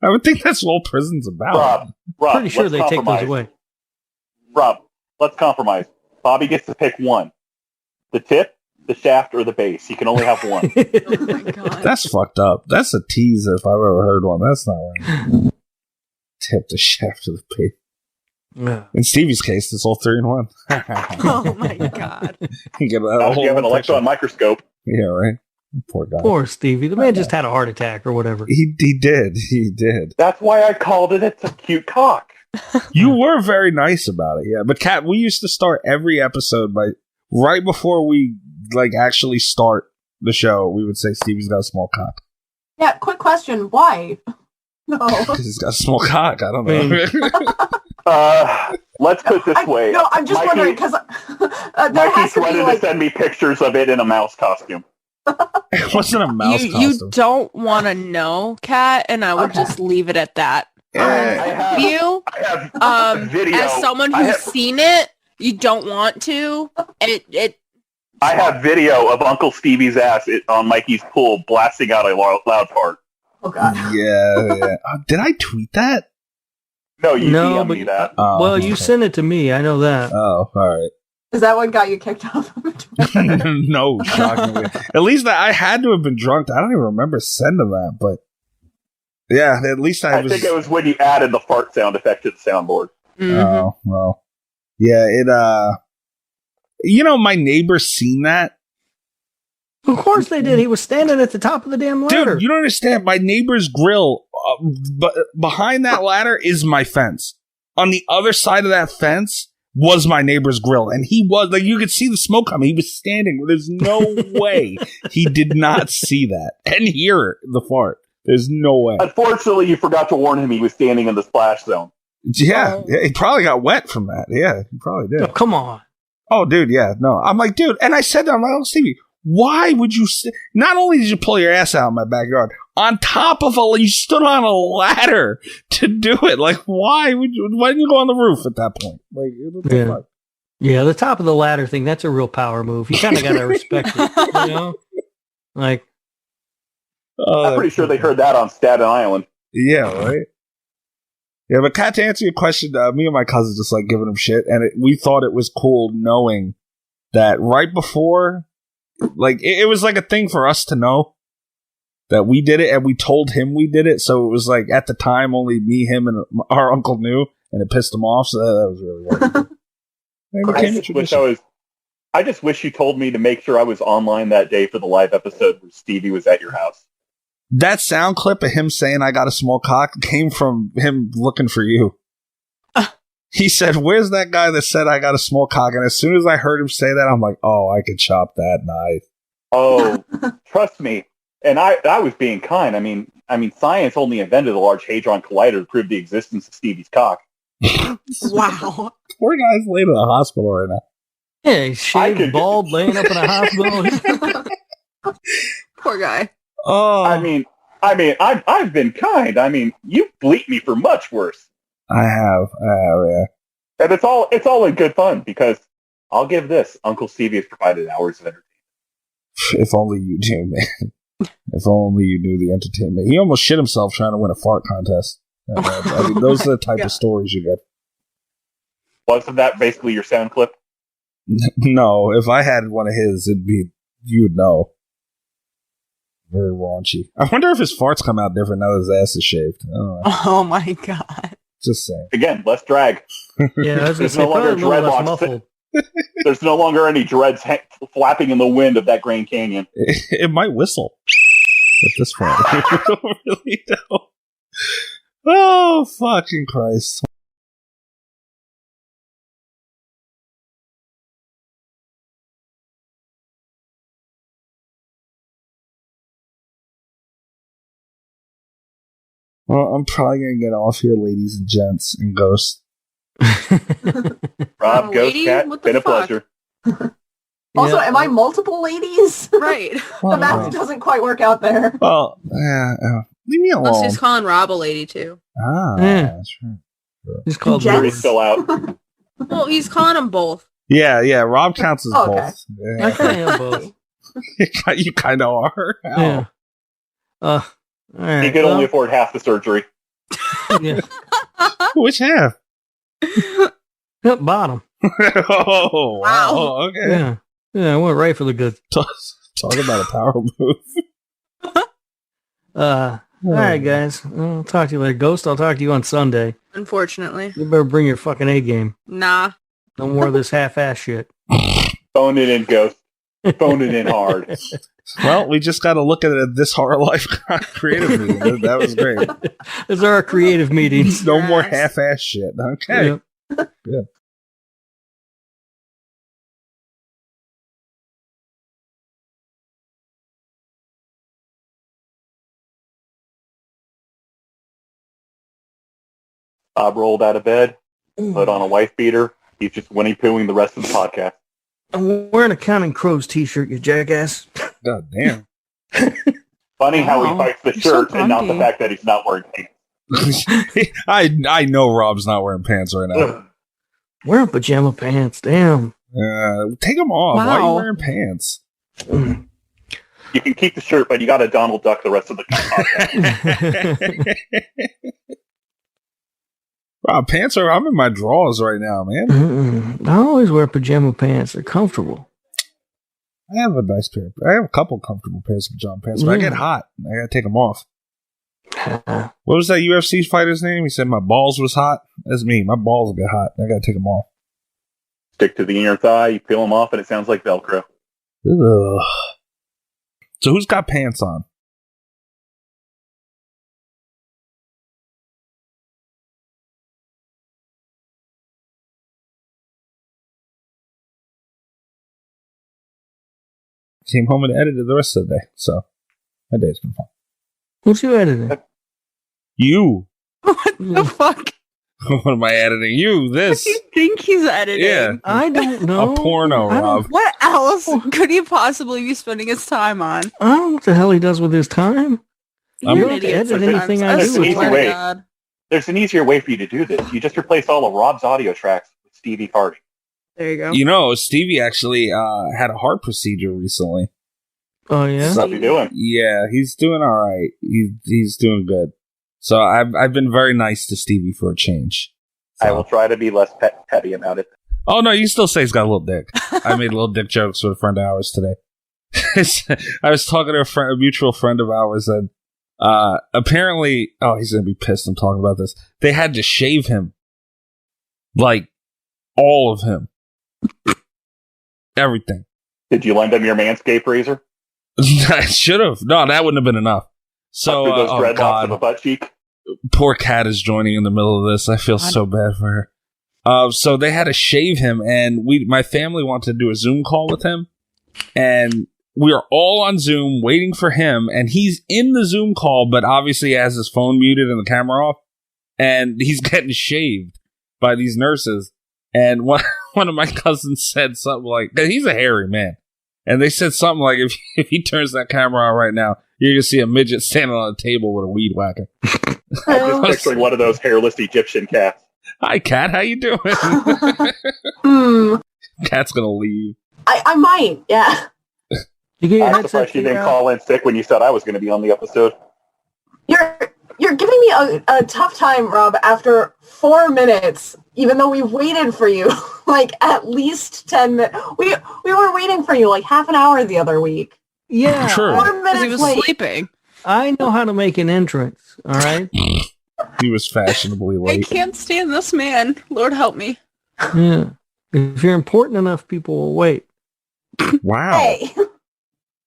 would think that's what prison's about. Rob, pretty sure they take those away. Rob, let's compromise. Bobby gets to pick one. The tip, the shaft, or the base. He can only have one. Oh my god. That's fucked up. That's a tease if I've ever heard one. That's not right. Tip, the shaft, or the base. Yeah. In Stevie's case, it's all 3 in 1. Oh my god. You get you have an electron microscope. Yeah, right. Poor guy. Poor Stevie. The man just had a heart attack or whatever. He did. That's why I called it. It's a cute cock. You were very nice about it, yeah. But Kat, we used to start every episode by right before we actually start the show. We would say Stevie's got a small cock. Yeah. Quick question. Why? No. He's got a small cock. I don't know. Let's put it this way. No, I'm just wondering because there has to be to send me pictures of it in a mouse costume. It wasn't a mouse costume. You don't want to know, Kat, and I would just leave it at that. I have video. As someone who's seen it, you don't want to. I have video of Uncle Stevie's ass on Mikey's pool blasting out a loud fart. Oh god. Yeah. Did I tweet that? No, you DM'd me that. Well, you sent it to me. I know that. Oh, all right. Is that what got you kicked off of Twitter? No, shockingly. At least I had to have been drunk. I don't even remember sending that, but yeah, at least I was. I think it was when you added the fart sound effect to the soundboard. Mm-hmm. Oh, well. Yeah, my neighbor seen that. Of course they did. He was standing at the top of the damn ladder. Dude, you don't understand. My neighbor's grill, behind that ladder is my fence. On the other side of that fence was my neighbor's grill. And he was, you could see the smoke coming. He was standing. There's no way he did not see that and hear the fart. There's no way. Unfortunately, you forgot to warn him he was standing in the splash zone. Yeah, he probably got wet from that. Yeah, he probably did. Oh, come on. Oh, dude, yeah, no. I'm like, dude, and I said to him, I'm like, Stevie, why would you not only did you pull your ass out in my backyard, on top of you stood on a ladder to do it. Like, why didn't you go on the roof at that point? Like, yeah, the top of the ladder thing, that's a real power move. You kind of got to respect it, you know? Like, I'm pretty sure they heard that on Staten Island. Yeah, right? Yeah, but Kat, to answer your question, me and my cousin just giving him shit, and we thought it was cool knowing that right before, it was like a thing for us to know. that we did it, and we told him we did it. So it was like at the time only me, him, and our uncle knew, and it pissed him off. So that was really weird. I just wish you told me to make sure I was online that day for the live episode where Stevie was at your house. That sound clip of him saying I got a small cock came from him looking for you. He said, where's that guy that said I got a small cock? And as soon as I heard him say that, I'm like, oh, I could chop that knife. Oh, trust me. And I was being kind. I mean, science only invented the Large Hadron Collider to prove the existence of Stevie's cock. Wow. Poor guy's laying in the hospital right now. Yeah, he's shaved, bald, laying up in a hospital. Poor guy. Oh, I've been kind. I mean, you bleeped me for much worse. I have, yeah. And it's all in good fun because I'll give this: Uncle Stevie has provided hours of entertainment. If only you knew, man. If only you knew the entertainment. He almost shit himself trying to win a fart contest. I mean, those are the type of stories you get. Wasn't that basically your sound clip? No, if I had one of his, you would know. Very raunchy. I wonder if his farts come out different now that his ass is shaved. I don't know. Oh my god. Just saying. Again, less drag. Yeah, I was There's no longer dreadlocks. There's no longer any dreads flapping in the wind of that Grand Canyon. It might whistle at this point. I don't really know. Oh, fucking Christ. Well, I'm probably going to get off here, ladies and gents, and Ghost. Rob, Ghost, Cat, been a pleasure. Also, am I multiple ladies? Right. The math doesn't quite work out there. Well, leave me alone. Unless he's calling Rob a lady, too. That's right. He's called Jury's still out. Well, he's calling them both. Yeah, Rob counts as both. Yeah. I kind of am both. You kind of are. Yeah. All right, he could only afford half the surgery. Yeah. Which half? Bottom. Oh, wow. Okay. Yeah, I went right for the good. Talk about a power move. All right, guys. I'll talk to you later. Ghost, I'll talk to you on Sunday. Unfortunately. You better bring your fucking A game. Nah. No more of this half-ass shit. Phone it in, Ghost. Phone it in hard. Well, we just got to look at it this horror life creative meeting. That was great. Those are our creative meetings. No more half-ass shit. Okay. Yep. Good. Bob rolled out of bed, put on a wife beater. He's just Winnie Poohing the rest of the podcast. I'm wearing a Counting Crows t-shirt, you jackass. God damn. Funny how he fights the shirt and not the fact that he's not wearing pants. I know Rob's not wearing pants right now. Wearing pajama pants, damn. Take them off. Wow. Why are you wearing pants? You can keep the shirt, but you got to Donald Duck the rest of the podcast. Wow, pants are. I'm in my drawers right now, man. I always wear pajama pants. They're comfortable. I have a nice pair. I have a couple comfortable pairs of pajama pants, but I get hot. I gotta take them off. What was that UFC fighter's name? He said my balls was hot. That's me. My balls get hot. I gotta take them off. Stick to the inner thigh. You peel them off, and it sounds like Velcro. Ugh. So who's got pants on? Came home and edited the rest of the day, so my day's been fun. What you editing? You. What the fuck? What am I editing? You, this. What do you think he's editing? Yeah. I don't know. A porno, Rob. What else could he possibly be spending his time on? I don't know what the hell he does with his time. You're You an don't have to idiot edit anything I There's do. an easy swear to way. God. There's an easier way for you to do this. You just replace all of Rob's audio tracks with Stevie Hardy. There you go. You know, Stevie actually had a heart procedure recently. Oh, yeah? How's he doing? Yeah, he's doing all right. He's doing good. So I've been very nice to Stevie for a change. So. I will try to be less petty about it. Oh, no, you still say he's got a little dick. I made little dick jokes with a friend of ours today. I was talking to a mutual friend of ours, and apparently, he's gonna be pissed I'm talking about this. They had to shave him, like all of him, everything. Did you lend him your Manscaped razor? I should have. No, that wouldn't have been enough. So, those dreadlocks of a butt cheek. Poor Kat is joining in the middle of this. I feel so bad for her. So they had to shave him, and my family wanted to do a Zoom call with him, and we are all on Zoom waiting for him, and he's in the Zoom call, but obviously has his phone muted and the camera off, and he's getting shaved by these nurses. And one of my cousins said something like, he's a hairy man, and they said something like, if he turns that camera on right now, you're going to see a midget standing on a table with a weed whacker. I'm just picturing one of those hairless Egyptian cats. Hi, Kat. How you doing? Kat's going to leave. I might, yeah. I'm surprised you didn't call in sick when you said I was going to be on the episode. You're giving me a tough time, Rob, after 4 minutes, even though we've waited for you like at least 10 minutes. We were waiting for you like half an hour the other week. Yeah. Sure. 4 minutes He was late. sleeping. I know how to make an entrance, all right? He was fashionably I late. can't stand this man. Lord help me. Yeah. If you're important enough, people will wait. Wow. Hey.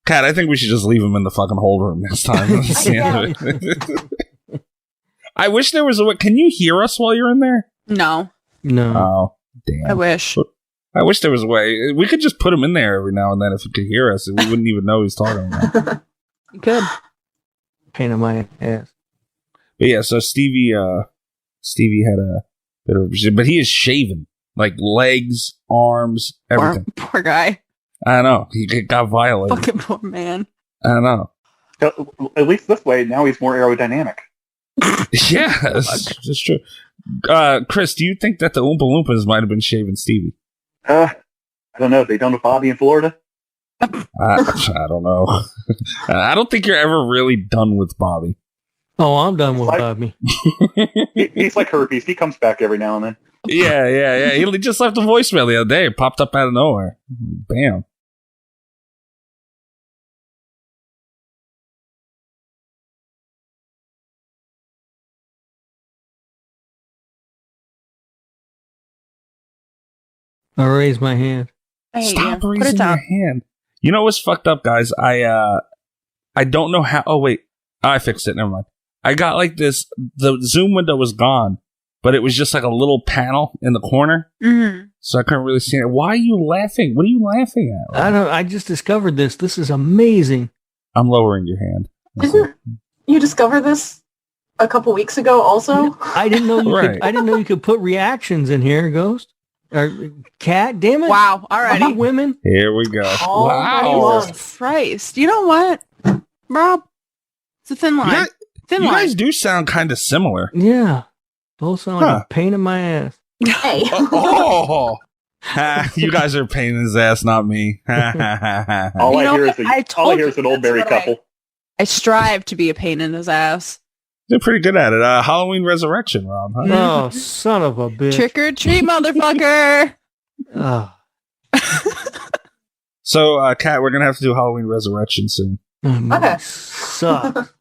Kat, I think we should just leave him in the fucking hold room next time. That's the end of it. I wish there was a way. Can you hear us while you're in there? No. No. Oh, damn. I wish. I wish there was a way. We could just put him in there every now and then if he could hear us. We wouldn't even know he's talking about. You could. Pain in my ass. But yeah, so Stevie had a bit of a... But he is shaven. Like legs, arms, everything. Poor guy. I know. He got violated. Fucking poor man. I know. At least this way, now he's more aerodynamic. Yeah, that's true. Chris, do you think that the Oompa Loompas might have been shaving Stevie? I don't know. They done with Bobby in Florida? I don't know. I don't think you're ever really done with Bobby. Oh, I'm done with Bobby. He's like herpes. He comes back every now and then. Yeah. He just left a voicemail the other day. It popped up out of nowhere. Bam. I raise my hand. Stop raising your hand. You know what's fucked up, guys? I don't know how. Oh wait, I fixed it. Never mind. I got like this. The Zoom window was gone, but it was just like a little panel in the corner, so I couldn't really see it. Why are you laughing? What are you laughing at? I just discovered this. This is amazing. I'm lowering your hand. Didn't you discover this a couple weeks ago? Also, I didn't know you could. I didn't know you could put reactions in here, Ghost or Cat. Damn it! Wow. Alrighty, women. Here we go. wow. Jesus Christ. You know what, Rob? It's a thin line. You guys do sound kind of similar. Yeah, both sound like a pain in my ass. Hey. You guys are a pain in his ass, not me. All I hear is an old married couple. I strive to be a pain in his ass. They're pretty good at it. Halloween Resurrection, Rob. Huh? Oh, son of a bitch! Trick or treat, motherfucker! Oh. So, Kat, we're gonna have to do Halloween Resurrection soon. Okay. Sucks.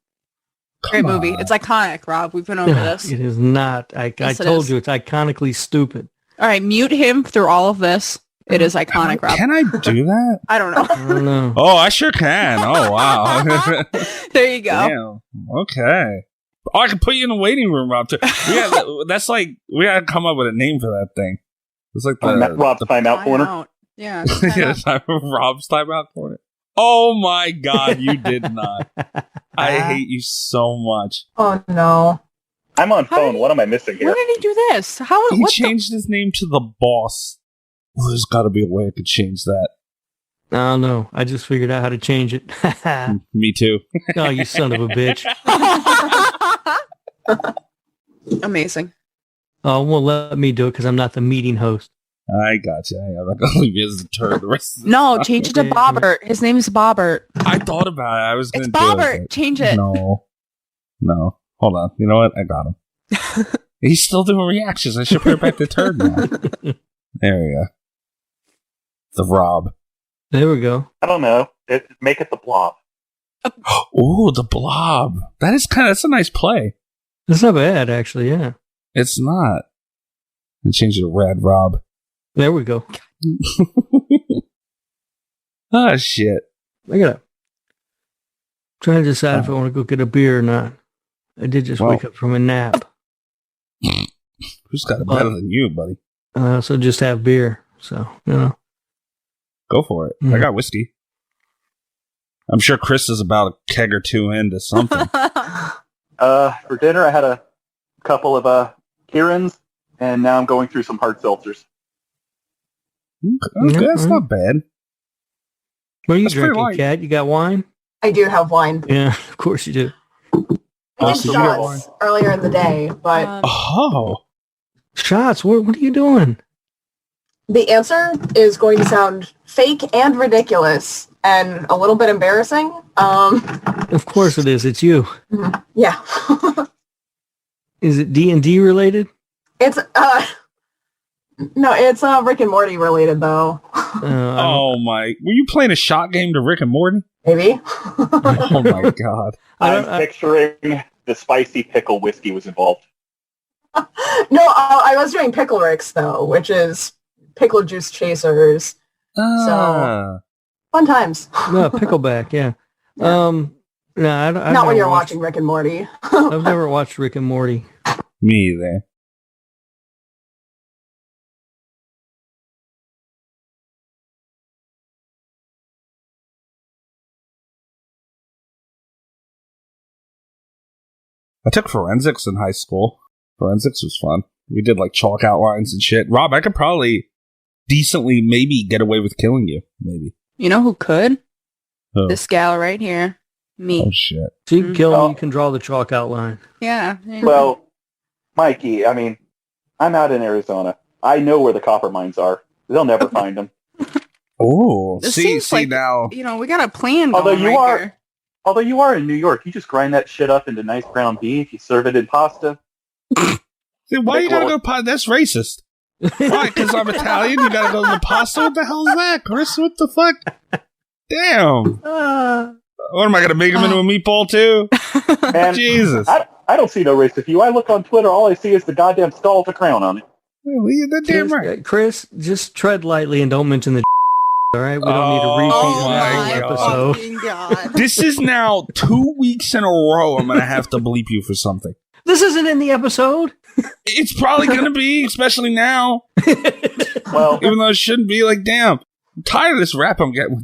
Great movie. It's iconic, Rob. We've been over this. It is not. I told you it's iconically stupid. All right, mute him through all of this. It is iconic, Rob. Can I do that? I don't know. I don't know. Oh, I sure can. Oh, wow. There you go. Damn. Okay. Oh, I can put you in the waiting room, Rob, too. We gotta come up with a name for that thing. It's like Rob's timeout corner. Yeah. Rob's timeout corner. Oh my God, you did not. I hate you so much. Oh no. I'm on phone. What am I missing here? When did he do this? He changed his name to the boss. Well, there's got to be a way I could change that. I don't know. I just figured out how to change it. Me too. Oh, you son of a bitch. Amazing. Oh, won't let me do it because I'm not the meeting host. I gotcha. I'm not going to leave you as a turd the rest of the No, time. change it to Bobbert. His name is Bobbert. I thought about it. I was going It's to do Bobbert. it. Change it. No. Hold on. You know what? I got him. He's still doing reactions. I should put it back to turd now. There we go. The Rob. There we go. I don't know. Make it the Blob. Ooh, the Blob. That's a nice play. It's not bad, actually, yeah. It's not. And change it to Rad Rob. There we go. Oh, shit. Look at that. Trying to decide if I want to go get a beer or not. I did just wake up from a nap. Who's got it better than you, buddy? I also just have beer, so, you know. Go for it. I got whiskey. I'm sure Chris is about a keg or two into something. For dinner, I had a couple of Kieran's, and now I'm going through some hard seltzers. Okay, that's not bad. What are you drinking, Kat? You got wine? I do have wine. Yeah, of course you do. I did shots earlier in the day, but... Shots? What are you doing? The answer is going to sound fake and ridiculous and a little bit embarrassing. Of course it is. It's you. Yeah. Is it D&D related? It's no, it's Rick and Morty related though. Oh my! Were you playing a shot game to Rick and Morty? Maybe. Oh my god! I'm picturing the spicy pickle whiskey was involved. No, I was doing Pickle Ricks though, which is pickle juice chasers. So fun times. No, pickleback. Yeah. No, I've not when you're watching Rick and Morty. I've never watched Rick and Morty. Me either. I took forensics in high school. Forensics was fun. We did like chalk outlines and shit. Rob, I could probably decently maybe get away with killing you. Maybe. You know who could? Who? This gal right here. Me. Oh shit. So you can kill me, you can draw the chalk outline. Yeah. Well, Mikey, I mean, I'm out in Arizona. I know where the copper mines are. They'll never find them. Oh, This see seems like, now. You know, we got a plan Although going you right are, here. although you are in New York, you just grind that shit up into nice ground beef. You serve it in pasta. See, why you gotta go pasta? That's racist. Why? Because I'm Italian. You gotta go to the pasta. What the hell is that, Chris? What the fuck? Damn. What am I gonna make him into a meatball too? Man, Jesus. I don't see no race with you. I look on Twitter, all I see is the goddamn skull with a crown on it. That damn right. Chris, just tread lightly and don't mention the all right? We don't need to repeat the episode. This is now 2 weeks in a row I'm going to have to bleep you for something. This isn't in the episode. It's probably going to be, especially now. Well, even though it shouldn't be, like, damn. I'm tired of this rap I'm getting.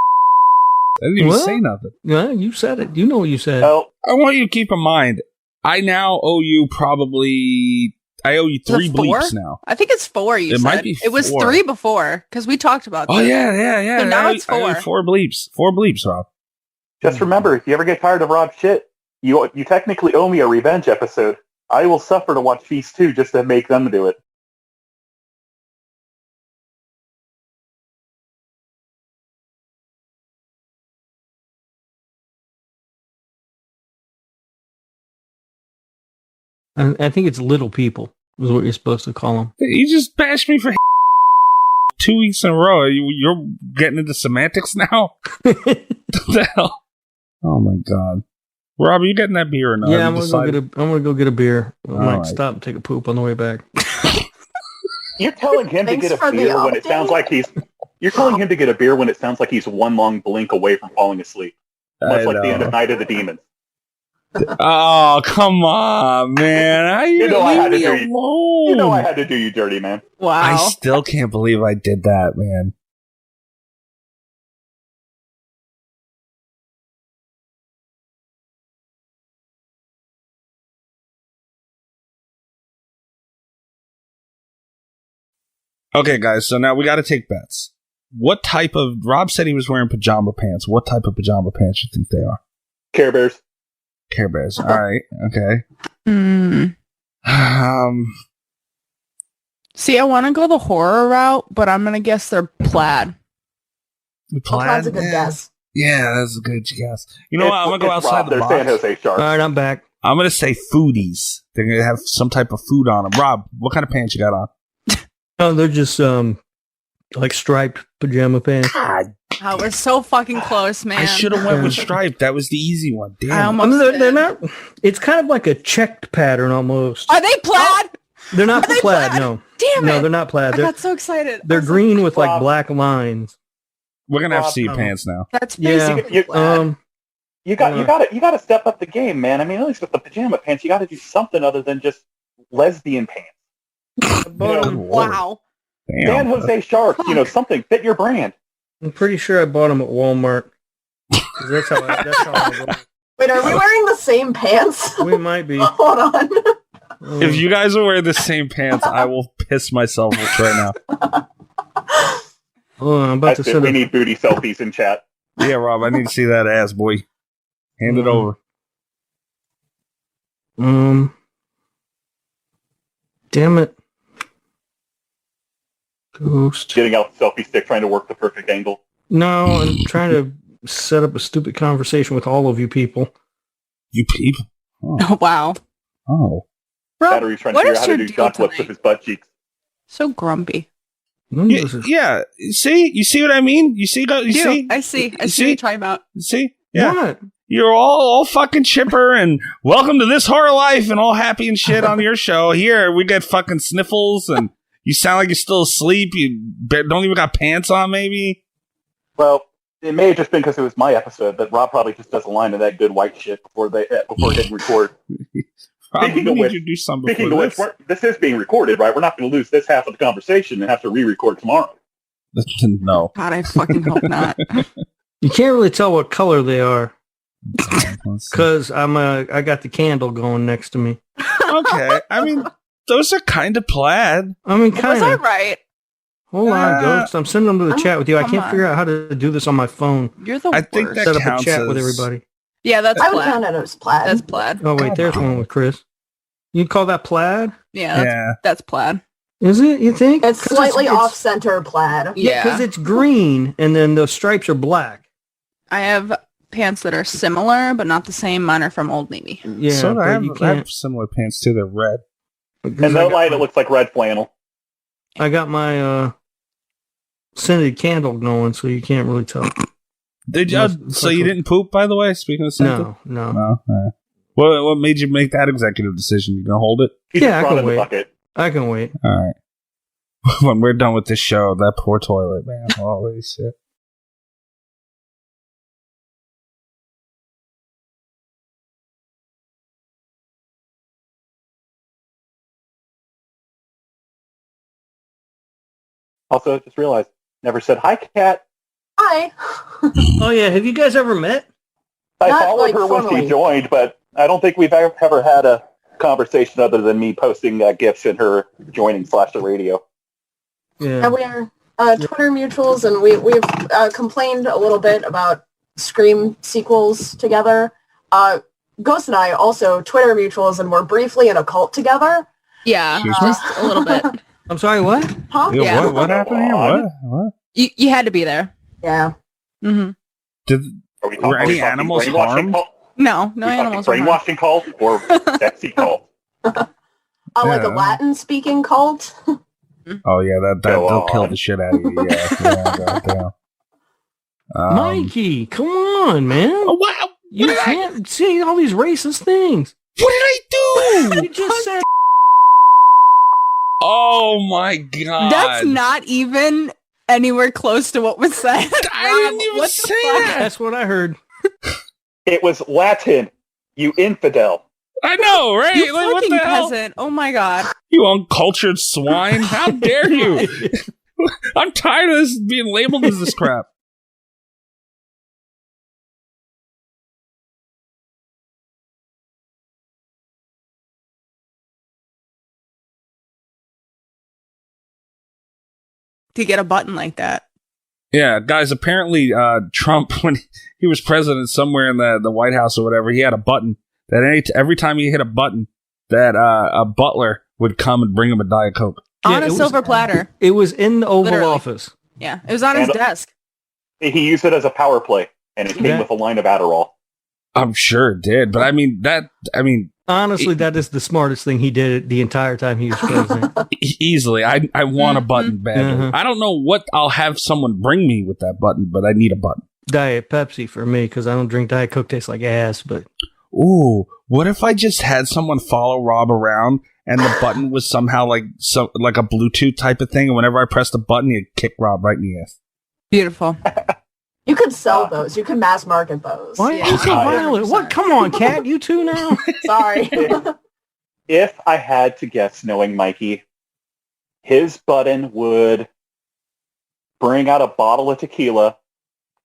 I didn't even say nothing. Yeah, you said it. You know what you said. Oh. I want you to keep in mind, I now owe you I owe you 3 bleeps now. I think it's 4, you It said. might be It was 4. 3 before, because we talked about Oh, this. yeah. So now I it's owe you 4. 4 bleeps. 4 bleeps, Rob. Just remember, if you ever get tired of Rob's shit, you technically owe me a revenge episode. I will suffer to watch Feast 2 just to make them do it. I think it's little people is what you're supposed to call them. You just bashed me for 2 weeks in a row. You're getting into semantics now? What the hell? Oh my god. Rob, are you getting that beer or not? Yeah, I'm gonna go get a beer. I might right. stop and take a poop on the way back. You're telling him to get a beer when it sounds like You're telling him to get a beer when it sounds like he's one long blink away from falling asleep. Much like the end of Night of the Demons. Oh, come on, man. You know I had to do alone. You know I had to do you dirty, man. Wow. I still can't believe I did that, man. Okay, guys, so now we got to take bets. What type of... Rob said he was wearing pajama pants. What type of pajama pants do you think they are? Care Bears. Care Bears. All right. Okay. See, I want to go the horror route, but I'm going to guess they're plaid. Plaid's a good guess. Yeah, that's a good guess. You know what? I'm going to go outside the box. San Jose Sharks. All right, I'm back. I'm going to say foodies. They're going to have some type of food on them. Rob, what kind of pants you got on? Oh, they're just like striped pajama pants. God I was so fucking close, man. I should have went with striped. That was the easy one. Damn. They're not. It's kind of like a checked pattern almost. Are they plaid? They're not plaid. No. Damn it. No, they're not plaid. I got so excited. They're green with like black lines. We're gonna have to see your pants now. That's basically plaid. You gotta step up the game, man. I mean, at least with the pajama pants, you gotta do something other than just lesbian pants. Wow. San Jose Sharks, something fit your brand. I'm pretty sure I bought them at Walmart. That's how I roll. Wait, are we wearing the same pants? We might be. Hold on. If you guys are wearing the same pants, I will piss myself right now. Oh, I'm about to send We need booty selfies in chat. Yeah, Rob, I need to see that ass, boy. Hand it over. Damn it. Ghost. Getting out the selfie stick, trying to work the perfect angle. No, I'm trying to set up a stupid conversation with all of you people. You people? Oh, wow. Oh. Rob, Battery's trying to figure out how to do shot flips with his butt cheeks. So grumpy. Yeah. See? You see what I mean? You see? You see? I see. I see what you're talking about. See? Yeah. What? You're all fucking chipper and welcome to this horror life and all happy and shit on your show. Here, we get fucking sniffles and you sound like you're still asleep. You don't even got pants on, maybe? Well, it may have just been because it was my episode, but Rob probably just does a line of that good white shit before hitting record. Rob, speaking of which, do something this is being recorded, right? We're not going to lose this half of the conversation and have to re-record tomorrow. No. God, I fucking hope not. You can't really tell what color they are. Because I got the candle going next to me. Okay. I mean, those are kind of plaid. I mean, kind Was I of. right? Hold on, Ghost. I'm sending them to the chat with you. I can't figure out how to do this on my phone. You're the I worst. think that Set up a counts chat with as- everybody. Yeah, that's I would plaid. count it as plaid. That's plaid. Oh, wait, there's one with Chris. You call that plaid? Yeah, that's plaid. Is it, you think? It's slightly off-center plaid. Yeah. Because it's green, and then the stripes are black. I have pants that are similar, but not the same. Mine are from Old Navy. Yeah, So but I you have can't. similar pants too. They're red. And no light, it looks like red flannel. I got my scented candle going, so you can't really tell. Did you? So you didn't poop, by the way? Speaking of scented? No. What made you make that executive decision? You gonna hold it? Yeah, I can wait. I can wait. All right. When we're done with this show, that poor toilet, man. Holy shit. Also, just realized, never said hi, Kat. Hi. Oh, yeah. Have you guys ever met? I Not, followed like, her when formally. she joined, but I don't think we've ever had a conversation other than me posting GIFs and her joining /the radio. And we're Twitter mutuals, and we've complained a little bit about Scream sequels together. Ghost and I also Twitter mutuals, and we're briefly in a cult together. Yeah, just a little bit. I'm sorry, what? Huh? Yeah. What happened here? What? You had to be there. Yeah. Mm-hmm. Were any animals harmed? No animals were harmed. Brainwashing cult or sexy cult? Like a Latin-speaking cult. Oh yeah, they'll kill the shit out of you. Yeah, goddamn. Mikey, come on, man. What? You can't say all these racist things. What did I do? You just said. Oh my god. That's not even anywhere close to what was said. I didn't even say that. That's what I heard. It was Latin, you infidel. I know, right? You Like, what fucking the hell? peasant. Oh my god. You uncultured swine. How dare you? I'm tired of this being labeled as this crap. To get a button like that. Yeah, guys, apparently Trump, when he was president somewhere in the White House or whatever, he had a button that every time he hit a button, that a butler would come and bring him a Diet Coke. On a silver platter. It was in the Oval Office. Yeah, it was on his desk. He used it as a power play, and it came with a line of Adderall. I'm sure it did, but I mean, Honestly, that is the smartest thing he did the entire time he was president. Easily. I want a button badly. I don't know what I'll have someone bring me with that button, but I need a button. Diet Pepsi for me, because I don't drink Diet Coke. Tastes like ass, but... Ooh, what if I just had someone follow Rob around and the button was somehow like a Bluetooth type of thing, and whenever I pressed the button, it'd kick Rob right in the ass? Beautiful. You could sell those. You can mass market those. Why are you so violent? What? Come on, Cat. You too now? Sorry. If I had to guess, knowing Mikey, his button would bring out a bottle of tequila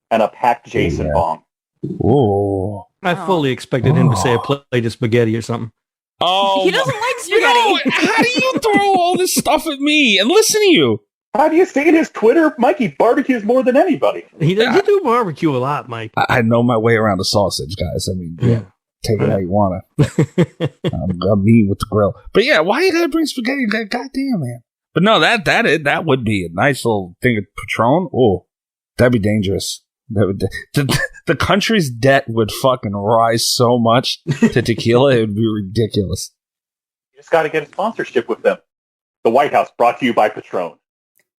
and a packed Jason bong. Ooh. I fully expected him to say a plate of spaghetti or something. Oh, He doesn't like spaghetti. How do you throw all this stuff at me and listen to you? Have you seen his Twitter? Mikey barbecues more than anybody. He do barbecue a lot, Mike. I know my way around a sausage, guys. I mean, take it how you want to. I'm mean with the grill. But yeah, why you gotta bring spaghetti? Goddamn, man. But no, that would be a nice little thing of Patron. Oh, that'd be dangerous. That would the country's debt would fucking rise so much to tequila, it would be ridiculous. You just got to get a sponsorship with them. The White House, brought to you by Patron.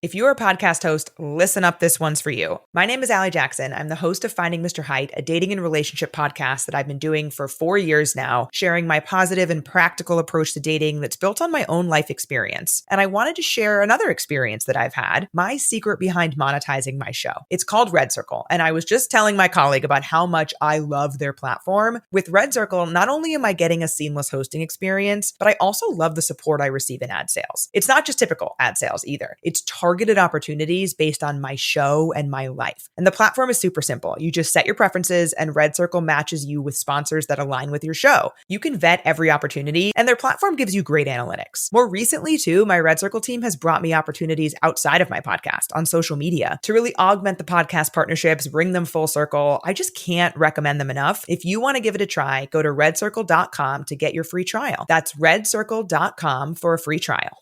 If you're a podcast host, listen up, this one's for you. My name is Allie Jackson. I'm the host of Finding Mr. Height, a dating and relationship podcast that I've been doing for 4 years now, sharing my positive and practical approach to dating that's built on my own life experience. And I wanted to share another experience that I've had, my secret behind monetizing my show. It's called Red Circle, and I was just telling my colleague about how much I love their platform. With Red Circle, not only am I getting a seamless hosting experience, but I also love the support I receive in ad sales. It's not just typical ad sales either. It's targeted opportunities based on my show and my life. And the platform is super simple. You just set your preferences and Red Circle matches you with sponsors that align with your show. You can vet every opportunity and their platform gives you great analytics. More recently too, my Red Circle team has brought me opportunities outside of my podcast on social media to really augment the podcast partnerships, bring them full circle. I just can't recommend them enough. If you want to give it a try, go to redcircle.com to get your free trial. That's redcircle.com for a free trial.